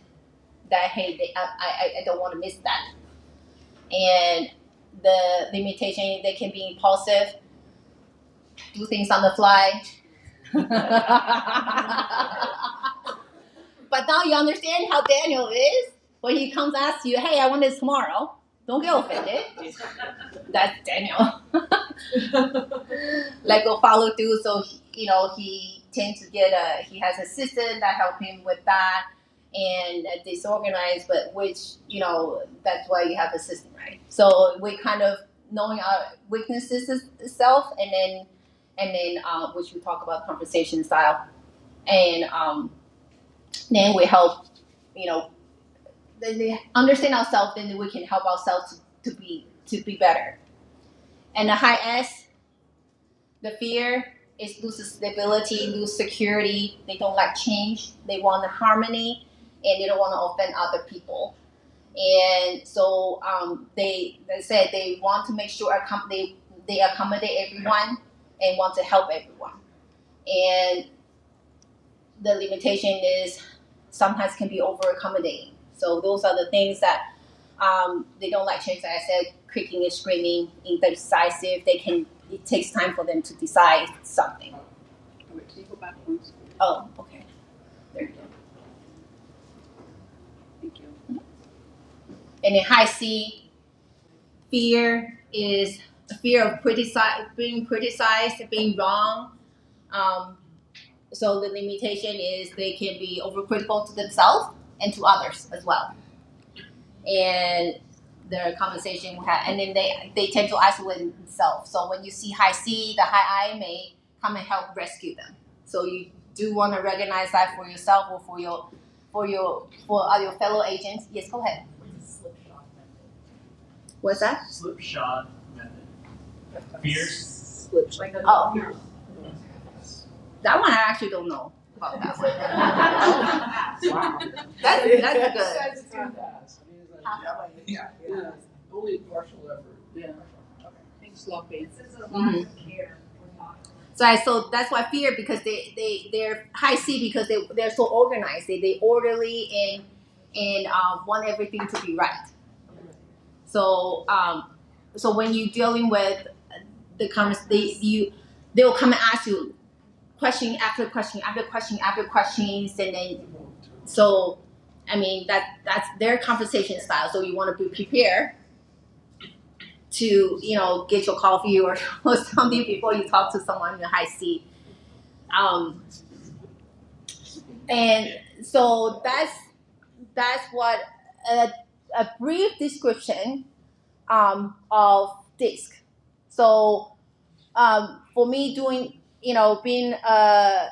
that hey, I don't want to miss that. And the limitation, they can be impulsive, do things on the fly. But now you understand how Daniel is. When he comes asks you, hey, I want this tomorrow, don't get offended. That's Daniel. Like go follow through. So he tends to get he has an assistant that help him with that, and disorganized, but which that's why you have assistant, right? So we kind of knowing our weaknesses itself, and then which we talk about conversation style, and then we help they understand ourselves, then we can help ourselves to be better. And the high S, the fear is lose stability, lose security. They don't like change. They want harmony, and they don't want to offend other people. And so they said they want to make sure they accommodate everyone and want to help everyone. And the limitation is sometimes can be over accommodating. So those are the things that they don't like change. Like I said, kicking and screaming, indecisive. It takes time for them to decide something. Wait, can you go back once? Oh, okay. There you go. Thank you. And in high C, fear is a fear of being criticized, being wrong. So the limitation is they can be overcritical to themselves and to others as well. And the conversation we have, and then they tend to isolate themselves. So when you see high C, the high I may come and help rescue them. So you do want to recognize that for yourself or for your fellow agents. Yes, go ahead. What's that? Slipshod method. Fears. Slipshod. Oh. That one I actually don't know about that one. Wow. That's good. Yeah. Only partial effort. Yeah. Okay. Sloppy. Mm-hmm. So that's why fear, because they're high C because they're so organized. They orderly and want everything to be right. So so when you're dealing with the conversation, they'll come and ask you question after question after question after questions, and then So, I mean, that's their conversation style. So you want to be prepared to, get your coffee or something before you talk to someone in the high seat. And so that's what a brief description of DISC. So for me, being a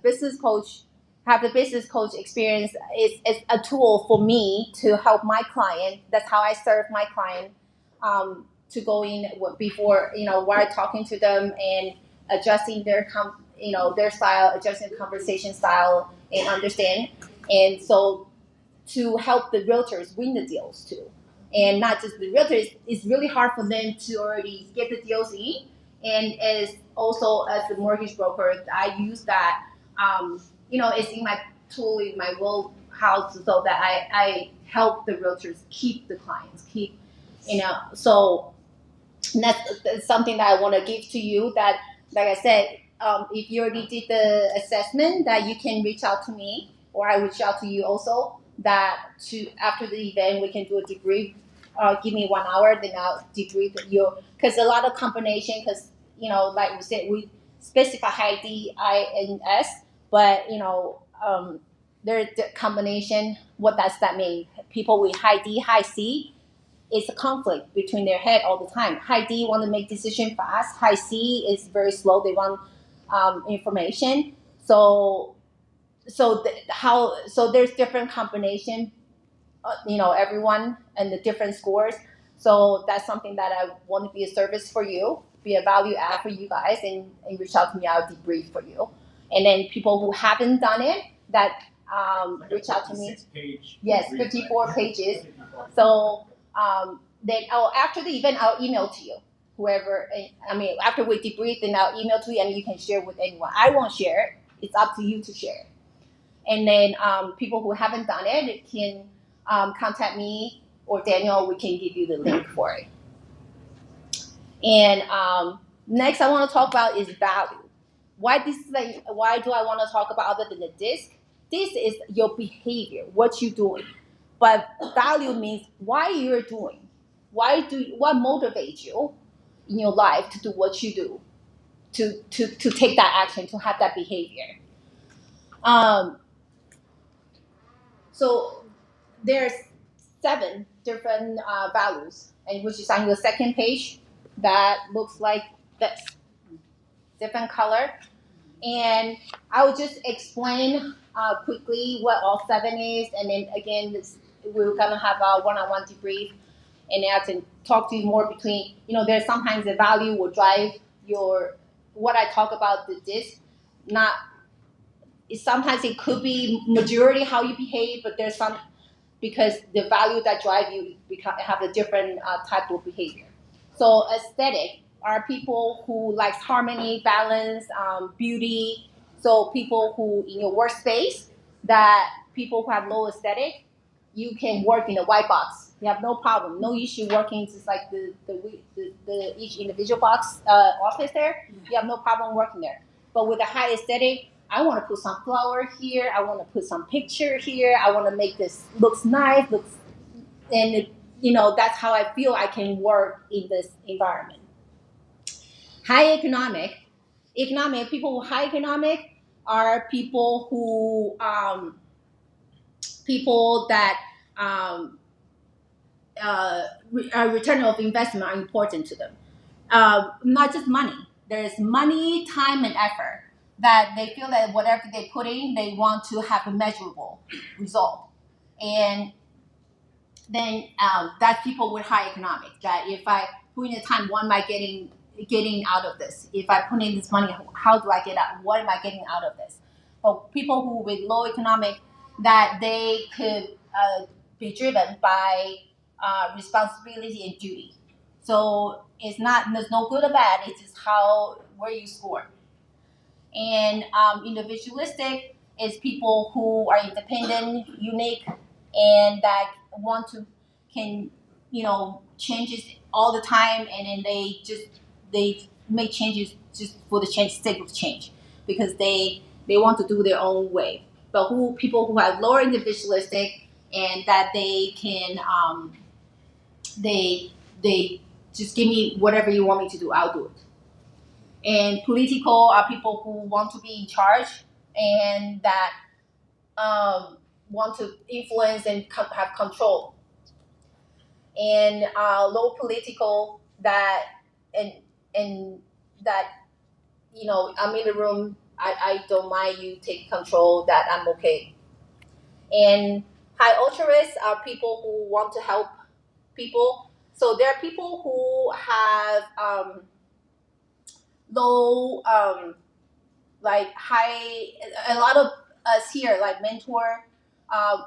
business coach, have the business coach experience is a tool for me to help my client. That's how I serve my client, to go in before, while talking to them and adjusting their their style, adjusting the conversation style and understand. And so to help the realtors win the deals too. And not just the realtors, it's really hard for them to already get the deals in. And as a mortgage broker, I use that, it's in my tool, in my wheelhouse, so that I help the realtors keep the clients, so that's something that I want to give to you, that, like I said, if you already did the assessment, that you can reach out to me, or I reach out to you also, that after the event we can do a debrief. Give me 1 hour, then I'll debrief you, because a lot of combination, because like we said, we specify high D, I, and S, but there's the combination. What does that mean? People with high D, high C, it's a conflict between their head all the time. High D want to make decision fast. High C is very slow. They want information. So there's different combination. Everyone and the different scores. So that's something that I want to be a service for you, be a value add for you guys, and reach out to me. I'll debrief for you. And then people who haven't done it, that reach out to me. Yes, 54 pages. So then after the event, I'll email to you. Whoever, after we debrief, then I'll email to you, and you can share with anyone. I won't share it. It's up to you to share. And then people who haven't done it can contact me or Daniel. We can give you the link for it. And next, I want to talk about is value. Why do I want to talk about other than the DISC? This is your behavior, what you're doing. But value means why you're doing. What motivates you in your life to do what you do, to take that action, to have that behavior. So there's 7 different values, and which is on the second page. That looks like this, different color. And I will just explain quickly what all 7 is, and then again, we're gonna have a one-on-one debrief, and I can talk to you more between. There's sometimes the value will drive what I talk about the DISC. Sometimes it could be majority how you behave, but there's some, because the value that drive you have a different type of behavior. So aesthetic are people who likes harmony, balance, beauty. So people who in your workspace, that people who have low aesthetic, you can work in a white box. You have no problem, no issue working just like the each individual box office there. You have no problem working there. But with a high aesthetic, I want to put some flower here. I want to put some picture here. I want to make this looks nice. And that's how I feel I can work in this environment. High economic people with high economic are people who return of investment are important to them. Not just money. There's money, time, and effort, that they feel that whatever they put in, they want to have a measurable result. And then that's people with high economic, that if I put in the time, what am I getting out of this? If I put in this money, how do I get out? What am I getting out of this? But people who with low economic, that they could be driven by responsibility and duty. So there's no good or bad, it's just where you score. And individualistic is people who are independent, unique, and that can changes all the time, and then they make changes just for the sake of change, because they want to do their own way. but people who have lower individualistic and that they can they just give me whatever you want me to do, I'll do it. And political are people who want to be in charge and that want to influence and have control. And low political that and that I'm in the room. I don't mind you take control. That I'm okay. And high altruists are people who want to help people. So there are people who have low, like high. A lot of us here, like mentor,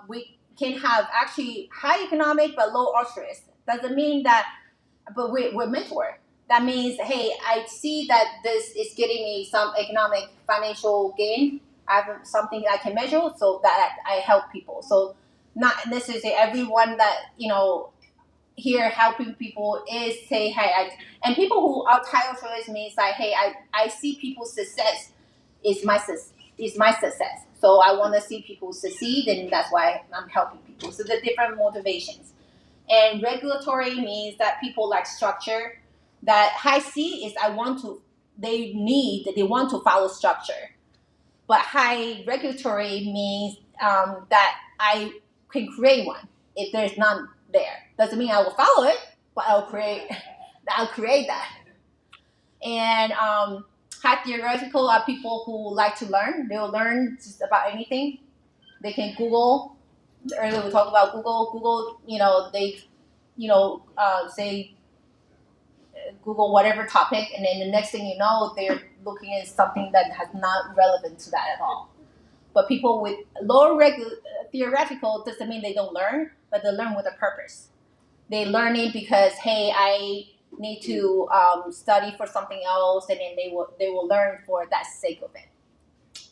we can have actually high economic but low altruist. Doesn't mean that, but we're mentor. That means, hey, I see that this is getting me some economic financial gain. I have something I can measure, so that I help people. So not necessarily everyone that here helping people is say, hey, and people who are high altruist means like, hey, I see people's success is my success. So I want to see people succeed, and that's why I'm helping people. So the different motivations. And regulatory means that people like structure. That high C is they want to follow structure. But high regulatory means that I can create one if there's none there. Doesn't mean I will follow it, but I'll create that. And high theoretical are people who like to learn. They will learn just about anything. They can Google. Earlier we talked about Google. Google, they say Google whatever topic, and then the next thing you know, they're looking at something that has not relevant to that at all. But people with lower theoretical doesn't mean they don't learn, but they learn with a purpose. They learn it because, hey, I need to study for something else, and then they will learn for that sake of it.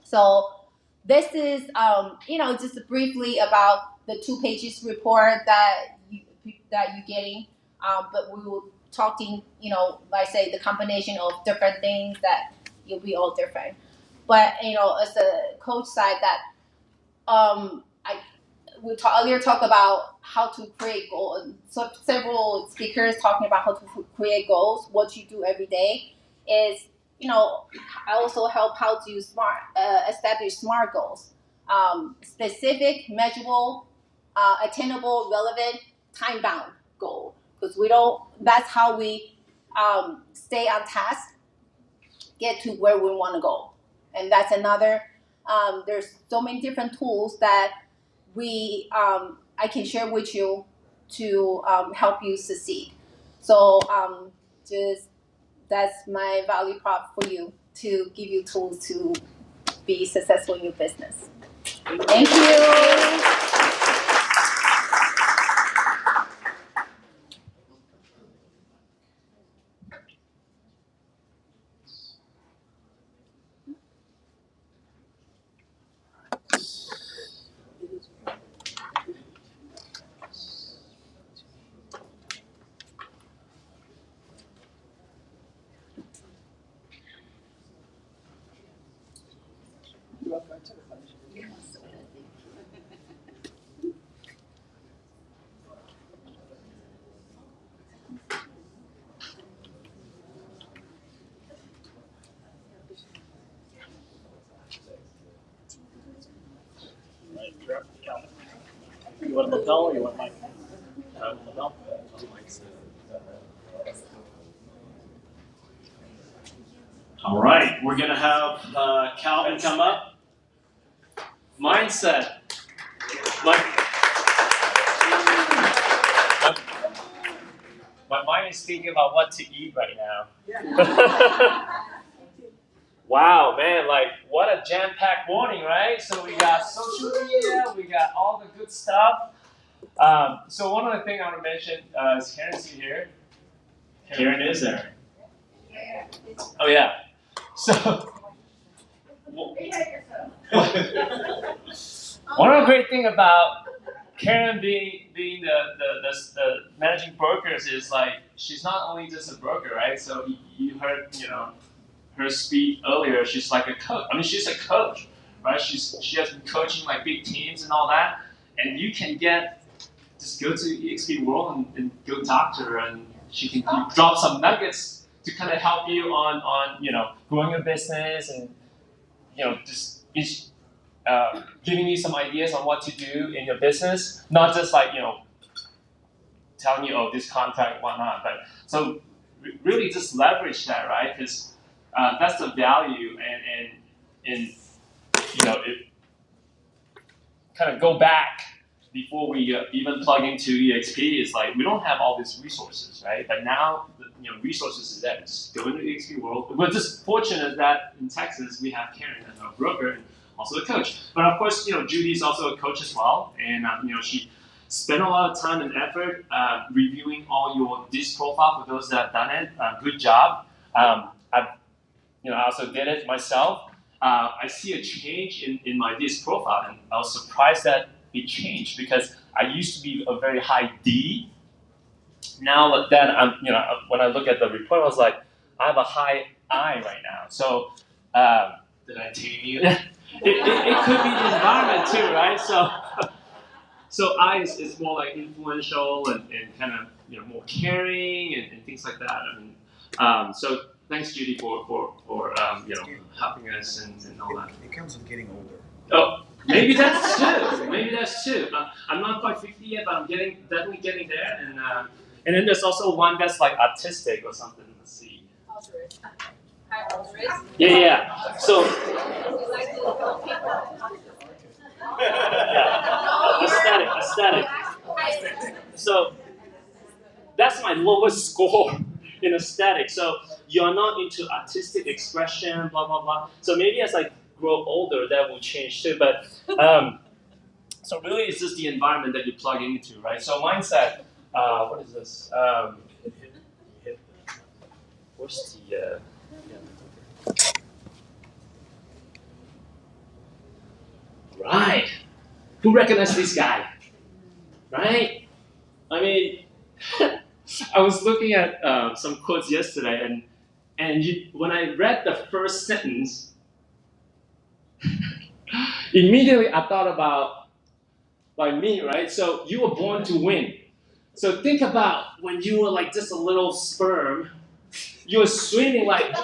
So this is just briefly about the 2 pages report that you're getting, but we will talking, like I say, the combination of different things that you'll be all different. But as a coach side, that we earlier talked about how to create goals. So several speakers talking about how to create goals. What you do every day is, I also help how to establish SMART goals, specific, measurable, attainable, relevant, time bound goal. Because that's how we stay on task, get to where we want to go. And that's another, there's so many different tools that I can share with you to help you succeed. So that's my value prop for you, to give you tools to be successful in your business. Thank you. You want a lapel or you want my lapel? All right, we're going to have Calvin come up. Mindset. My mind is thinking about what to eat right now. Wow, man, like what a jam-packed morning, right? So we got social media, we got all the good stuff. So one of the things I want to mention is Karen's here. Karen is there. Oh yeah. So one of the great things about Karen being the managing brokers is like she's not only just a broker, right? So you heard her speak earlier. She's like a coach. I mean, she's a coach, right? She has been coaching like big teams and all that, and you can just go to EXP World and go talk to her, and she can drop some nuggets to kind of help you on growing your business and just giving you some ideas on what to do in your business, not just like telling you, oh, this contract, whatnot. But so really just leverage that, right? Because that's the value, and it kind of go back before we even plug into EXP. Is like we don't have all these resources, right? But now resources is there. Just go into EXP World. We're just fortunate that in Texas we have Karen as our broker and also a coach. But of course, Judy's also a coach as well, and she spent a lot of time and effort reviewing all your disc profile for those that have done it. Good job. I also did it myself. I see a change in my disc profile, and I was surprised that it changed because I used to be a very high D. Now that I'm, when I look at the report, I was like, I have a high I right now. So did I tame you? it could be the environment too, right? So I is more like influential and kind of more caring and things like that. I mean, so thanks Judy for helping us and all that. It comes with getting older. Oh, maybe that's true. Maybe that's true. I'm not quite 50 yet, but I'm definitely getting there. And then there's also one that's like autistic or something. Let's see. Yeah. So. Yeah. Aesthetic. So that's my lowest score in aesthetic. So you're not into artistic expression, blah blah blah. So maybe as I grow older, that will change too. But so really, it's just the environment that you plug into, right? So mindset. What is this? Where's the? Right. Who recognized this guy? Right? I mean, I was looking at some quotes yesterday, and when I read the first sentence, immediately I thought about like me, right? So you were born to win. So think about when you were like just a little sperm, you were swimming like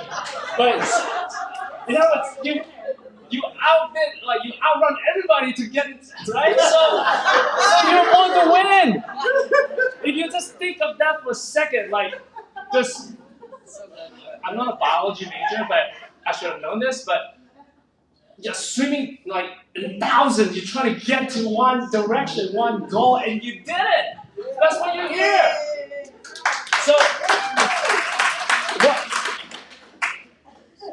you outrun everybody to get it, right? So you're born to win. If you just think of that for a second, like just, I'm not a biology major, but I should have known this, but you're swimming like in thousands, you're trying to get to one direction, one goal, and you did it. That's why you're here.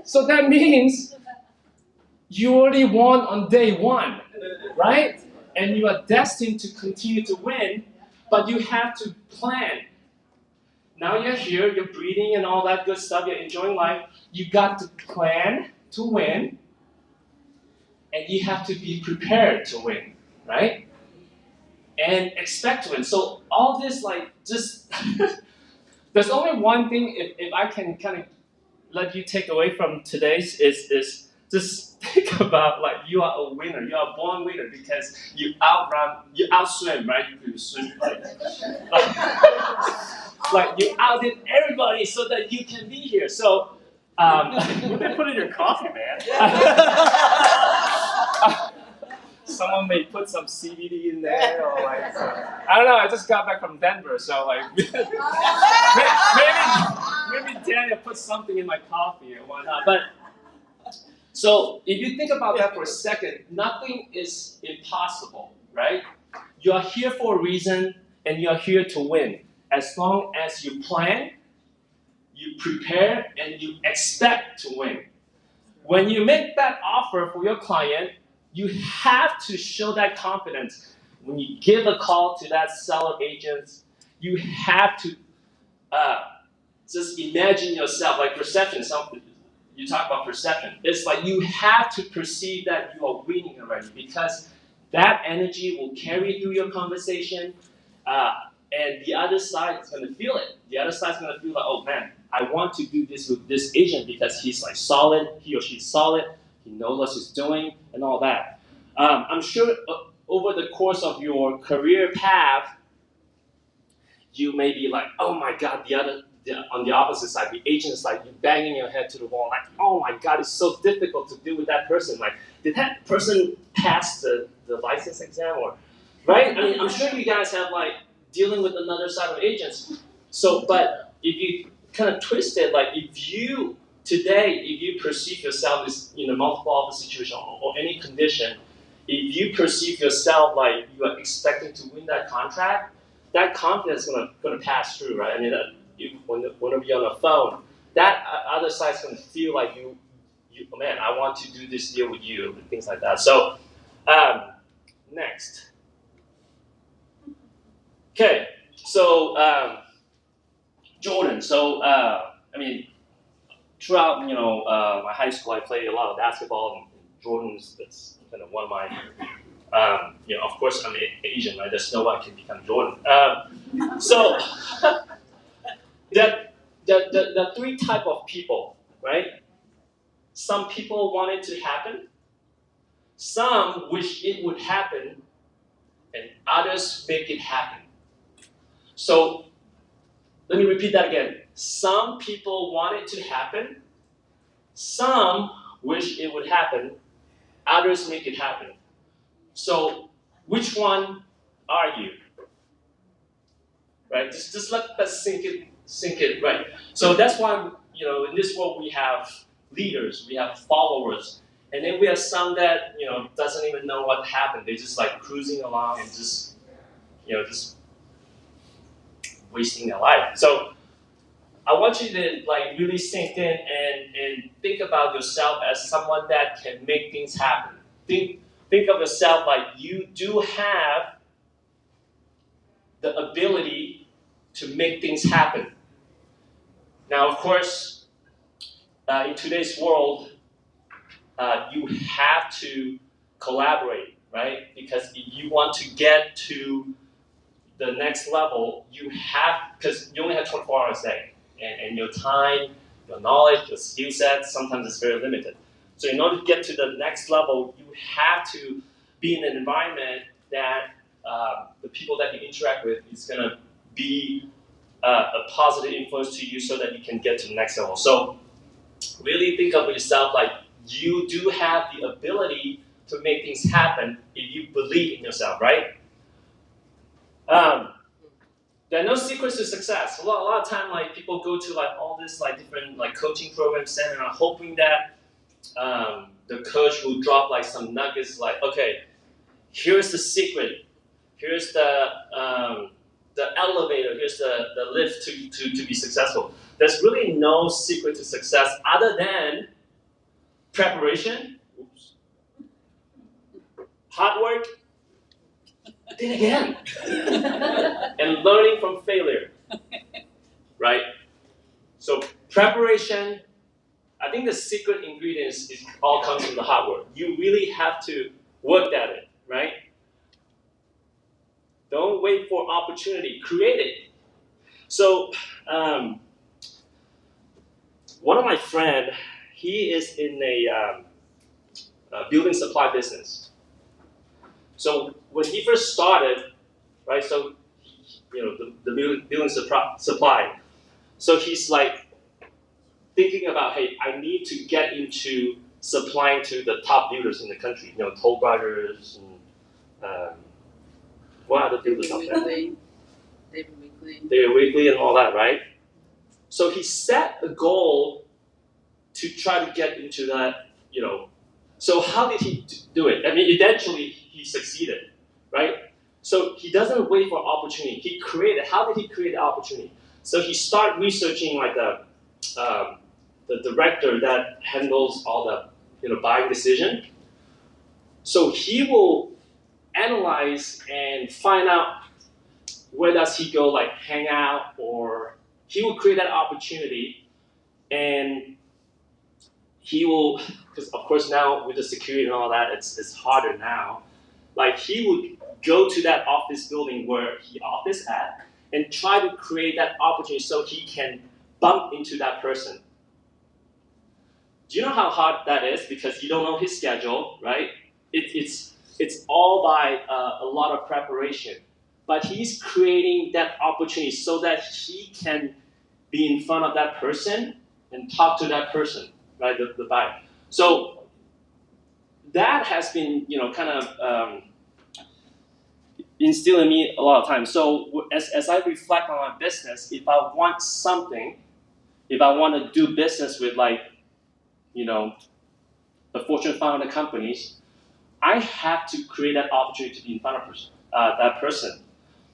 So that means you already won on day one, right? And you are destined to continue to win, but you have to plan. Now you're here, you're breathing and all that good stuff, you're enjoying life. You got to plan to win, and you have to be prepared to win, right? And expect to win. So all this, like, just, there's only one thing, if I can kind of let you take away from today's, is just think about, like, you are a winner. You are a born winner because you outswim, right? You swim, like you outdid everybody so that you can be here. So, what they put in your coffee, man? Someone may put some CBD in there, or like, I don't know. I just got back from Denver, so like, maybe Daniel put something in my coffee or whatnot. But so if you think about that for a second, nothing is impossible, right? You are here for a reason, and you are here to win. As long as you plan, you prepare, and you expect to win. When you make that offer for your client, you have to show that confidence. When you give a call to that seller agent, you have to just imagine yourself, like perception. You talk about perception. It's like you have to perceive that you are winning already, because that energy will carry through your conversation, and the other side is going to feel it. The other side is going to feel like, oh man, I want to do this with this agent because he's like solid, he or she's solid. he knows what he's doing, and all that. I'm sure over the course of your career path, you may be like, oh my God, on the opposite side, the agent is like, you're banging your head to the wall, like, oh my God, it's so difficult to deal with that person. Like, did that person pass the license exam, or, right? I mean, I'm sure you guys have like dealing with another side of agents. So, but if you kind of twist it, like if you perceive yourself as in a multiple offer situation or any condition, if you perceive yourself like you are expecting to win that contract, that confidence is gonna pass through, right? I mean, whenever you're on the phone, that other side's gonna feel like you, man, I want to do this deal with you, and things like that. So, next. Okay, so Jordan. So I mean, throughout my high school, I played a lot of basketball, and Jordan's that's kind of one of my. Of course, I'm Asian, right? There's no way I can become Jordan. So the three type of people, right? Some people want it to happen. Some wish it would happen, and others make it happen. So let me repeat that again. Some people want it to happen. Some wish it would happen. Others make it happen. So which one are you? Right? Just let that sink it, right? So that's why, in this world we have leaders, we have followers, and then we have some that, doesn't even know what happened. They're just like cruising along and just wasting their life. So I want you to like really sink in and think about yourself as someone that can make things happen. Think of yourself like you do have the ability to make things happen. Now, of course, in today's world, you have to collaborate, right? Because if you want to get to the next level, because you only have 24 hours a day, and your time, your knowledge, your skill set, sometimes it's very limited. So in order to get to the next level, you have to be in an environment that the people that you interact with is going to be a positive influence to you so that you can get to the next level. So really think of yourself like you do have the ability to make things happen if you believe in yourself, right? There are no secrets to success. A lot of time, like people go to like all this like different like coaching programs, seminar, hoping that the coach will drop like some nuggets, like, okay, here's the secret, here's the elevator, here's the lift to be successful. There's really no secret to success other than preparation, hard work, then again, and learning from failure, right? So preparation, I think the secret ingredient is all comes from the hard work. You really have to work at it, right? Don't wait for opportunity, create it. So one of my friends, he is in a building supply business. So when he first started, right, so the building supply, so he's like thinking about, hey, I need to get into supplying to the top builders in the country, Toll Brothers, and what other builders out there? David Weekley and all that, right? So he set a goal to try to get into that, So how did he do it? I mean, eventually he succeeded, right? So he doesn't wait for opportunity. How did he create the opportunity? So he started researching like the director that handles all the buying decision. So he will analyze and find out where does he go, like hang out, or he will create that opportunity, and he will, because of course now with the security and all that, it's harder now. Like he would go to that office building where he office at and try to create that opportunity so he can bump into that person. Do you know how hard that is? Because you don't know his schedule, right? It's all by a lot of preparation. But he's creating that opportunity so that he can be in front of that person and talk to that person, right? The buyer. So that has been, kind of instilled in me a lot of times. So as I reflect on my business, if I want something, if I want to do business with the Fortune 500 companies, I have to create that opportunity to be in front of that person.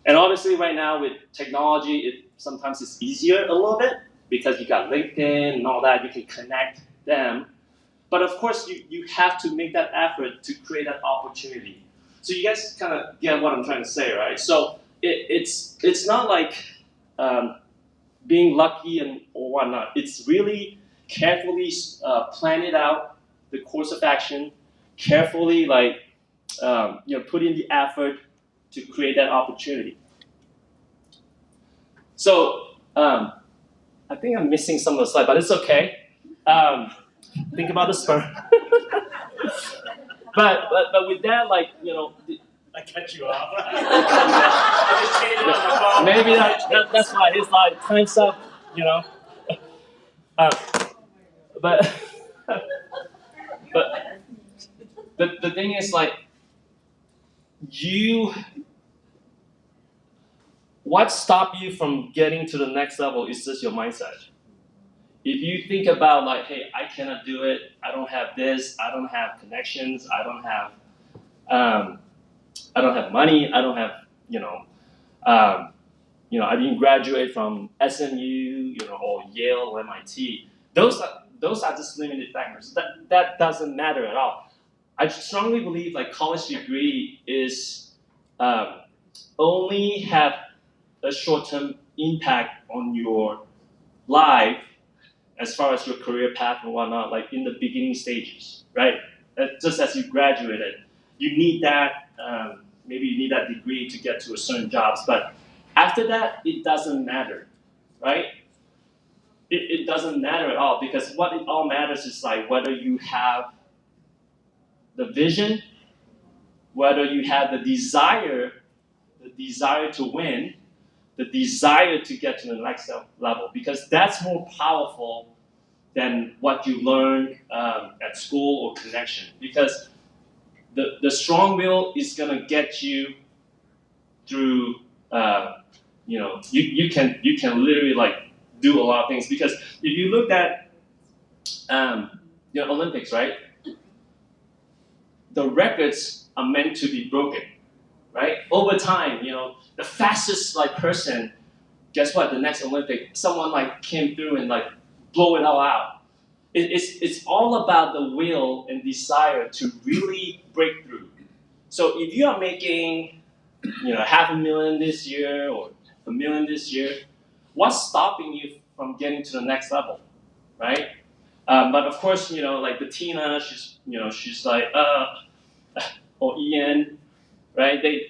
And obviously right now with technology, sometimes it's easier a little bit because you got LinkedIn and all that, you can connect them. But of course, you have to make that effort to create that opportunity. So you guys kind of get what I'm trying to say, right? So it's not like being lucky or whatnot. It's really carefully plan it out, the course of action, carefully put in the effort to create that opportunity. So I think I'm missing some of the slide, but it's okay. Think about the sperm. but with that, I cut you off. Maybe that's why it's like time's up, but the thing is what stops you from getting to the next level is just your mindset. If you think about hey, I cannot do it, I don't have this, I don't have connections, I don't have money, I don't have I didn't graduate from SMU, or Yale or MIT. Those are just limited factors. That doesn't matter at all. I strongly believe college degree is only have a short-term impact on your life as far as your career path and whatnot, in the beginning stages, right? Just as you graduated, you need that. Maybe you need that degree to get to a certain jobs, but after that, it doesn't matter, right? It doesn't matter at all because what it all matters is whether you have the vision, whether you have the desire to win, the desire to get to the next level, because that's more powerful than what you learn at school or connection. Because the strong will is gonna get you through. You can literally do a lot of things, because if you look at Olympics, right? The records are meant to be broken, right? Over time, the fastest person, guess what? The next Olympic, someone came through and blow it all out. It's all about the will and desire to really break through. So if you are making $500,000 this year or $1 million this year, what's stopping you from getting to the next level, right? But of course, Bettina, she's or Ian, right? They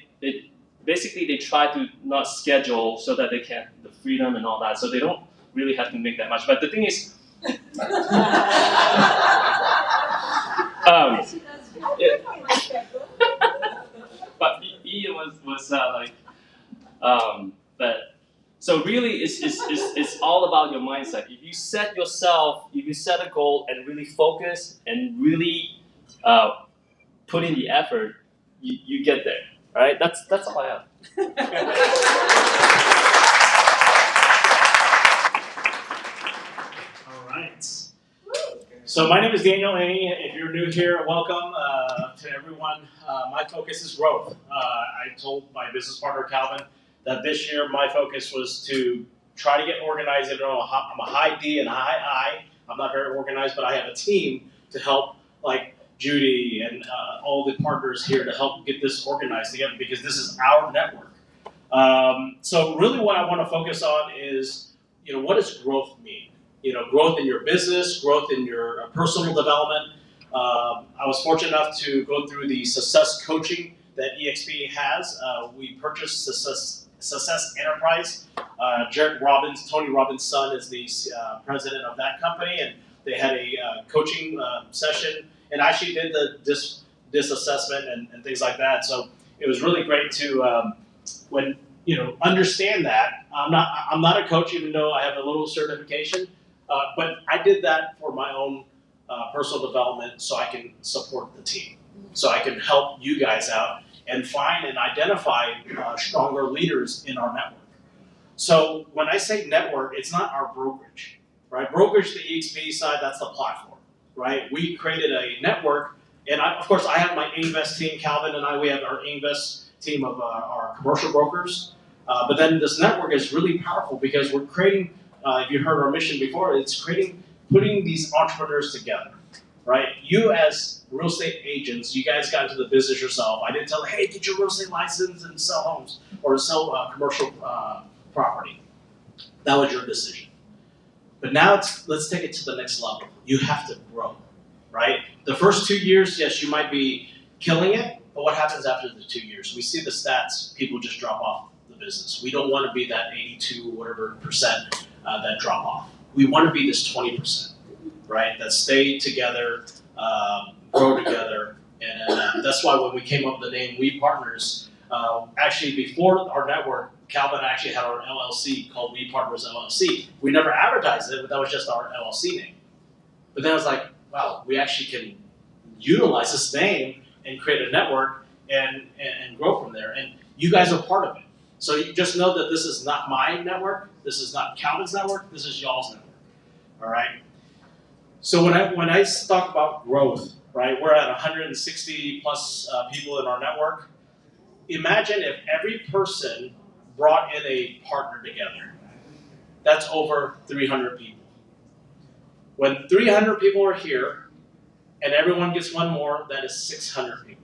basically they try to not schedule so that they can the freedom and all that, so they don't really have to make that much. But the thing is, but Ian was but so really it's all about your mindset. If you set a goal and really focus and really put in the effort, you get there. All right, that's all I have. All right. So my name is Daniel Annie. If you're new here, welcome to everyone. My focus is growth. I told my business partner Calvin that this year my focus was to try to get organized. I'm a high D and a high I. I'm not very organized, but I have a team to help, Judy and all the partners here to help get this organized together, because this is our network. So really what I want to focus on is, what does growth mean? Growth in your business, growth in your personal development. I was fortunate enough to go through the success coaching that EXP has. We purchased Success Success Enterprise. Tony Robbins' son, is the president of that company, and they had a coaching session, and I actually did this assessment and things like that. So it was really great to understand that. I'm not a coach, even though I have a little certification, but I did that for my own personal development, so I can support the team, so I can help you guys out and find and identify stronger leaders in our network. So when I say network, it's not our brokerage, right? Brokerage, the EXP side, that's the platform, right? We created a network, and of course I have my Invest team, Calvin and I, we have our Invest team of our commercial brokers. But then this network is really powerful because we're creating, if you heard our mission before, it's putting these entrepreneurs together, right? You as real estate agents, you guys got into the business yourself. I didn't tell them, hey, get your real estate license and sell homes or sell commercial property. That was your decision. But now let's take it to the next level. You have to grow, right? The first 2 years, yes, you might be killing it, but what happens after the 2 years? We see the stats, people just drop off the business. We don't want to be that 82 whatever percent that drop off. We want to be this 20%, right? That stay together, grow together, and that's why when we came up with the name We Partners, actually before our network, Calvin actually had our LLC called We Partners LLC. We never advertised it, but that was just our LLC name. But then I was like, wow, we actually can utilize this name and create a network and grow from there. And you guys are part of it. So you just know that this is not my network, this is not Calvin's network, this is y'all's network. All right. So when I talk about growth, right, we're at 160 plus people in our network. Imagine if every person brought in a partner together. That's over 300 people. When 300 people are here and everyone gets one more, that is 600 people.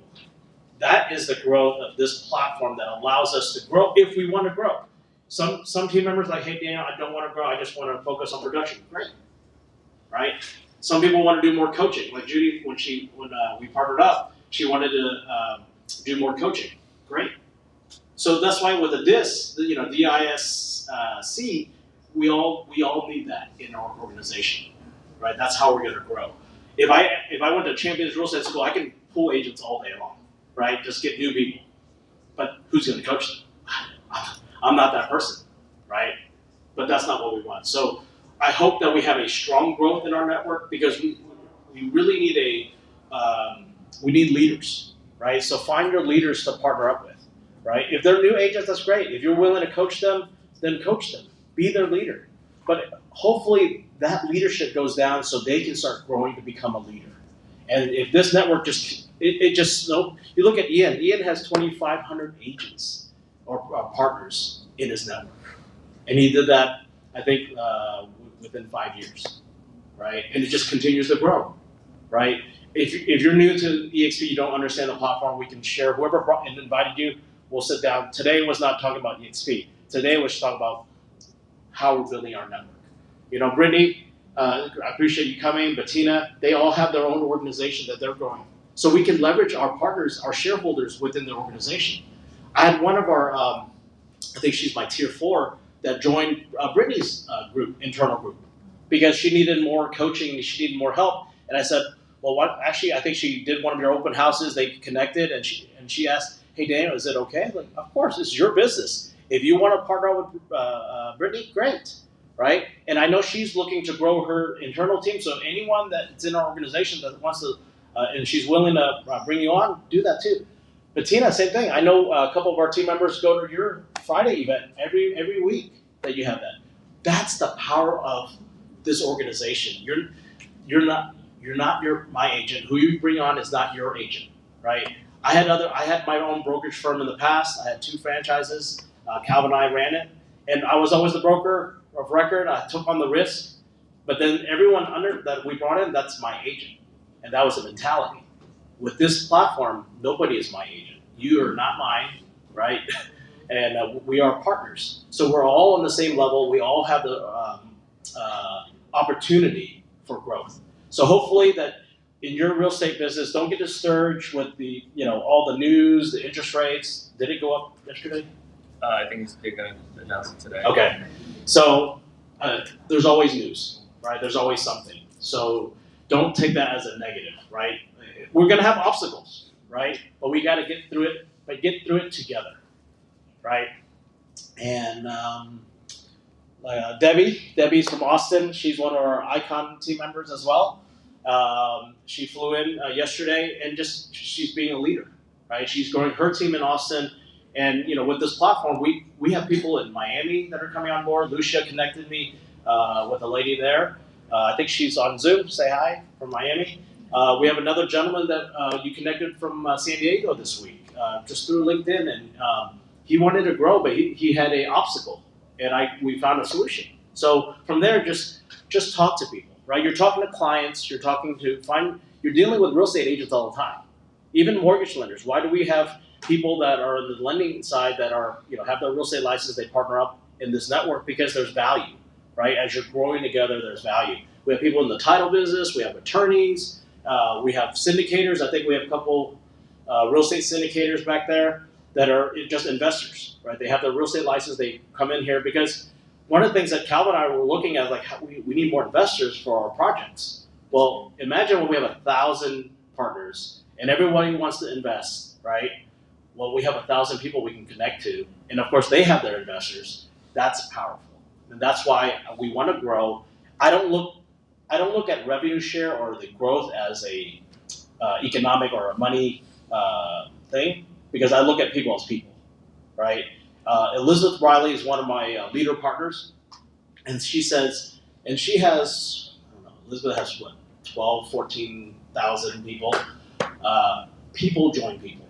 That is the growth of this platform that allows us to grow if we want to grow. Some team members are like, hey, Daniel, I don't want to grow. I just want to focus on production. Great, right? Some people want to do more coaching. Like Judy, when we partnered up, she wanted to do more coaching. Great. So that's why with the DISC, DISC, we all need that in our organization, right? That's how we're going to grow. If I went to Champions Real Estate School, I can pull agents all day long, right? Just get new people. But who's going to coach them? I'm not that person, right? But that's not what we want. So I hope that we have a strong growth in our network because we really need we need leaders, right? So find your leaders to partner up with, right? If they're new agents, that's great. If you're willing to coach them, then coach them. Be their leader. But hopefully that leadership goes down so they can start growing to become a leader. And if this network you look at Ian. Ian has 2,500 agents or partners in his network. And he did that, I think, within 5 years, right? And it just continues to grow, right? If you're new to EXP, you don't understand the platform, we can share. Whoever invited you, we'll sit down. Today was not talking about EXP. Today was talking about how we're building our network. You know, Brittany, I appreciate you coming. Bettina, they all have their own organization that they're growing. So we can leverage our partners, our shareholders within their organization. I had one of our, I think she's my tier 4, that joined Brittany's internal group, because she needed more coaching, she needed more help. And I said, well, actually, I think she did one of your open houses, they connected, and she asked, hey, Daniel, is it okay? Like, of course, it's your business. If you want to partner with Brittany, great, right? And I know she's looking to grow her internal team, so anyone that's in our organization that wants to, and she's willing to bring you on, do that too. Bettina, same thing. I know a couple of our team members go to your Friday event every week that you have that. That's the power of this organization. You're not my agent. Who you bring on is not your agent, right? I had my own brokerage firm in the past. I had 2 franchises. Calvin and I ran it, and I was always the broker of record. I took on the risk, but then everyone under that we brought in, that's my agent, and that was the mentality. With this platform, nobody is my agent. You are not mine, right? And we are partners. So we're all on the same level. We all have the opportunity for growth. So hopefully that in your real estate business, don't get discouraged with the, all the news, the interest rates. Did it go up yesterday? I think they're going to announce it today. Okay. So there's always news, right? There's always something. So don't take that as a negative, right? We're going to have obstacles, right? But we got to get through it, but get through it together, right? And Debbie's from Austin. She's one of our Icon team members as well. She flew in yesterday, and just she's being a leader, right? She's growing her team in Austin, and with this platform, we have people in Miami that are coming on board. Lucia connected me with a lady there. I think she's on Zoom. Say hi from Miami. We have another gentleman that you connected from San Diego this week, just through LinkedIn, and he wanted to grow, but he had an obstacle, and we found a solution. So from there, just talk to people, right? You're talking to clients, you're dealing with real estate agents all the time, even mortgage lenders. Why do we have people that are on the lending side that are, have their real estate license, they partner up in this network because there's value, right? As you're growing together, there's value. We have people in the title business, we have attorneys, we have syndicators. I think we have a couple real estate syndicators back there that are just investors, right? They have their real estate license, they come in here because one of the things that Calvin and I were looking at, like, we need more investors for our projects. Well, imagine when we have 1,000 partners and everybody wants to invest, right? Well, we have 1,000 people we can connect to, and of course they have their investors. That's powerful, and that's why we want to grow. I don't look at revenue share or the growth as a economic or a money thing, because I look at people as people, right? Elizabeth Riley is one of my leader partners, and she says, and she has, I don't know, Elizabeth has what, 12, 14,000 people. People join people,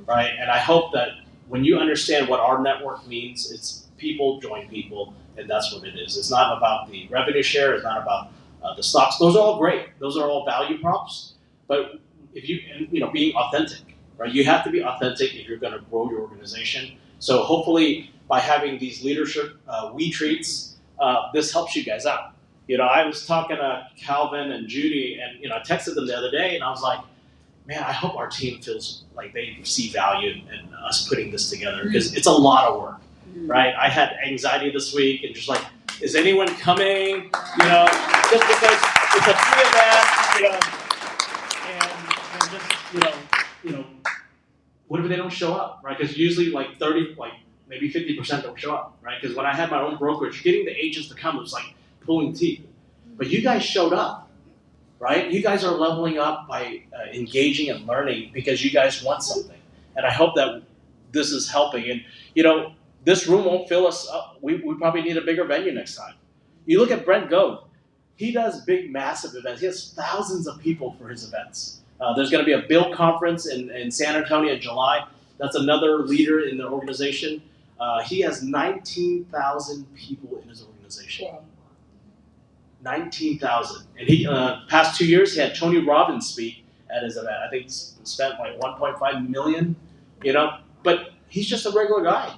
right? And I hope that when you understand what our network means, it's people join people, and that's what it is. It's not about the revenue share. It's not about the stocks. Those are all great. Those are all value props. But if being authentic, right? You have to be authentic if you're going to grow your organization. So hopefully, by having these leadership retreats, this helps you guys out. I was talking to Calvin and Judy, and I texted them the other day, and I was like, man, I hope our team feels like they see value in us putting this together, because it's a lot of work, right? I had anxiety this week and just like, is anyone coming? Just because it's a free event, and just, what if they don't show up, right? Because usually maybe 50% don't show up, right? Because when I had my own brokerage, getting the agents to come was like pulling teeth. But you guys showed up. Right? You guys are leveling up by engaging and learning because you guys want something. And I hope that this is helping. And, this room won't fill us up. We probably need a bigger venue next time. You look at Brent Gove. He does big, massive events. He has thousands of people for his events. There's going to be a Build conference in San Antonio in July. That's another leader in the organization. He has 19,000 people in his organization. Yeah. 19,000. And he, past 2 years, he had Tony Robbins speak at his event. I think he spent like 1.5 million, but he's just a regular guy,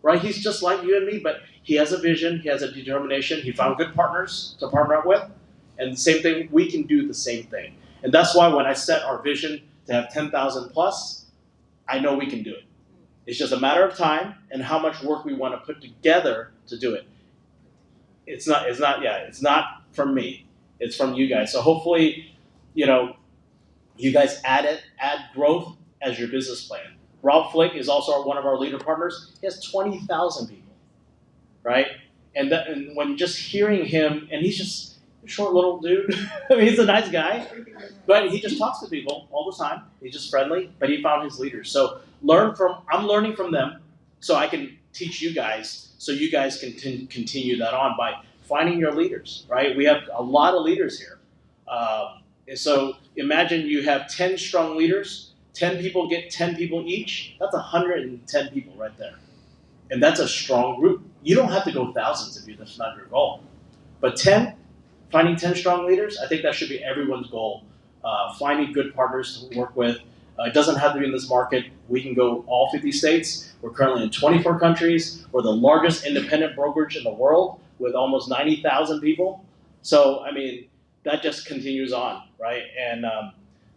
right? He's just like you and me, but he has a vision, he has a determination, he found good partners to partner up with, and the same thing, we can do the same thing. And that's why when I set our vision to have 10,000 plus, I know we can do it. It's just a matter of time and how much work we want to put together to do it. It's not from me. It's from you guys. So hopefully, you guys add growth as your business plan. Rob Flick is also one of our leader partners. He has 20,000 people, right? And when just hearing him, and he's just a short little dude. I mean, he's a nice guy, but he just talks to people all the time. He's just friendly, but he found his leaders. So I'm learning from them, so I can teach you guys, so you guys can continue that on by finding your leaders, right? We have a lot of leaders here. So imagine you have 10 strong leaders, 10 people get 10 people each. That's 110 people right there. And that's a strong group. You don't have to go thousands if that's not your goal. But finding 10 strong leaders, I think that should be everyone's goal. Finding good partners to work with. It doesn't have to be in this market. We can go all 50 states. We're currently in 24 countries. We're the largest independent brokerage in the world with almost 90,000 people. So, I mean, that just continues on, right? And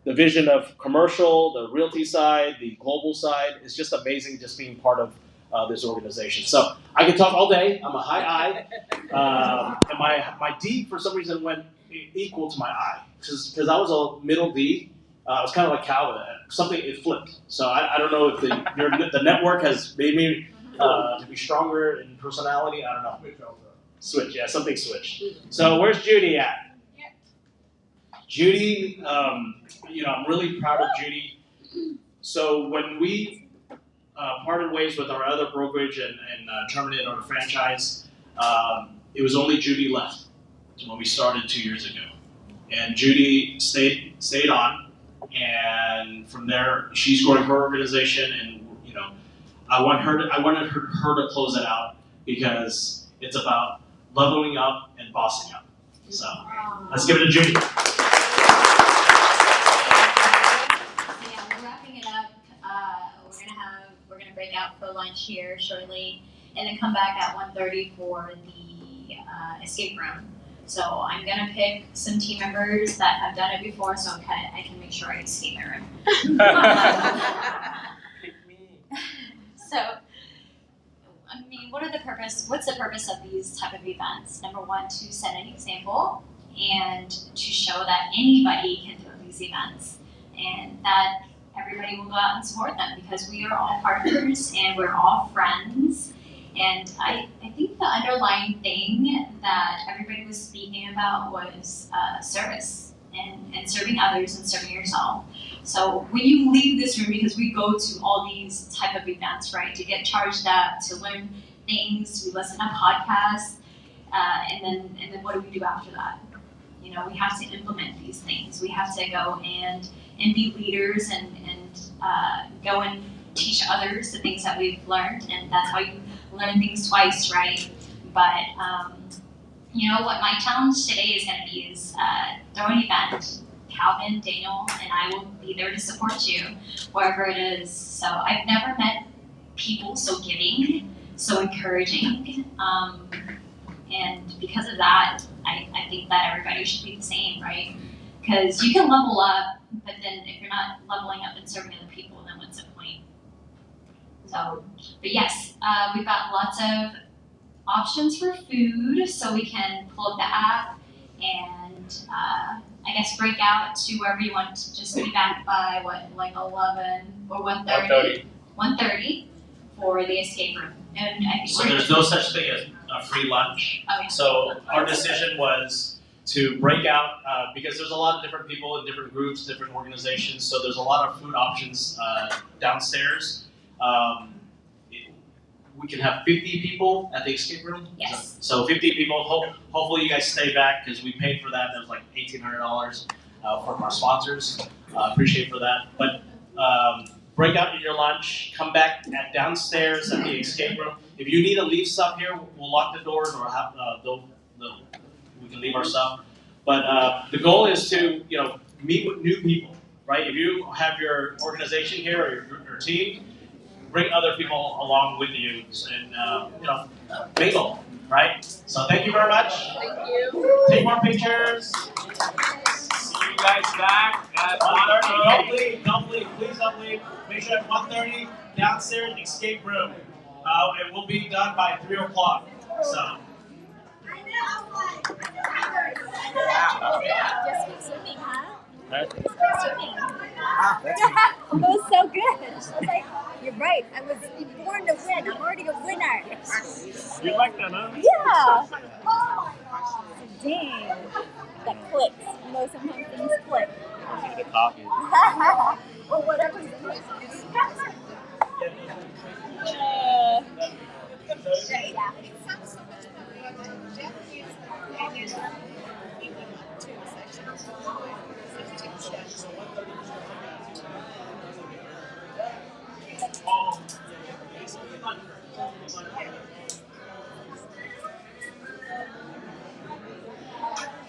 the vision of commercial, the realty side, the global side is just amazing, just being part of this organization. So I can talk all day. I'm a high I, and my D for some reason went equal to my I, because I was a middle D. It was kind of like Calvin. It flipped. So I don't know if the network has made me to be stronger in personality. I don't know. Switch, yeah, something switched. So where's Judy at? Judy, I'm really proud of Judy. So when we parted ways with our other brokerage and terminated our franchise, it was only Judy left when we started 2 years ago. And Judy stayed on, and from there she's growing her organization, and I wanted her to close it out because it's about leveling up and bossing up. So let's give it to Judy. Yeah, we're wrapping it up. We're gonna break out for lunch here shortly, and then come back at 1:30 for the escape room. So I'm gonna pick some team members that have done it before, so I can make sure I escape my room. Pick me. So, I mean, what's the purpose of these type of events? Number one, to set an example and to show that anybody can do these events, and that everybody will go out and support them, because we are all partners and we're all friends. And I think the underlying thing that everybody was speaking about was service and serving others and serving yourself. So when you leave this room, because we go to all these type of events, right, to get charged up, to learn things, we listen to podcasts, and then what do we do after that? We have to implement these things. We have to go and be leaders and go and teach others the things that we've learned, and that's how you learn things twice, right? But what my challenge today is going to be is throw an event. Calvin, Daniel, and I will be there to support you wherever it is. So I've never met people so giving, so encouraging, and because of that, I think that everybody should be the same, right? Because you can level up, but then if you're not leveling up and serving other people, then what's the point? So, but yes, we've got lots of options for food, so we can pull up the app and I guess break out to wherever you want to just be back by 11 or 1:30. 1:30 for the escape room. And I think so there's no such thing as a free lunch. Okay. So our decision was to break out because there's a lot of different people in different groups, different organizations. So there's a lot of food options downstairs. We can have 50 people at the escape room. Yes. So 50 people. Hopefully you guys stay back because we paid for that. That was like $1,800 from our sponsors. Appreciate for that. But break out your lunch. Come back downstairs at the escape room. If you need to leave stuff here, we'll lock the doors or have we can leave our stuff. But the goal is to meet with new people, right? If you have your organization here or your team, bring other people along with you and mingle, right? So thank you very much. Thank you. Take more pictures. See you guys back at 1:30. Don't leave. Please don't leave. Make sure at 1:30 downstairs escape room. It will be done by 3 o'clock. So. Just keep swimming, huh? Right. Just keep swimming. It was so good. I was like, you're right. I was born to win. I'm already a winner. You like that, huh? Yeah. Dang. That clicks. Sometimes things click. The coffee. Or whatever's in it.